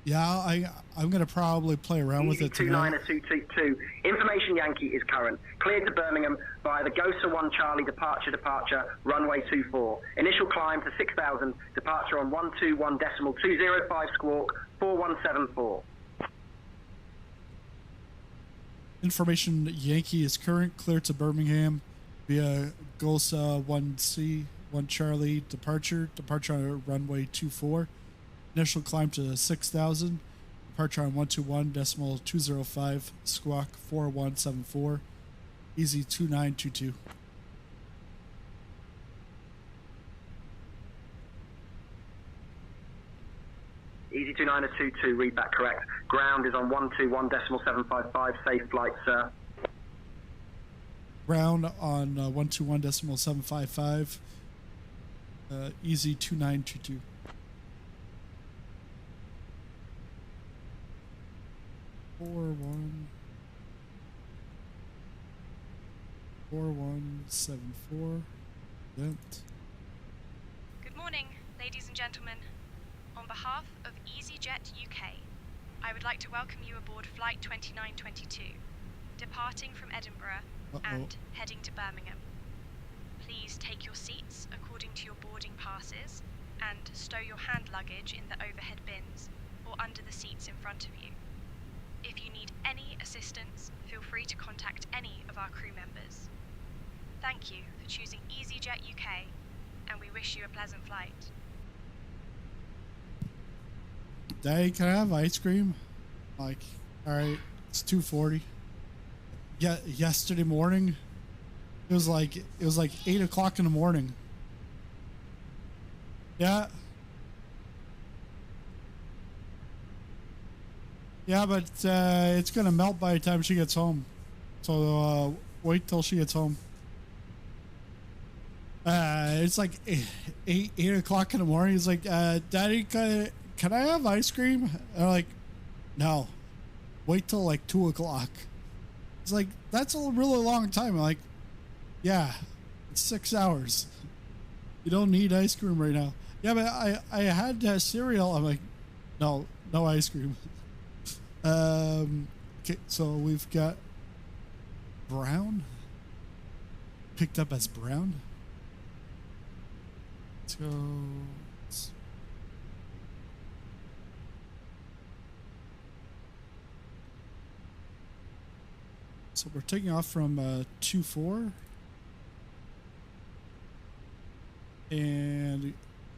B: Yeah, I'm gonna probably play around with it tonight.
R: 29222. Information Yankee is current. Cleared to Birmingham via the GOSA 1 Charlie departure, runway 24. Initial climb to 6,000, departure on 121.205 squawk, 4174.
B: Information Yankee is current, cleared to Birmingham via GOSA 1C, 1 Charlie departure on runway 24. Initial climb to 6,000, departure on 121.205 squawk 4174, Easy 2922.
R: Easy 2922, read that correct. Ground is on 121.755, safe flight, sir.
B: Ground on 121.755, Easy 2922. Four one 7174. Vent.
G: Good morning, ladies and gentlemen. On behalf of Easyjet UK, I would like to welcome you aboard Flight 2922, departing from Edinburgh and heading to Birmingham. Please take your seats according to your boarding passes and stow your hand luggage in the overhead bins or under the seats in front of you. If you need any assistance, feel free to contact any of our crew members. Thank you for choosing Easyjet UK, and we wish you a pleasant flight.
B: Daddy, can I have ice cream? Like, alright, it's 2:40. Yeah, yesterday morning, it was like 8 o'clock in the morning. Yeah. Yeah, but it's gonna melt by the time she gets home. So wait till she gets home. It's like 8 o'clock in the morning. He's like, Daddy, can I have ice cream? And I'm like, no. Wait till like 2 o'clock. It's like, that's a really long time. I'm like, yeah, it's 6 hours. You don't need ice cream right now. Yeah, but I had cereal. I'm like, no ice cream. Okay, so we've got brown. Picked up as brown. Let's go. So we're taking off from 24 and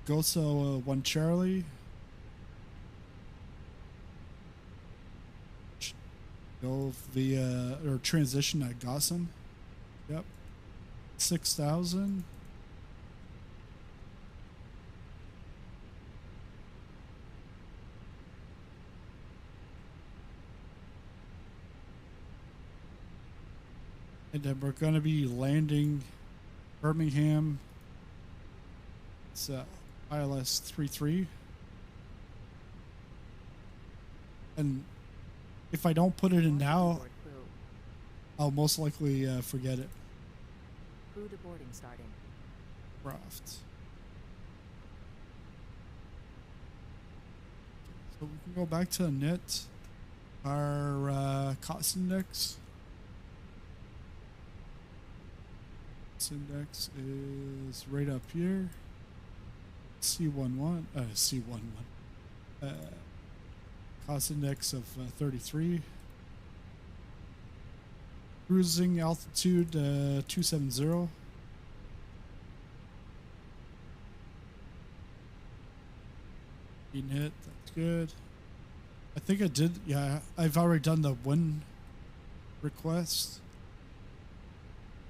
B: GOSA 1 Charlie. Go via or transition at Gotham. Yep. 6,000. And then we're going to be landing Birmingham. It's ILS 33. And if I don't put it in now, I'll most likely forget it.
E: Crew to boarding starting.
B: Craft. So we can go back to the net. Our cost index. Index is right up here. C11, cost index of 33. Cruising altitude 270. Being hit, that's good. I think I did, yeah, I've already done the wind request.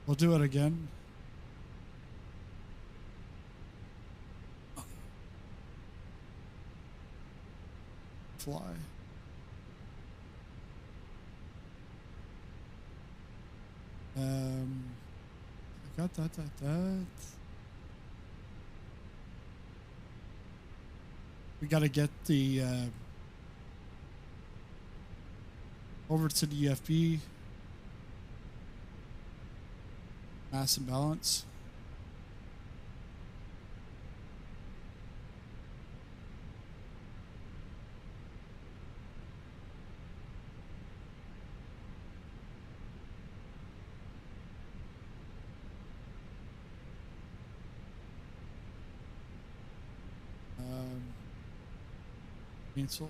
B: We'll do it again. Fly. I got that. We gotta get the over to the EFB. Mass imbalance. Cancel.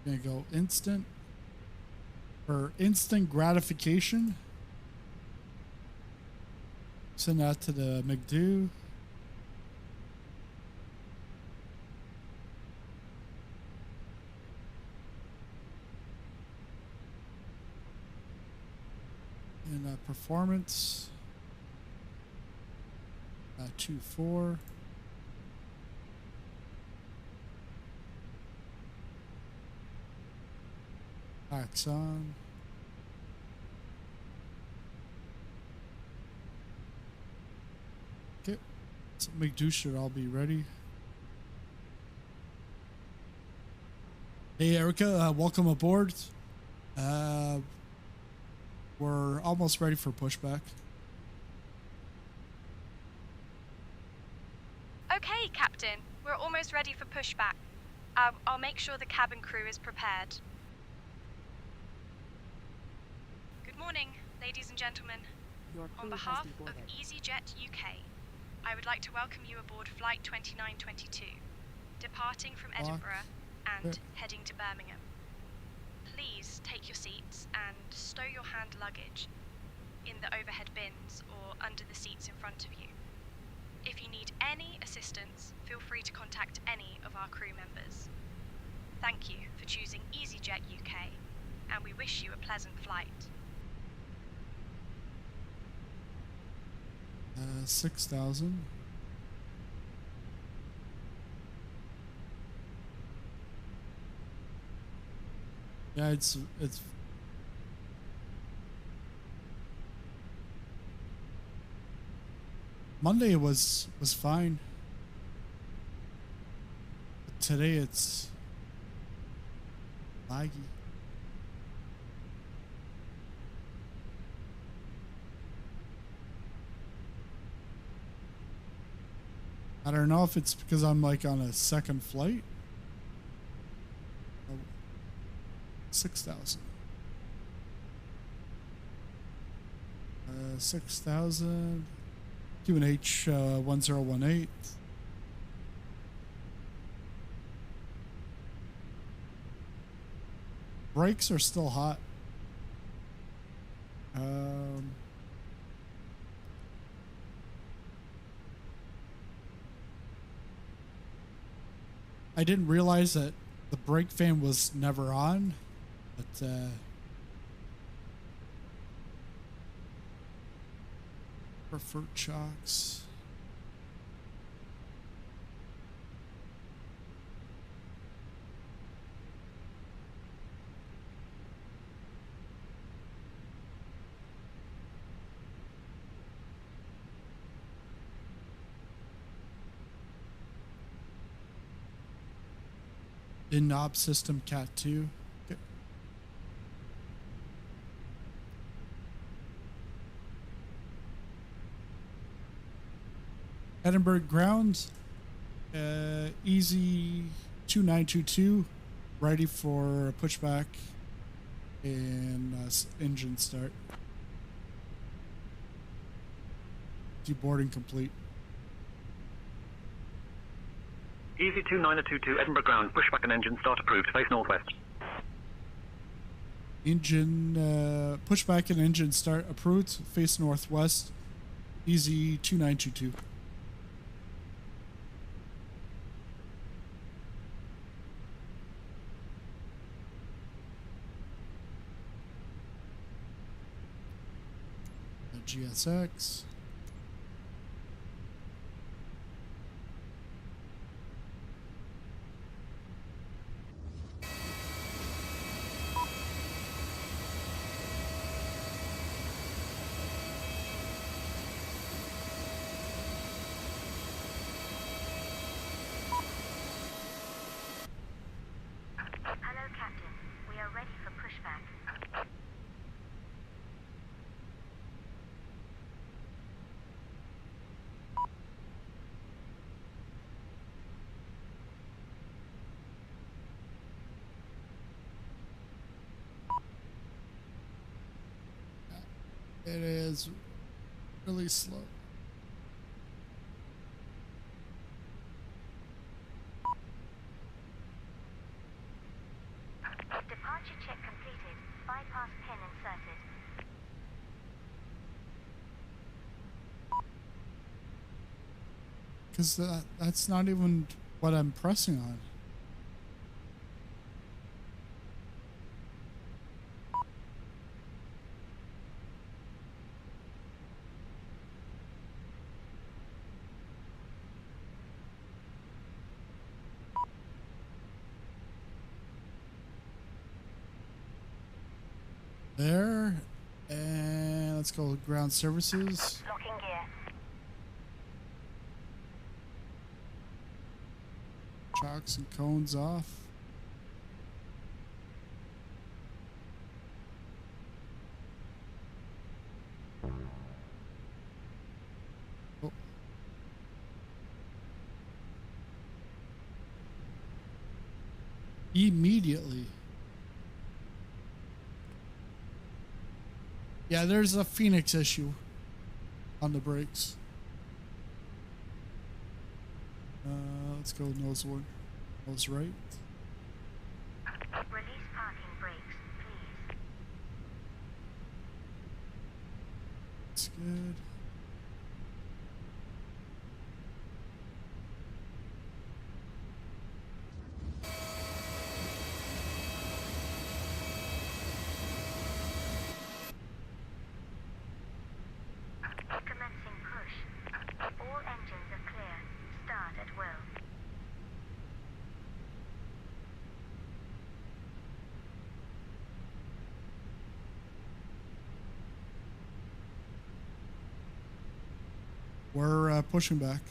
B: Gonna go instant for instant gratification. Send that to the McDo. And performance 2.4. Axon. Okay, so McDo should all be ready. Hey Erica, welcome aboard. We're almost ready for pushback.
G: Okay, Captain. We're almost ready for pushback. I'll make sure the cabin crew is prepared. Good morning, ladies and gentlemen. On behalf of Easyjet UK, I would like to welcome you aboard Flight 2922, departing from Edinburgh and heading to Birmingham. Please take your seats and stow your hand luggage in the overhead bins or under the seats in front of you. If you need any assistance, feel free to contact any of our crew members. Thank you for choosing Easyjet UK, and we wish you a pleasant flight.
B: 6,000. Yeah, it's Monday was fine. But today it's laggy. I don't know if it's because I'm like on a second flight. 6,000. 6,000. QNH 1018. Brakes are still hot. I didn't realize that the brake fan was never on. But preferred chocks. In knob system cat 2. Okay. Edinburgh ground, easy 2922, ready for pushback and engine start. Deboarding complete.
T: Easy 2922 Edinburgh ground, pushback and engine start approved, face northwest.
B: Engine, pushback and engine start approved, face northwest, easy 2922. GSX.
F: Hello, Captain. We are ready for pushback.
B: It is really slow.
F: Departure check completed. Bypass pin inserted.
B: Because that's not even what I'm pressing on. There, and let's go with ground services.
F: Locking gear.
B: Chocks and cones off. Oh. Immediately. Yeah, there's a Fenix issue on the brakes. Let's go nose one. Nose right.
F: Release parking brakes, please.
B: That's good.
F: Commencing push. All engines are clear. Start at will.
B: We're pushing back.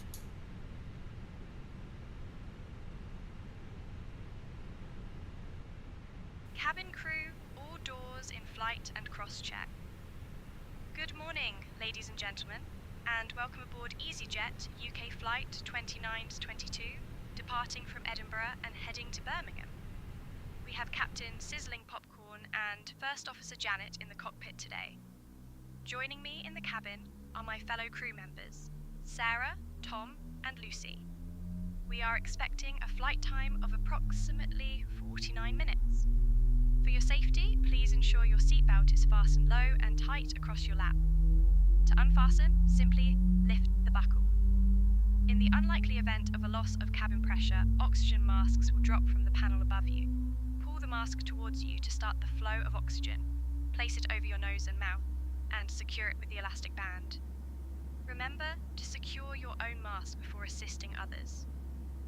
G: Cabin crew, all doors in flight and cross-check. Good morning, ladies and gentlemen, and welcome aboard Easyjet UK Flight 2922, departing from Edinburgh and heading to Birmingham. We have Captain Sizzling Popcorn and First Officer Janet in the cockpit today. Joining me in the cabin are my fellow crew members, Sarah, Tom, and Lucy. We are expecting a flight time of approximately 49 minutes. For your safety, please ensure your seatbelt is fastened low and tight across your lap. To unfasten, simply lift the buckle. In the unlikely event of a loss of cabin pressure, oxygen masks will drop from the panel above you. Pull the the mask towards you to start the flow of oxygen. Place it over your nose and mouth, and secure it with the elastic band. Remember to secure your own mask before assisting others.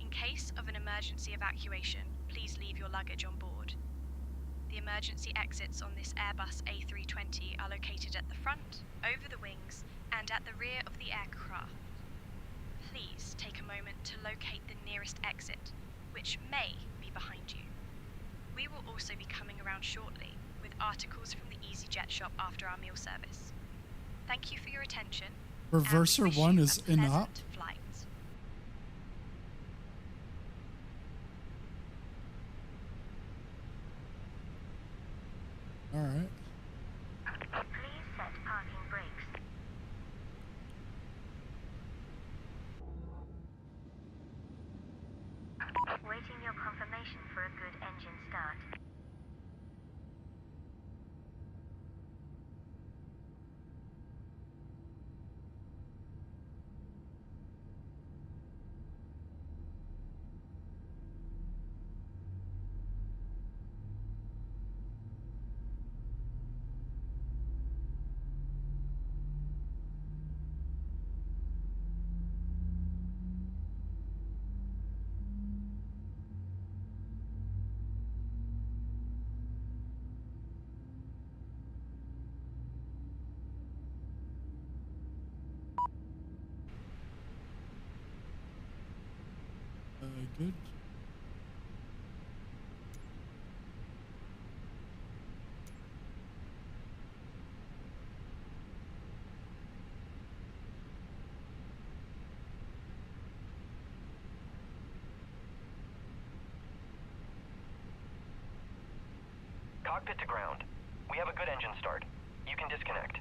G: In case of an emergency evacuation, please leave your luggage on board. The emergency exits on this Airbus A320 are located at the front, over the wings, and at the rear of the aircraft. Please take a moment to locate the nearest exit, which may be behind you. We will also be coming around shortly with articles from the EasyJet shop after our meal service. Thank you for your attention.
B: Reverser 1 is in up.
G: Flight.
B: All right.
F: Please set parking brakes. Waiting your confirmation for a good engine start.
B: Good.
A: Cockpit to ground. We have a good engine start. You can disconnect.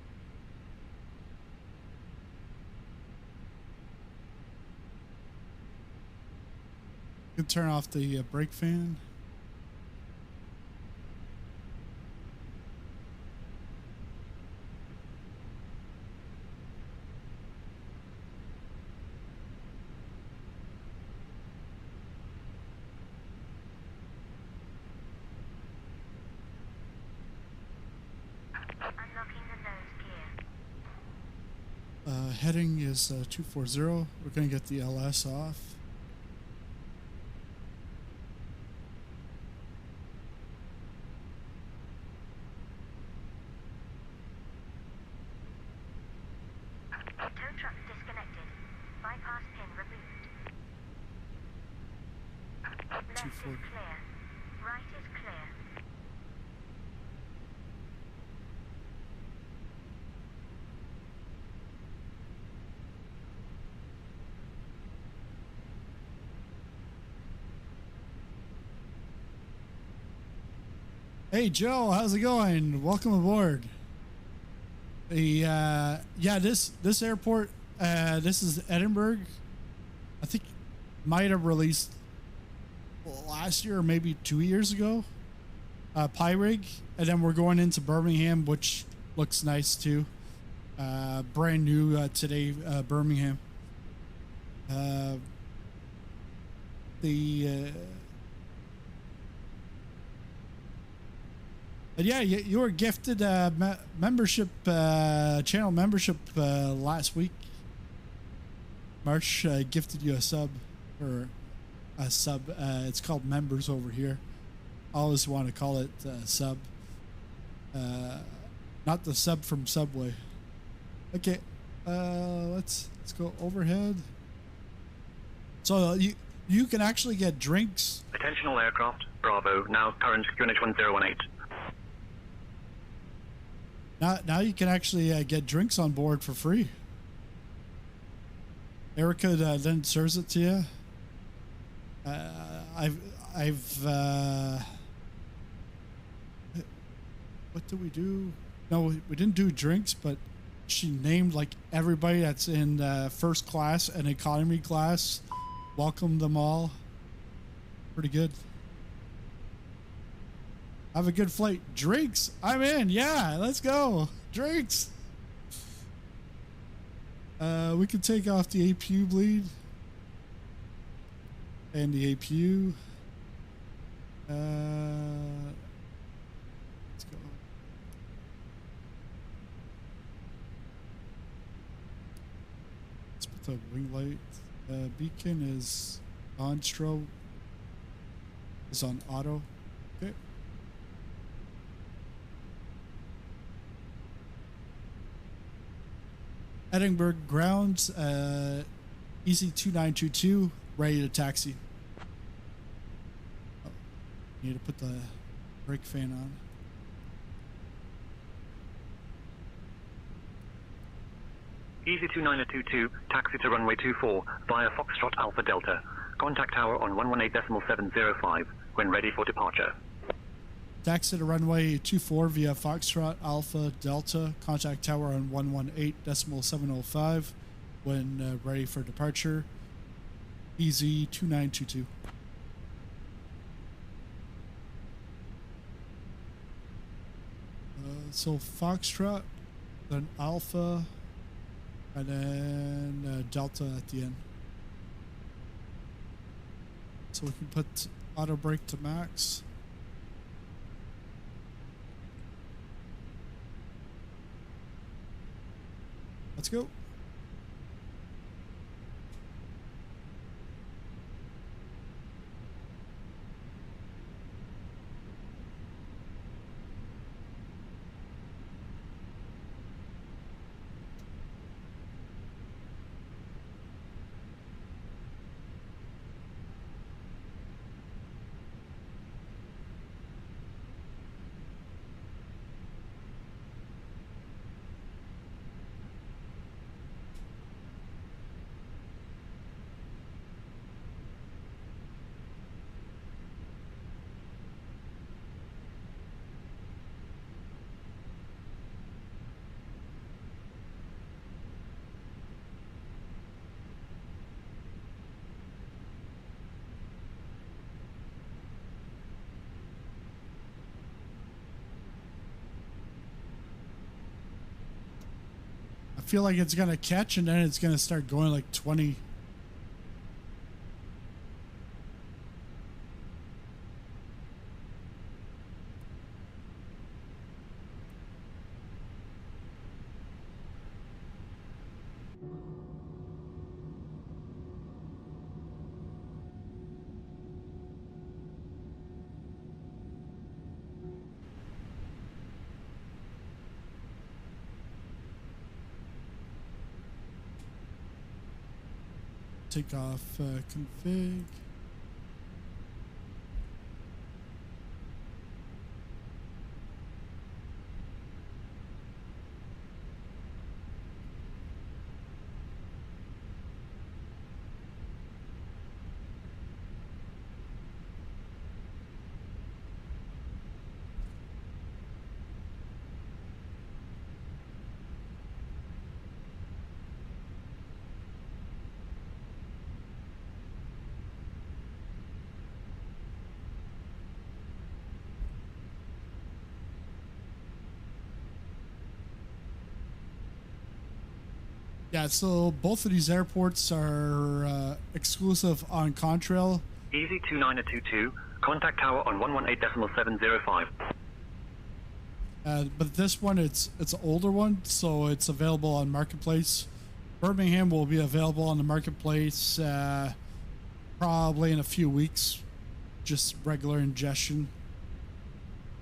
B: You can turn off the brake fan.
F: Unlocking the nose gear.
B: Heading is 240. We're going to get the LS off.
F: Tow truck disconnected. Bypass pin removed. Left is clear. Right is clear.
B: Hey Joe, how's it going? Welcome aboard. Yeah, this airport, this is Edinburgh. I think might have released last year or maybe 2 years ago. Pyreegue, and then we're going into Birmingham, which looks nice too. Brand new today, Birmingham. And yeah, you were gifted membership, channel membership last week. March gifted you a sub, or a sub. It's called members over here. I always want to call it sub. Not the sub from Subway. Okay, let's go overhead. So you can actually get drinks.
T: Attention all aircraft. Bravo. Now current QNH 1018.
B: Now you can actually get drinks on board for free. Erica then serves it to you. What did we do? No, we didn't do drinks, but she named like everybody that's in first class and economy class. Welcomed them all. Pretty good. Have a good flight. Drinks. I'm in. Yeah, let's go. Drinks. We can take off the APU bleed. And the APU. Let's go. Let's put the wing light. Beacon is on strobe. Is on auto. Okay. Edinburgh grounds. Easy 2922. Ready to taxi. Oh, need to put the brake fan on.
T: Easy 2922, taxi to runway 24 via Foxtrot Alpha Delta. Contact tower on 118.705 when ready for departure.
B: Taxi to runway 24 via Foxtrot Alpha Delta. Contact tower on 118.705 when ready for departure. Easy 2922. So Foxtrot, then Alpha, and then Delta at the end. So we can put auto brake to max. Let's go. I feel like it's gonna catch and then it's gonna start going like 20. Take off config. Yeah, so both of these airports are exclusive on Contrail.
T: Easy 2922, contact tower on 118.705.
B: But this one, it's an older one, so it's available on Marketplace. Birmingham will be available on the Marketplace probably in a few weeks. Just regular ingestion.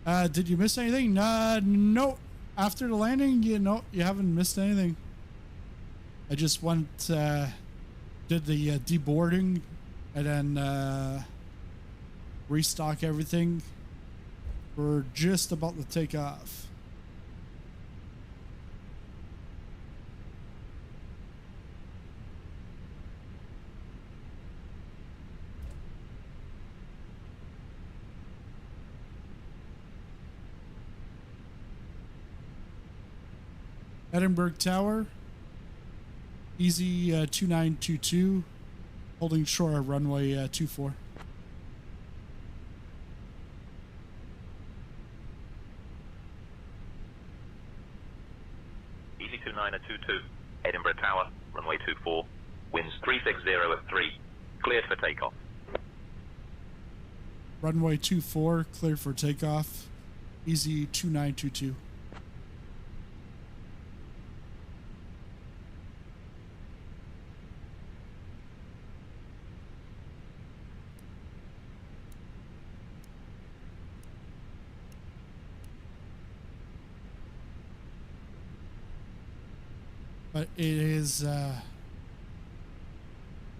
B: Did you miss anything? No. After the landing, you haven't missed anything. I just went, did the deboarding and then restock everything. We're just about to take off. Edinburgh Tower. Easy 2922, holding shore of runway 24.
K: Easy 2922, Edinburgh Tower, runway 24, winds 360 at 3, cleared for takeoff.
B: Runway 24, clear for takeoff. Easy 2922. But it is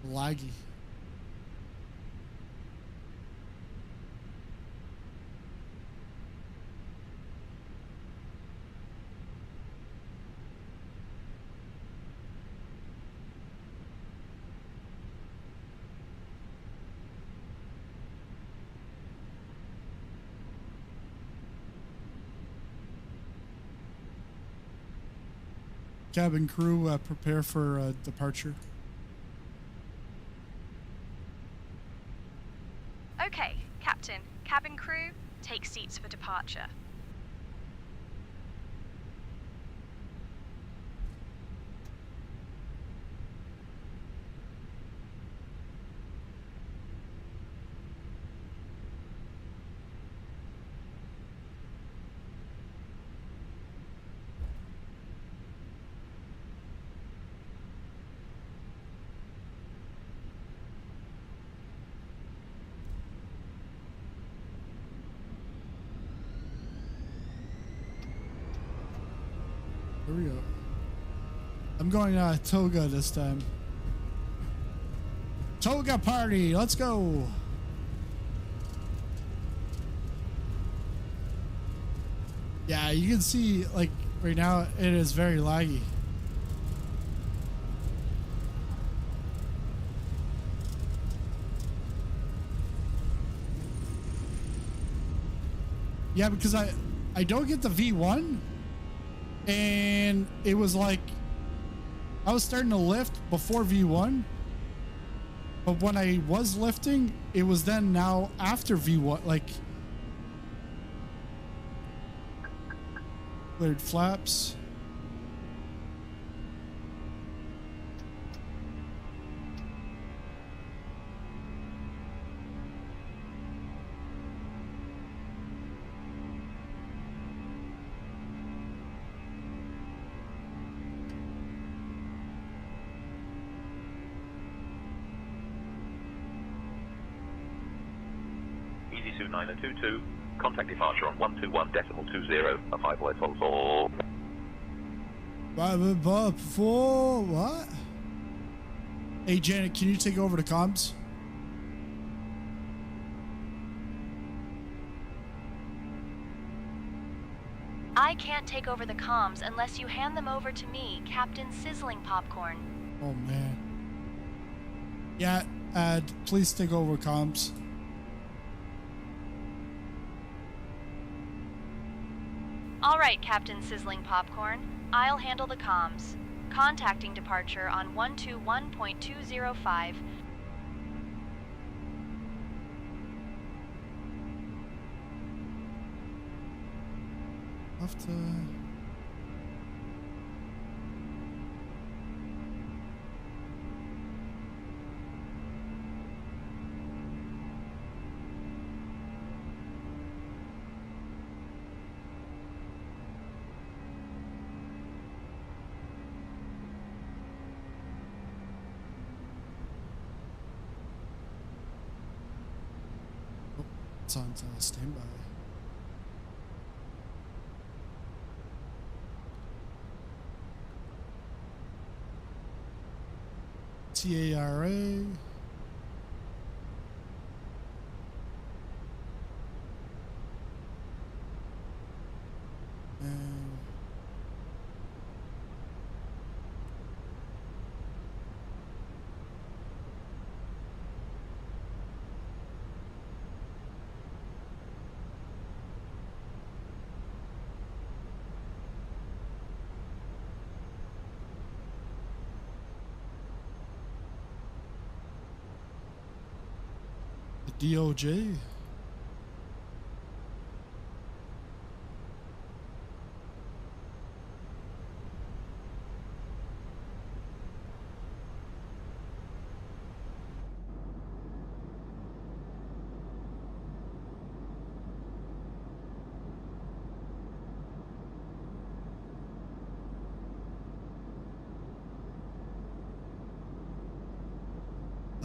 B: laggy. Cabin crew, prepare for departure.
G: Okay, Captain, cabin crew, take seats for departure.
B: Here we go. I'm going toga this time. Toga party, let's go. Yeah, you can see like right now it is very laggy. Yeah, because I don't get the V1. And it was like I was starting to lift before V1, but when I was lifting, it was then now after V1, like cleared flaps.
K: Easy 2922, contact departure on 121.20, a 5.44.
B: What? Hey Janet, can you take over the comms?
F: I can't take over the comms unless you hand them over to me, Captain Sizzling Popcorn.
B: Oh man. Yeah, please take over comms.
F: All right, Captain Sizzling Popcorn. I'll handle the comms. Contacting departure on 121.205.
B: Have to... It's on standby. TARA. And the DOJ.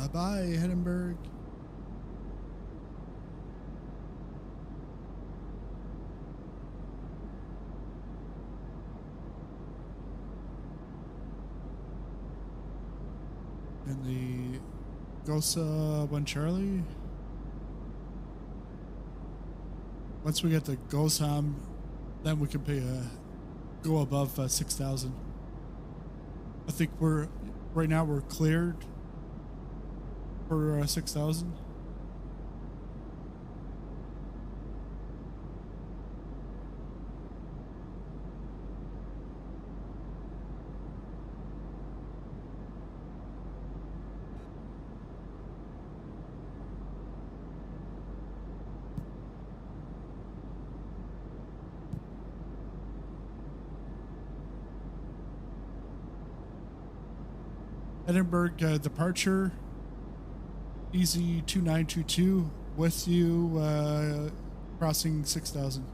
B: Bye-bye, Edinburgh. And the Gosa 1 Charlie. Once we get the Gosam, then we can go above 6,000. I think right now we're cleared for 6,000. Edinburgh departure, Easy 2922 with you, crossing 6,000.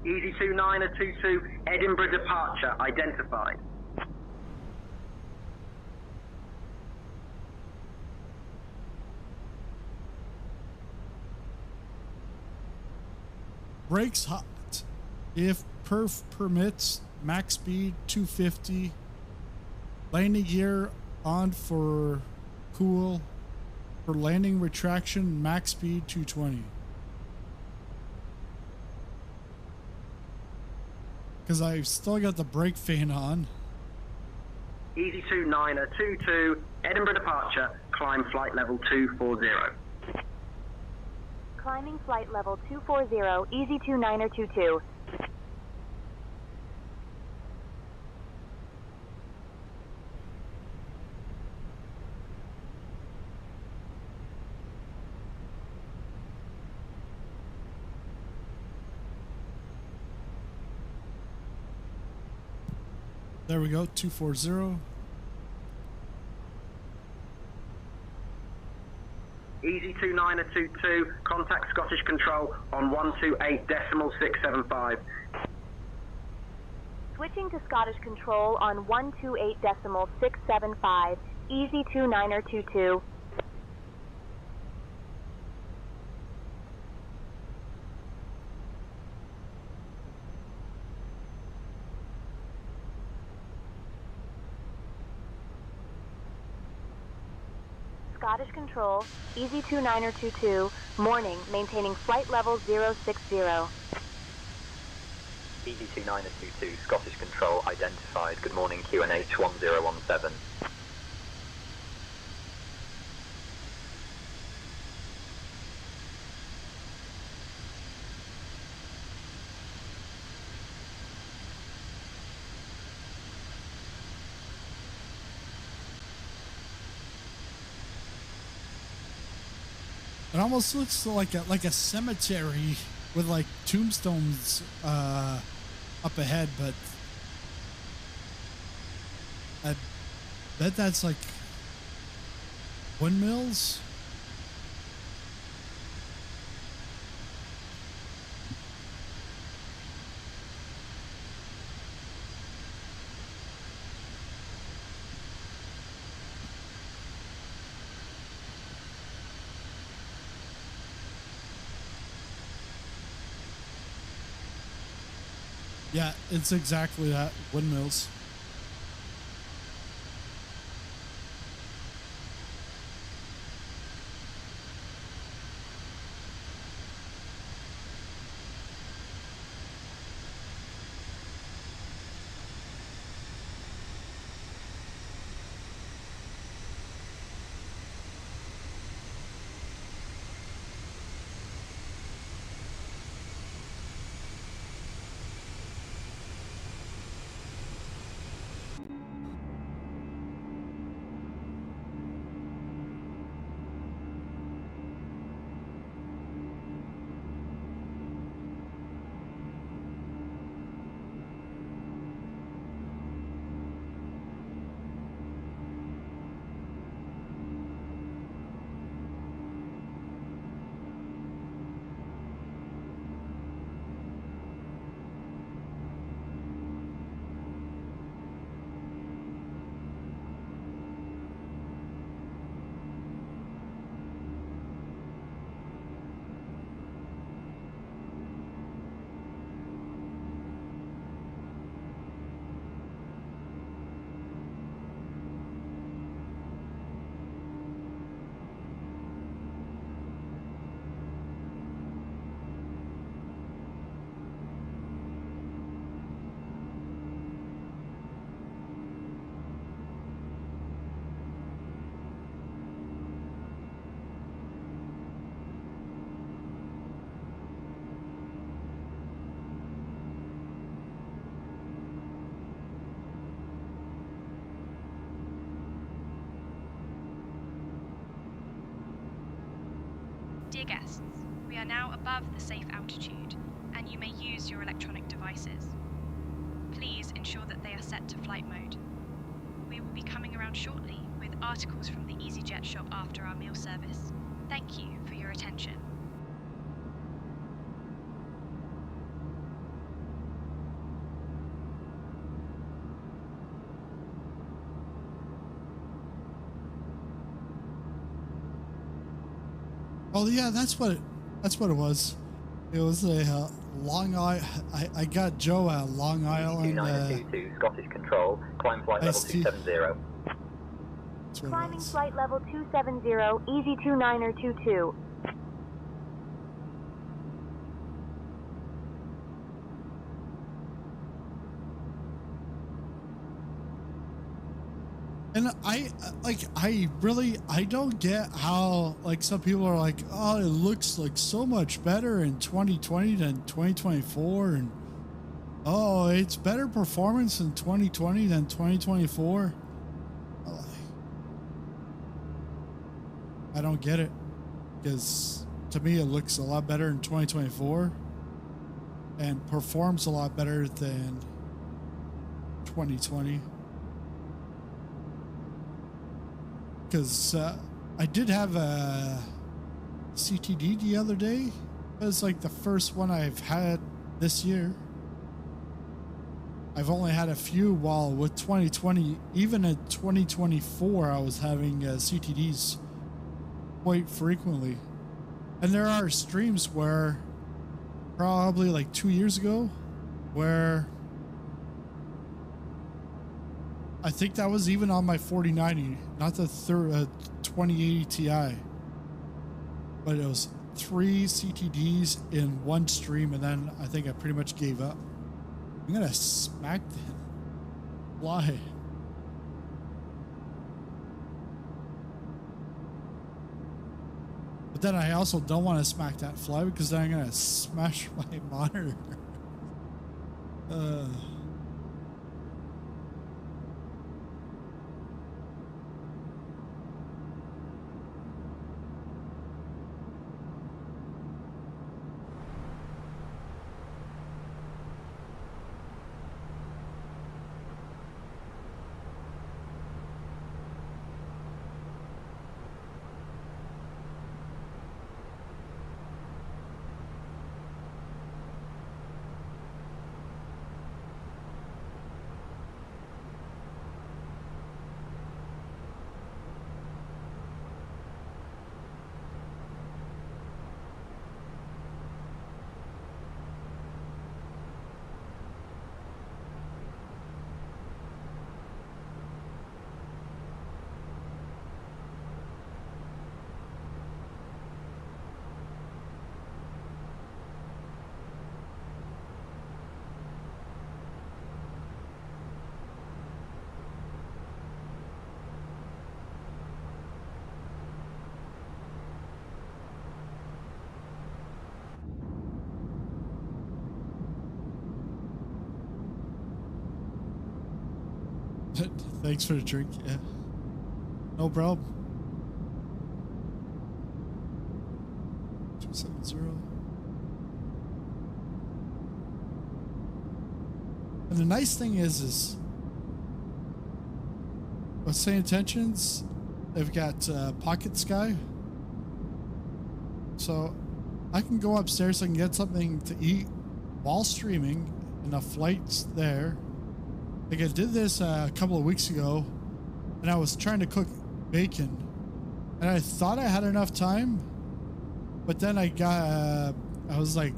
R: Easy 2922, Edinburgh departure identified.
B: Brakes hot. If perf permits, max speed 250. Landing gear on for cool. For landing retraction, max speed 220. Because I've still got the brake fan on.
R: Easy 2922, Edinburgh departure, climb flight level 240.
P: Climbing flight level 240, Easy 2922.
B: There we go, 240.
R: Easy 2922, contact Scottish Control on 128.675.
P: Switching to Scottish Control on 128.675, Easy 2922. Scottish Control, Easy 2922, morning, maintaining flight level 060.
H: Easy 2922, Scottish Control identified. Good morning, QNH 1017.
B: It almost looks like a cemetery with like tombstones up ahead, but I bet that's like windmills. Yeah, it's exactly that, windmills.
G: Dear guests, we are now above the safe altitude, and you may use your electronic devices. Please ensure that they are set to flight mode. We will be coming around shortly with articles from the Easyjet shop after our meal service. Thank you for your attention.
B: Oh yeah, that's what it was. It was a Long Island. I got Joe at Long Island.
H: 2922 Scottish Control, climb flight level 270.
P: Climbing flight level 270, easy 2922.
B: And I don't get how, like, some people are like, oh, it looks like so much better in 2020 than 2024, and oh, it's better performance in 2020 than 2024. I don't get it, because to me it looks a lot better in 2024 and performs a lot better than 2020. Because I did have a CTD the other day. It was like the first one I've had this year. I've only had a few, while with 2020, even in 2024, I was having CTDs quite frequently. And there are streams where, probably like 2 years ago, where I think that was even on my 4090, not the 2080 Ti. But it was 3 CTDs in one stream, and then I think I pretty much gave up. I'm gonna smack that. Why? But then I also don't want to smack that fly, because then I'm gonna smash my monitor. Thanks for the drink. Yeah. No problem. 270. And the nice thing is with sayintentions, they've got pocket sky. So I can go upstairs and get something to eat while streaming, and the flight's there. Like, I did this a couple of weeks ago, and I was trying to cook bacon, and I thought I had enough time, but then I was like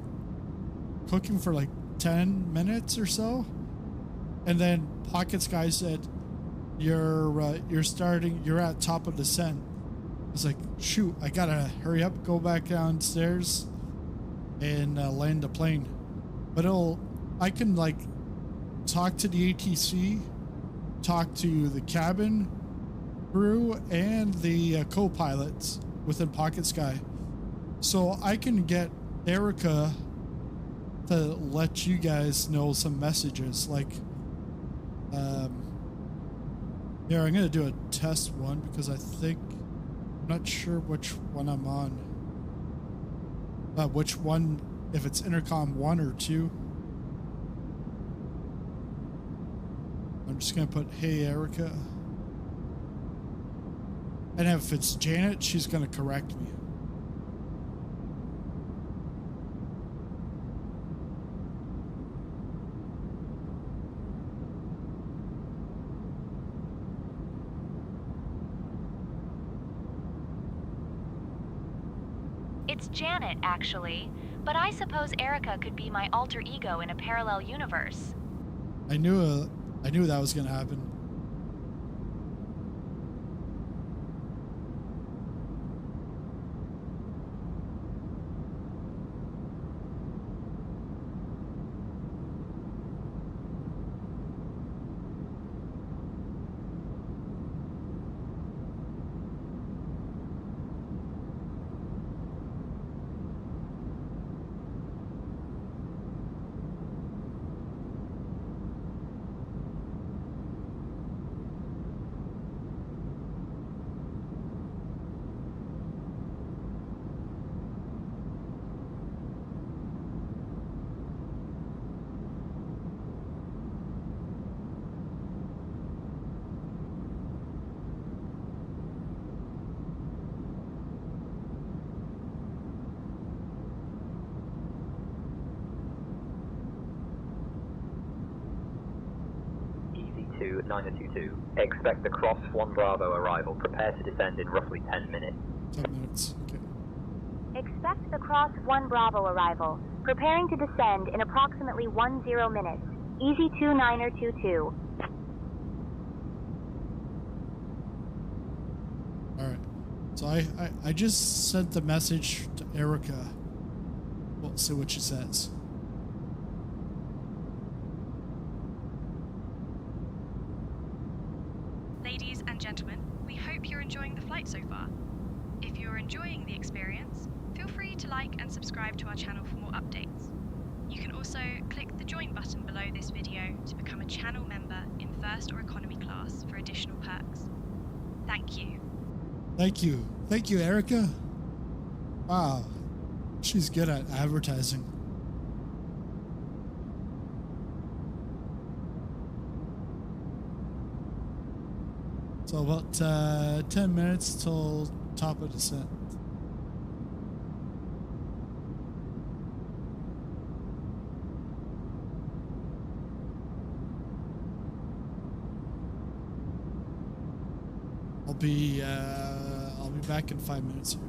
B: cooking for like 10 minutes or so, and then Pocket Sky said, you're at top of descent. I was like, shoot, I gotta hurry up, go back downstairs and land the plane. But I can like talk to the ATC, talk to the cabin crew and the co-pilots within Pocket Sky. So I can get Erica to let you guys know some messages. Like, yeah, I'm going to do a test one because I'm not sure which one I'm on. Which one, if it's intercom 1 or 2? I'm just going to put, hey, Erica. And if it's Janet, she's going to correct me.
F: It's Janet, actually, but I suppose Erica could be my alter ego in a parallel universe.
B: I knew that was going to happen.
H: to 9022. Expect the cross 1 Bravo arrival. Prepare to descend in roughly 10 minutes.
B: 10 minutes, okay.
P: Expect the cross 1 Bravo arrival. Preparing to descend in approximately 10 minutes. Easy 2922.
B: Alright. So I just sent the message to Erica. We'll see what she says.
G: Ladies and gentlemen, we hope you're enjoying the flight so far. If you're enjoying the experience, feel free to like and subscribe to our channel for more updates. You can also click the join button below this video to become a channel member in first or economy class for additional perks. Thank you.
B: Thank you. Thank you, Erica. Wow. She's good at advertising. So about 10 minutes till top of descent. I'll be back in 5 minutes here.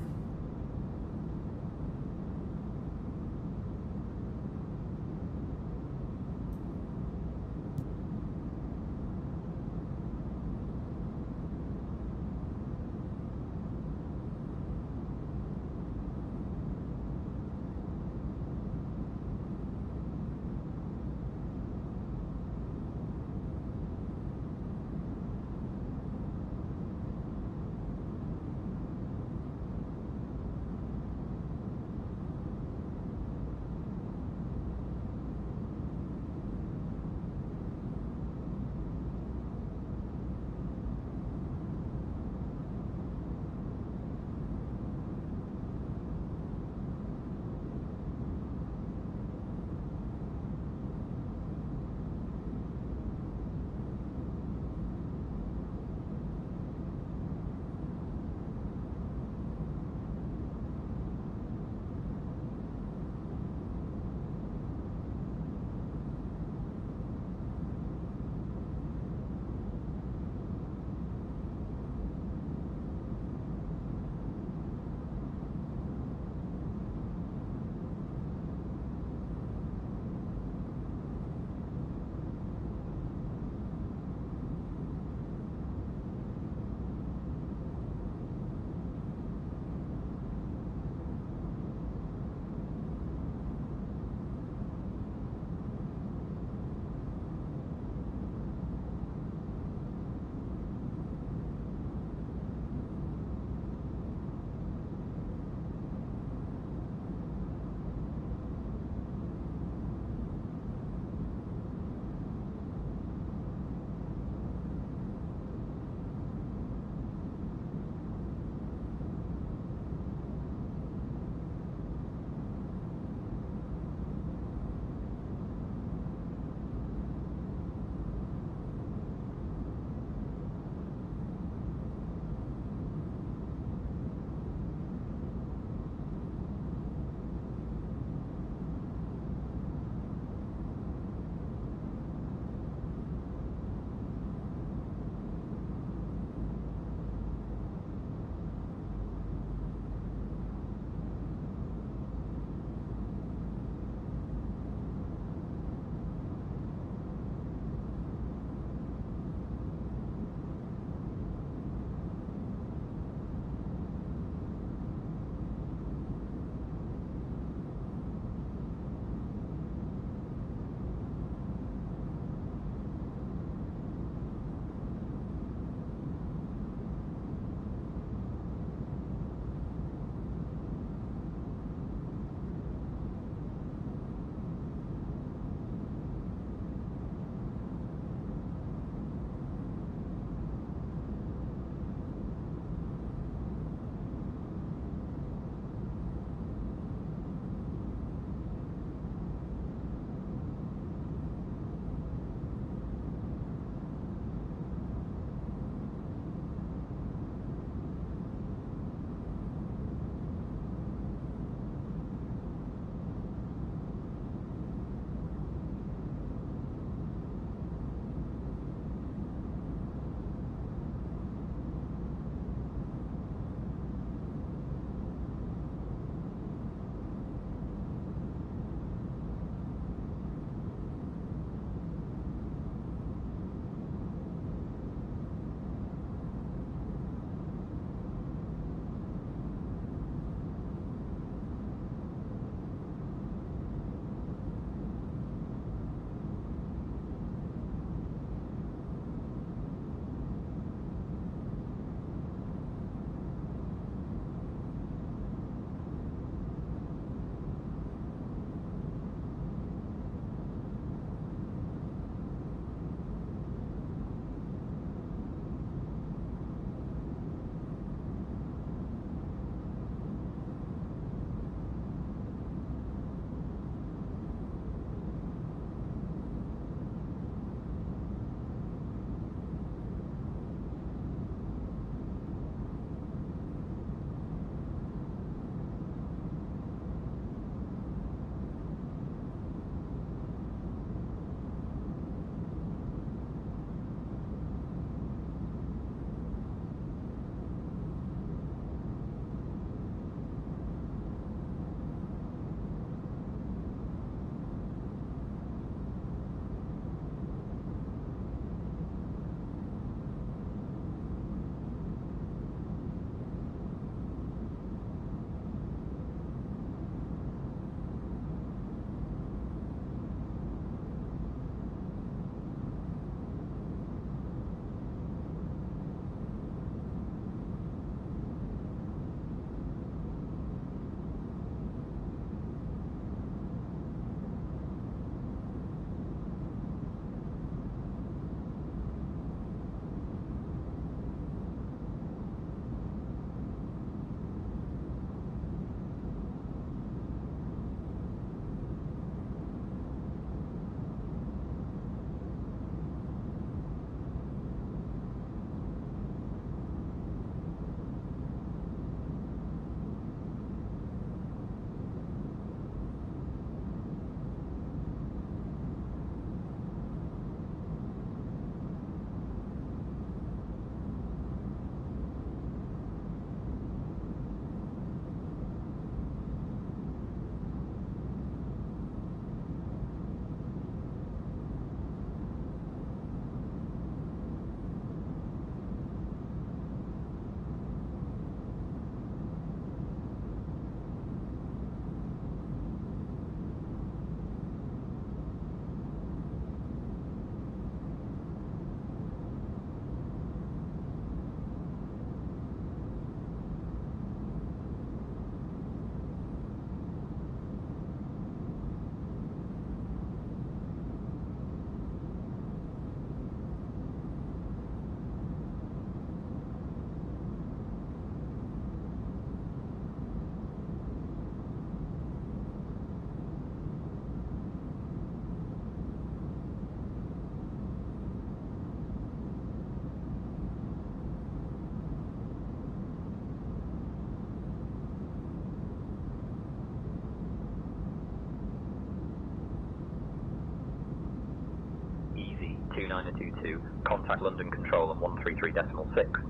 H: EZ2-922, contact London Control on 133.6.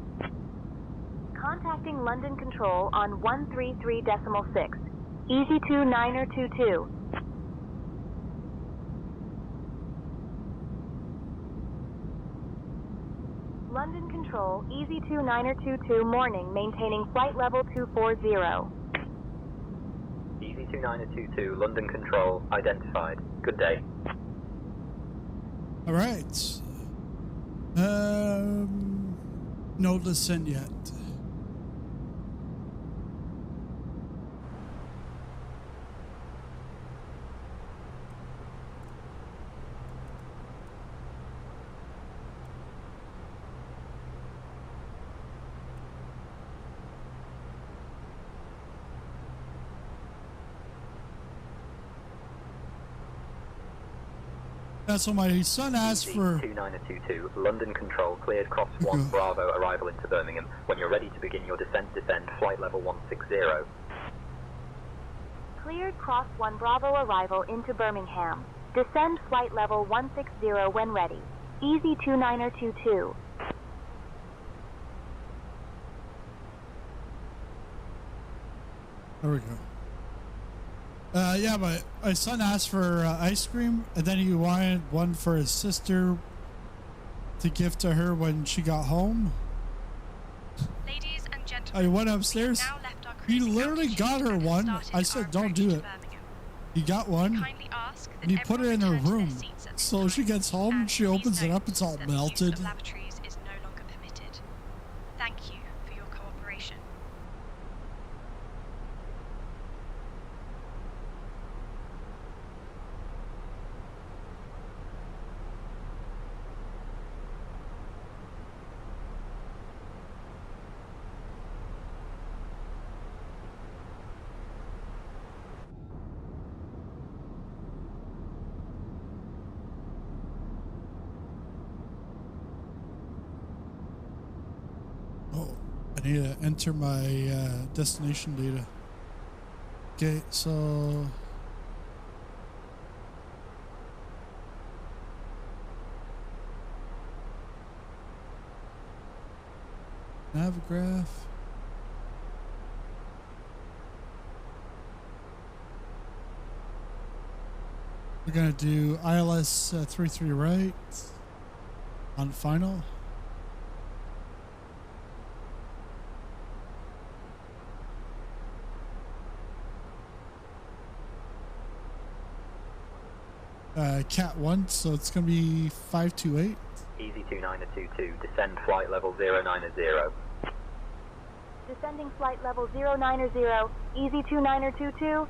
P: Contacting London Control on 133.6. EZ2-922. London Control, EZ2-922 morning, maintaining flight level 240.
H: EZ2-922, London Control, identified. Good day.
B: All right. No descent yet. So my son asked for...
H: EZ2-922, London Control, cleared cross 1 Bravo, arrival into Birmingham. When you're ready to begin your descent, descend flight level 160.
P: Cleared cross 1 Bravo arrival into Birmingham. Descend flight level 160 when ready. EZ2-922.
B: There we go. Yeah, my son asked for ice cream, and then he wanted one for his sister to give to her when she got home.
G: Ladies and gentlemen,
B: I went upstairs. He literally got her one. I said, don't do it. He got one, and he put it in her room. So she gets home, she opens it up, it's all melted.
G: Lavatories is no longer permitted. Thank you for your cooperation.
B: I need to enter my destination data. Okay, so Navigraph. We're gonna do ILS 33 right on final. Cat 1, so it's going to be 528.
H: EZ2-922, descend flight level 090.
P: Descending flight level 090, EZ2-922.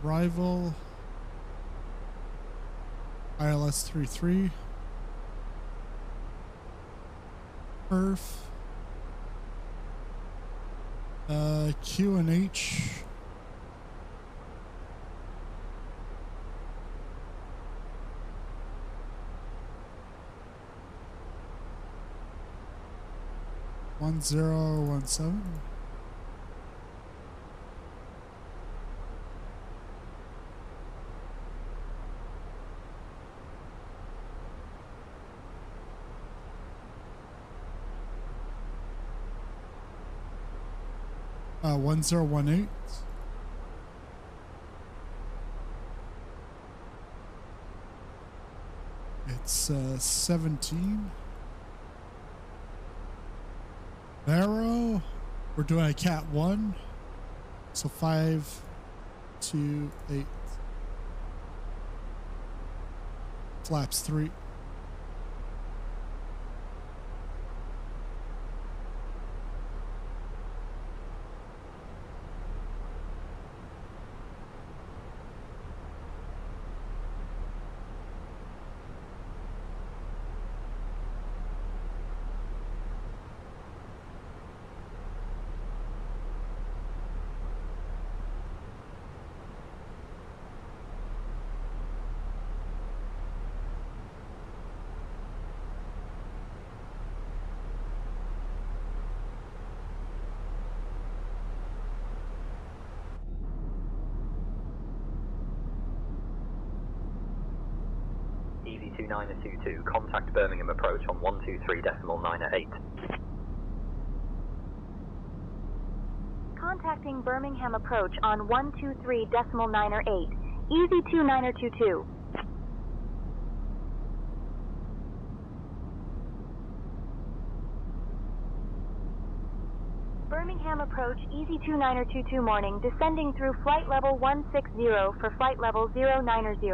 B: Arrival. ILS 33. Perf. Q and H. One 1017. Uh, 1018. It's 17. Barrow. We're doing a Cat 1. So 528. Flaps 3.
H: EZ22922, contact Birmingham approach on 123.9 at 8.
P: Contacting Birmingham approach on 123.9 or 8. EZ22922. Birmingham approach EZ22922 morning, descending through flight level 160 for flight level 090.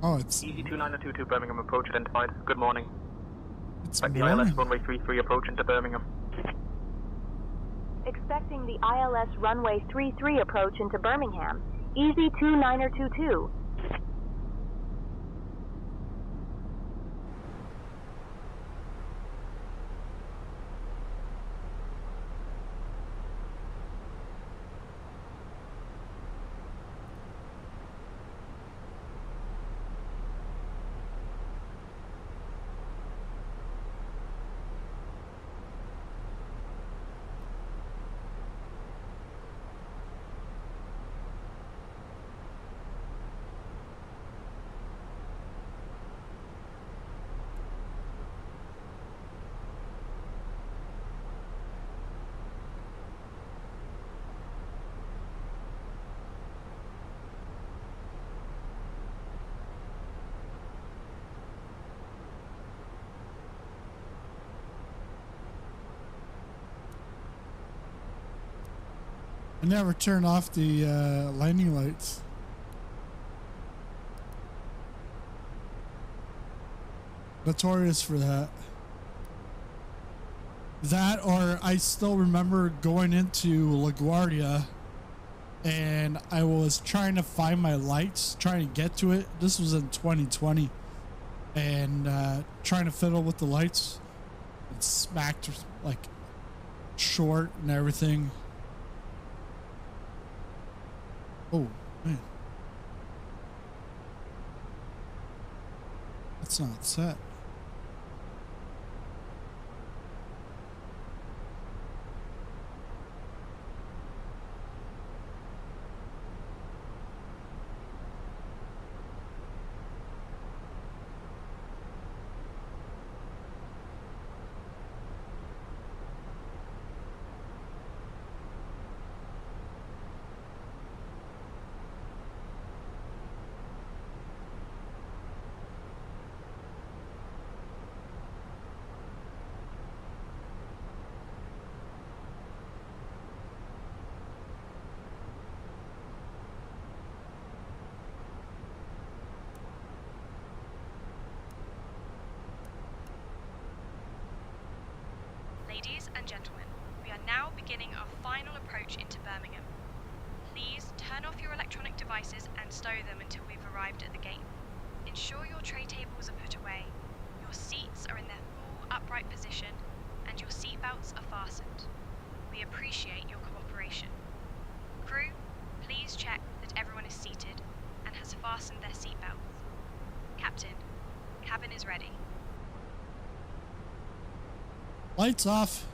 B: Oh, it's
O: EZ22922 Birmingham approach identified. Good morning.
B: It's
O: the
B: morning.
O: ILS runway 33 approach into Birmingham.
P: Expecting the ILS runway 33 approach into Birmingham. EZ22922.
B: I never turn off the landing lights. Notorious for that. That, or I still remember going into LaGuardia and I was trying to find my lights, trying to get to it. This was in 2020. And trying to fiddle with the lights. It smacked like short and everything. Oh, man. That's not set.
G: Ladies and gentlemen, we are now beginning our final approach into Birmingham. Please turn off your electronic devices and stow them until we've arrived at the gate. Ensure your tray tables are put away, your seats are in their full upright position, and your seat belts are fastened. We appreciate your cooperation. Crew, please check that everyone is seated and has fastened their seat belts. Captain, cabin is ready.
B: Lights off.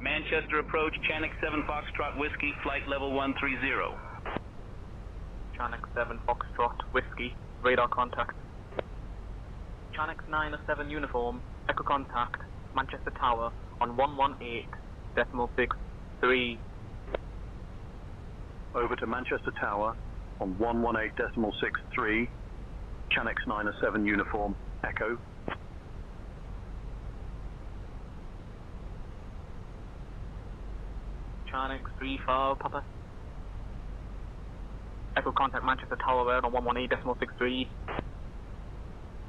C: Manchester approach, Chanic 7 Foxtrot Whiskey, flight level 130.
O: Chanic 7 Foxtrot Whiskey, radar contact. Chanic 907 uniform, echo contact, Manchester Tower on 118.63.
I: Over to Manchester Tower on 118.63. Chanic 907 uniform, echo.
O: Chanix 35 Papa. Echo contact Manchester Tower Road on 118.63.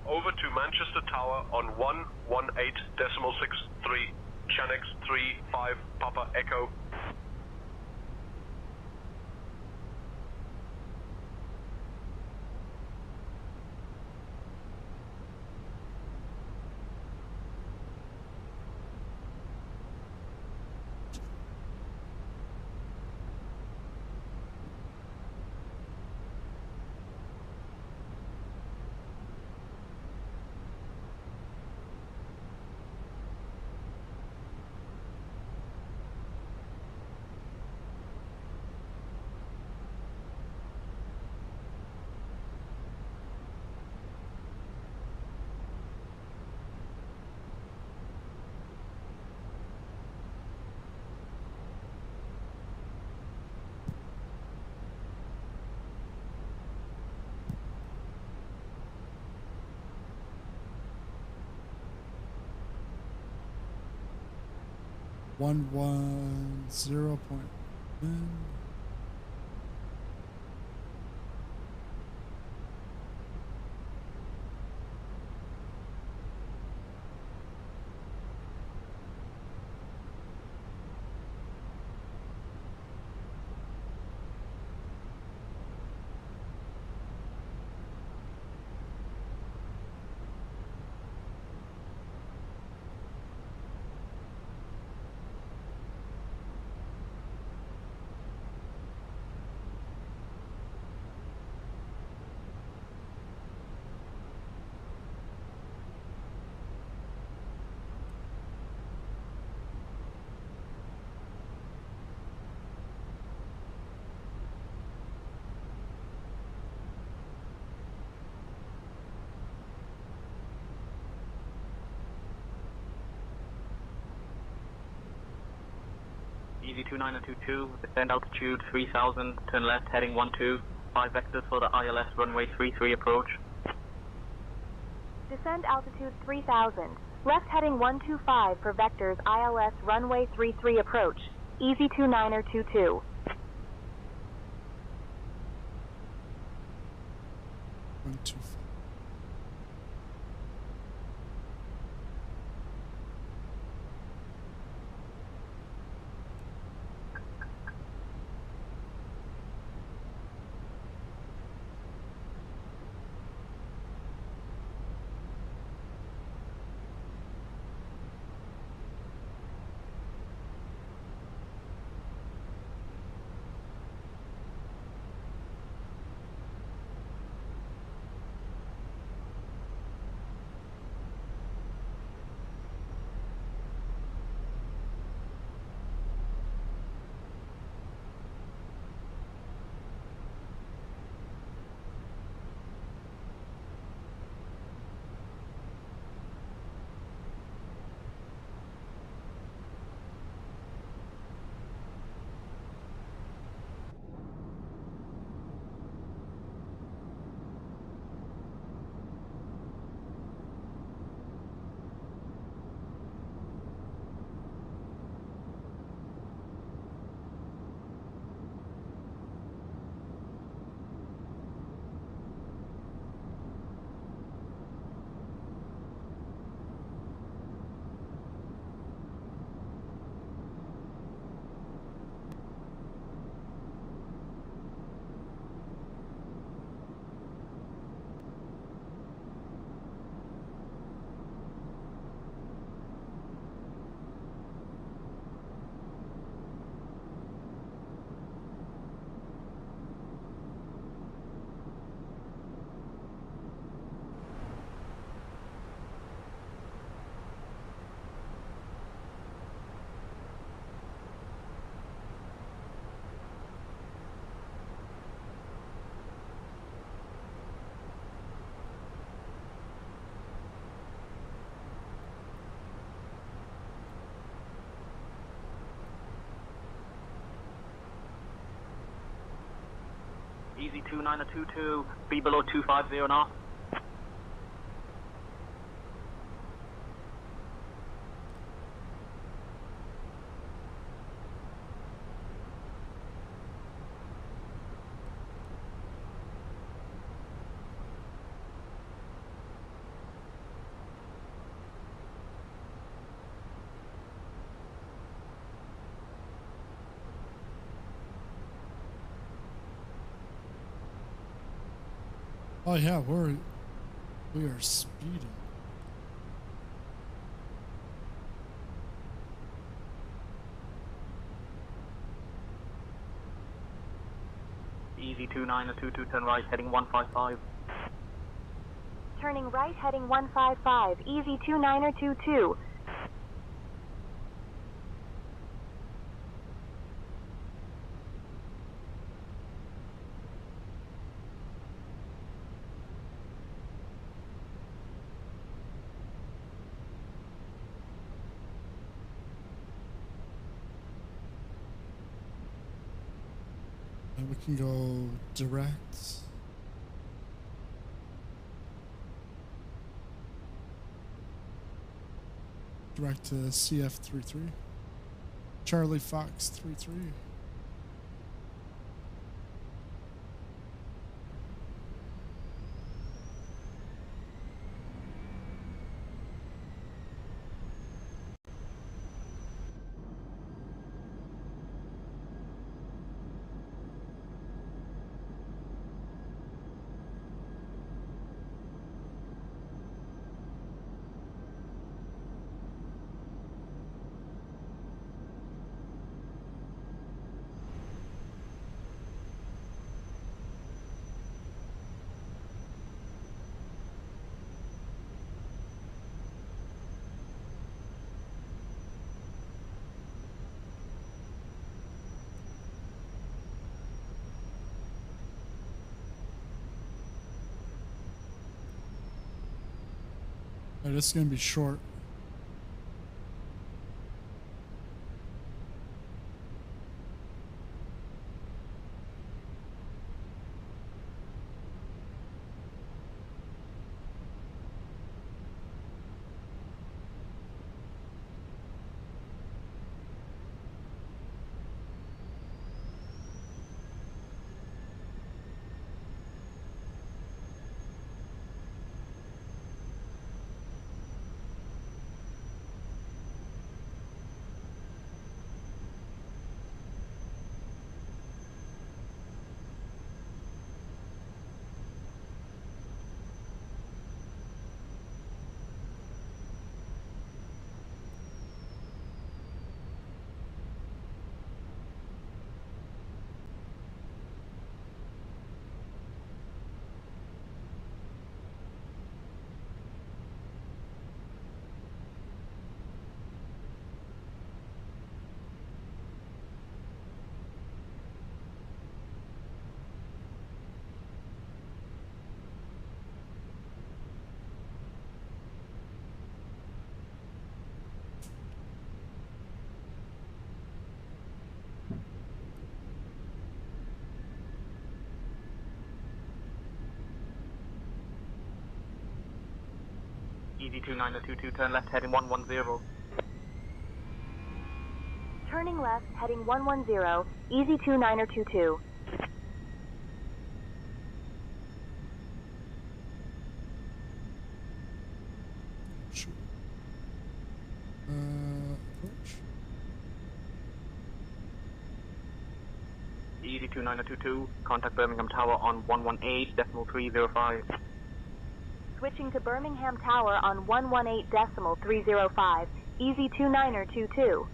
Q: Over to Manchester Tower on 118.63. Chanix 35 Papa Echo.
B: One 0.1.
O: Easy 2922, descend altitude 3000, turn left heading 12, 5 vectors for the ILS runway 33 approach.
P: Descend altitude 3000, left heading 125 for vectors ILS runway 33 approach. Easy 2922.
O: Easy 2922, be below 250 now.
B: Oh yeah, we are speeding.
O: Easy 2922, turn right, heading 155.
P: Turning right, heading 155, Easy 2922.
B: And we can go direct. Direct to CF33. Charlie Fox 33. This is going to be short.
O: Easy 2922, turn left, heading 110.
P: Turning left, heading 110, Easy 2922.
B: Approach.
O: Easy 2922, contact Birmingham Tower on 118.305.
P: Switching to Birmingham Tower on 118.305, Easy 2922.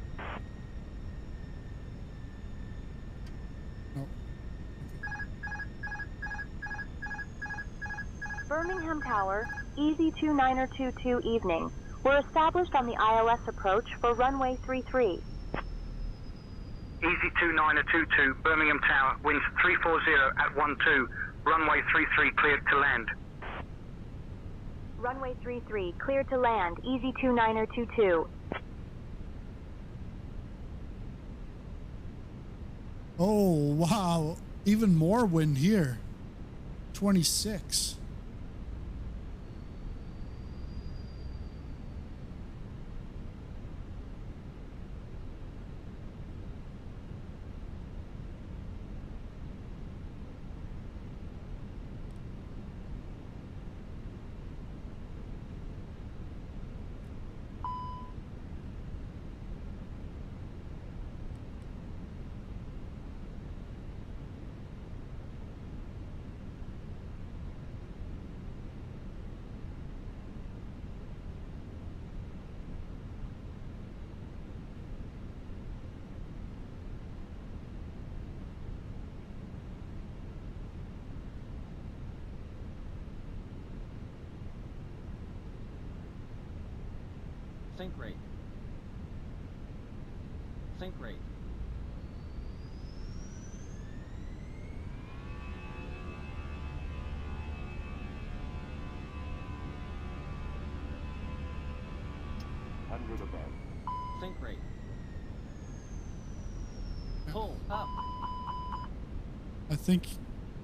P: Birmingham Tower, Easy 2922 evening. We're established on the ILS approach for runway 33.
M: Easy 2922, Birmingham Tower, winds 340 at 12, runway 33 cleared to land.
P: Runway 33, cleared to land, Easy 2922.
B: Oh, wow. Even more wind here. 26.
L: Sink rate. Sink rate. Sink rate. Pull up.
B: I think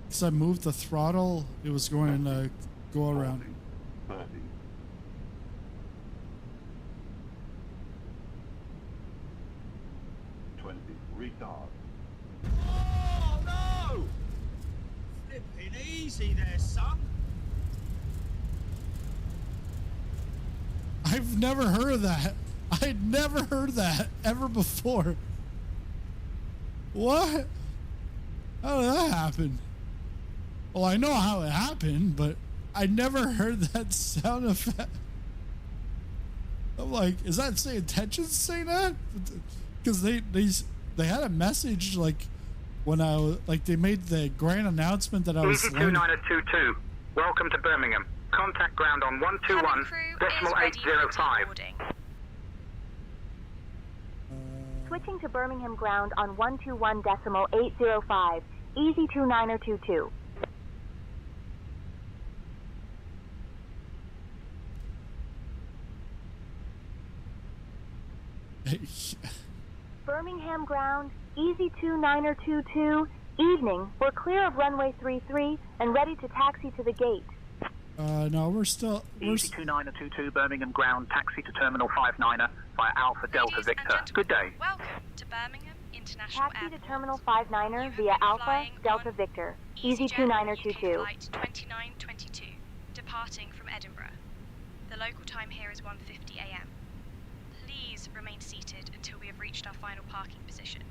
B: because I moved the throttle, it was going to go around.
N: 30. 20. Retard.
V: Oh no! Flipping easy there, son.
B: I've never heard of that. I'd never heard that ever before. What? How did that happen? Well, I know how it happened, but I never heard that sound effect. I'm like, is that Say Intentions saying that? Because they had a message like when I was like they made the grand announcement that I was.
M: EG29022, welcome to Birmingham. Contact ground on 121.805.
P: Switching to Birmingham ground on 121.805, Easy29022. Birmingham ground, Easy29022, evening. We're clear of runway 33 and ready to taxi to the gate.
B: No, we're still.
M: EG29022, Birmingham ground, taxi to Terminal 59er via Alpha Delta Victor. Good day.
G: Welcome to Birmingham International
P: Taxi
G: Airport.
P: to Terminal 59er via Alpha Delta Victor. Easy29022.
G: Flight 2922, departing from Edinburgh. The local time here is 1:50 a.m. Please remain seated until we have reached our final parking position.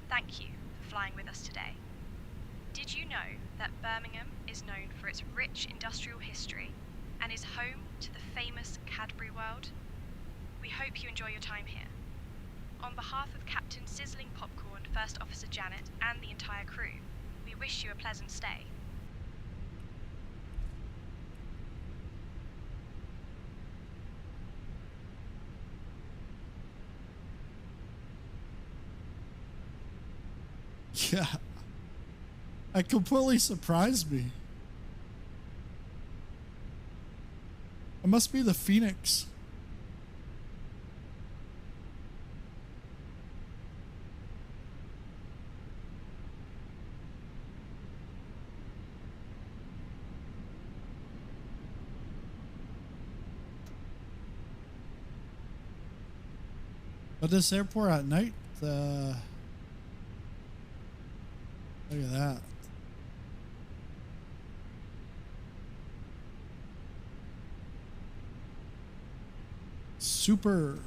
G: Thank you for flying with us today. Did you know that Birmingham is known for its rich industrial history and is home to the famous Cadbury World? We hope you enjoy your time here. On behalf of Captain Sizzling Popcorn, First Officer Janet, and the entire crew, we wish you a pleasant stay.
B: Yeah. That completely surprised me. It must be the Fenix. But this airport at night, look at that. Super.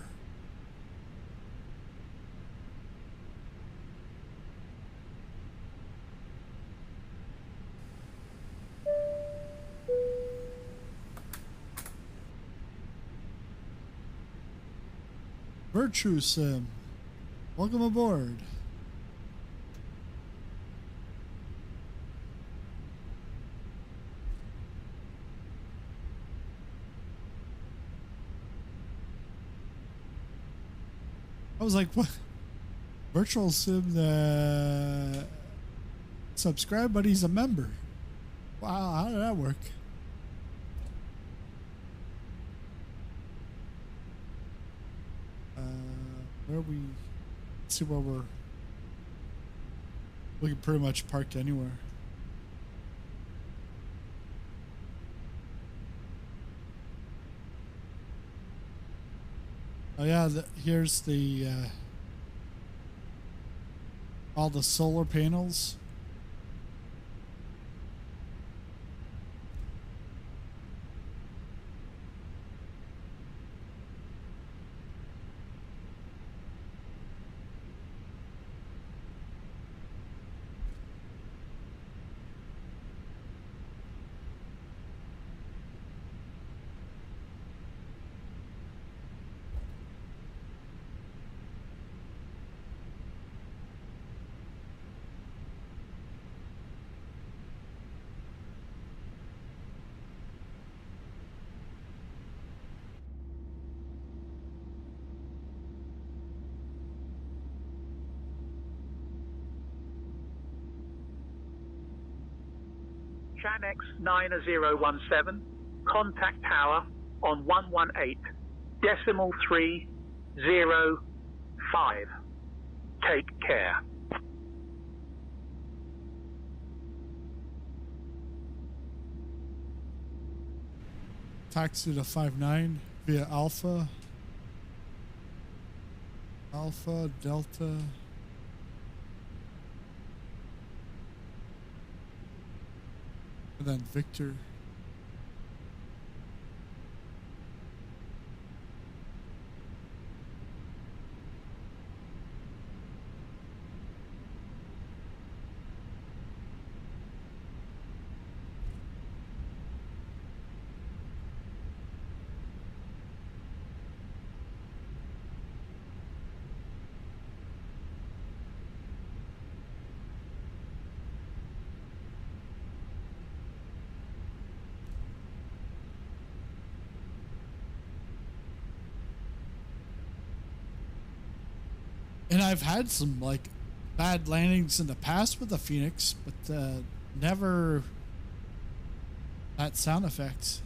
B: Virtue Sim. Welcome aboard. I was like, what? Virtual Sim, subscribe, but he's a member. Wow, how did that work? Where we see where we can pretty much park anywhere. Oh yeah, here's the all the solar panels.
M: Chanex 9017, contact tower on 118.305. Take care.
B: Taxi to 59 via Alpha, Delta. And then Victor. And I've had some like bad landings in the past with the Fenix, but never that sound effect.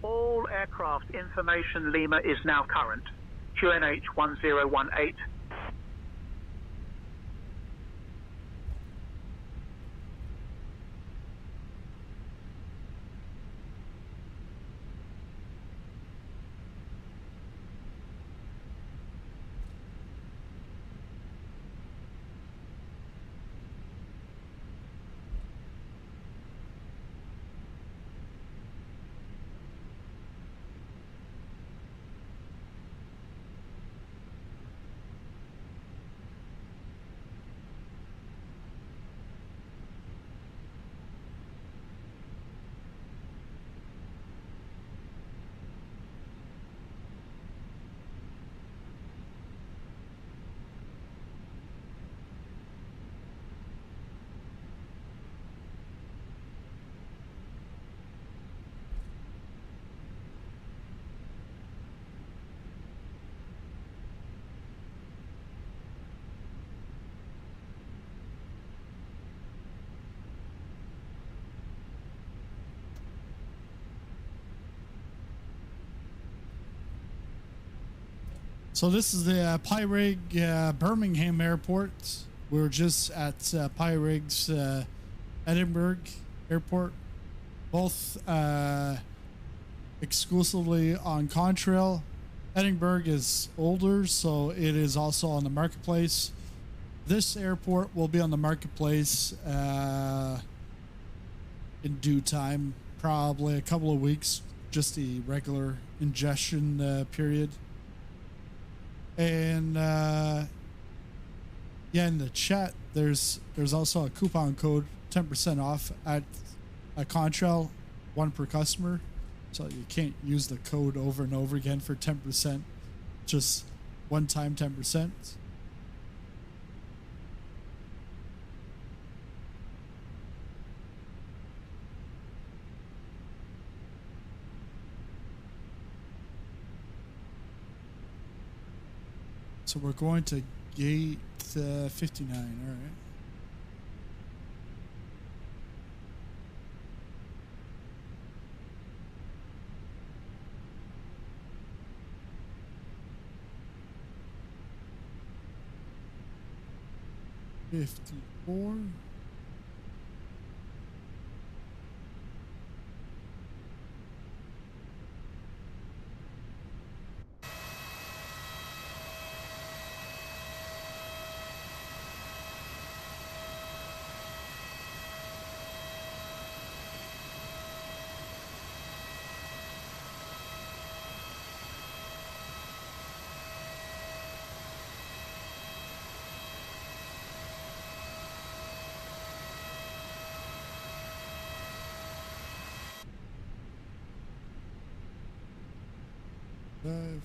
M: All aircraft information Lima is now current. QNH 1018. So this is the Pyreegue Birmingham airport. We're just at Pyreegue's Edinburgh airport, both exclusively on Contrail. Edinburgh is older, so it is also on the marketplace. This airport will be on the marketplace in due time, probably a couple of weeks, just the regular ingestion period. And yeah, in the chat there's also a coupon code, 10% off at Contrail, one per customer, so you can't use the code over and over again for 10%, just one time 10%. So we're going to gate 59, all right. $54. Five.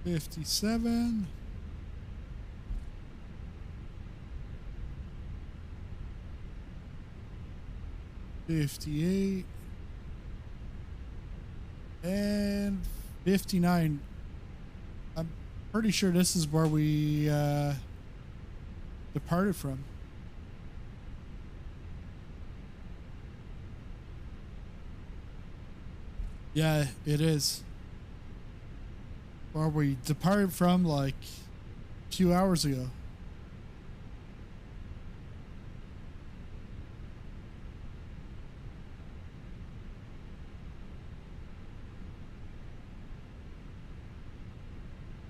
B: 57. $58 and 59. I'm pretty sure this is where we departed from. Yeah, it is. Where we departed from like a few hours ago.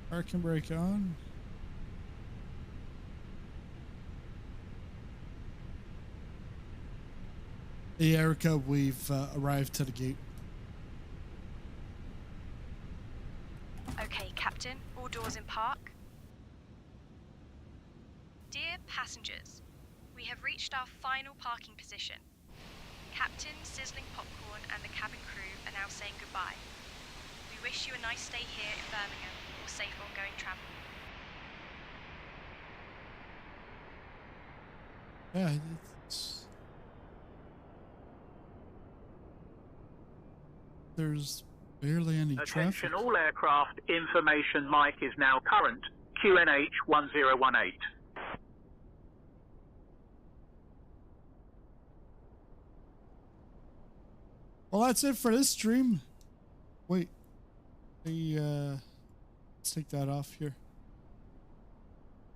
B: Parking brake on. Hey, Erica, we've arrived to the gate.
G: Okay, Captain, all doors in park. Dear passengers, we have reached our final parking position. Captain, Sizzling Popcorn and the cabin crew are now saying goodbye. We wish you a nice stay here in Birmingham or safe ongoing travel.
B: Yeah, there's barely any traffic.
J: Attention all aircraft, information mic is now current. QNH 1018.
B: Well, that's it for this stream. Wait. Let's take that off here.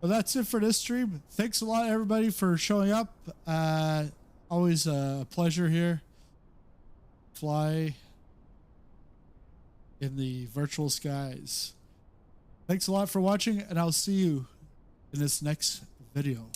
B: Well, that's it for this stream. Thanks a lot, everybody, for showing up. Always a pleasure here. Fly in the virtual skies. Thanks a lot for watching, and I'll see you in this next video.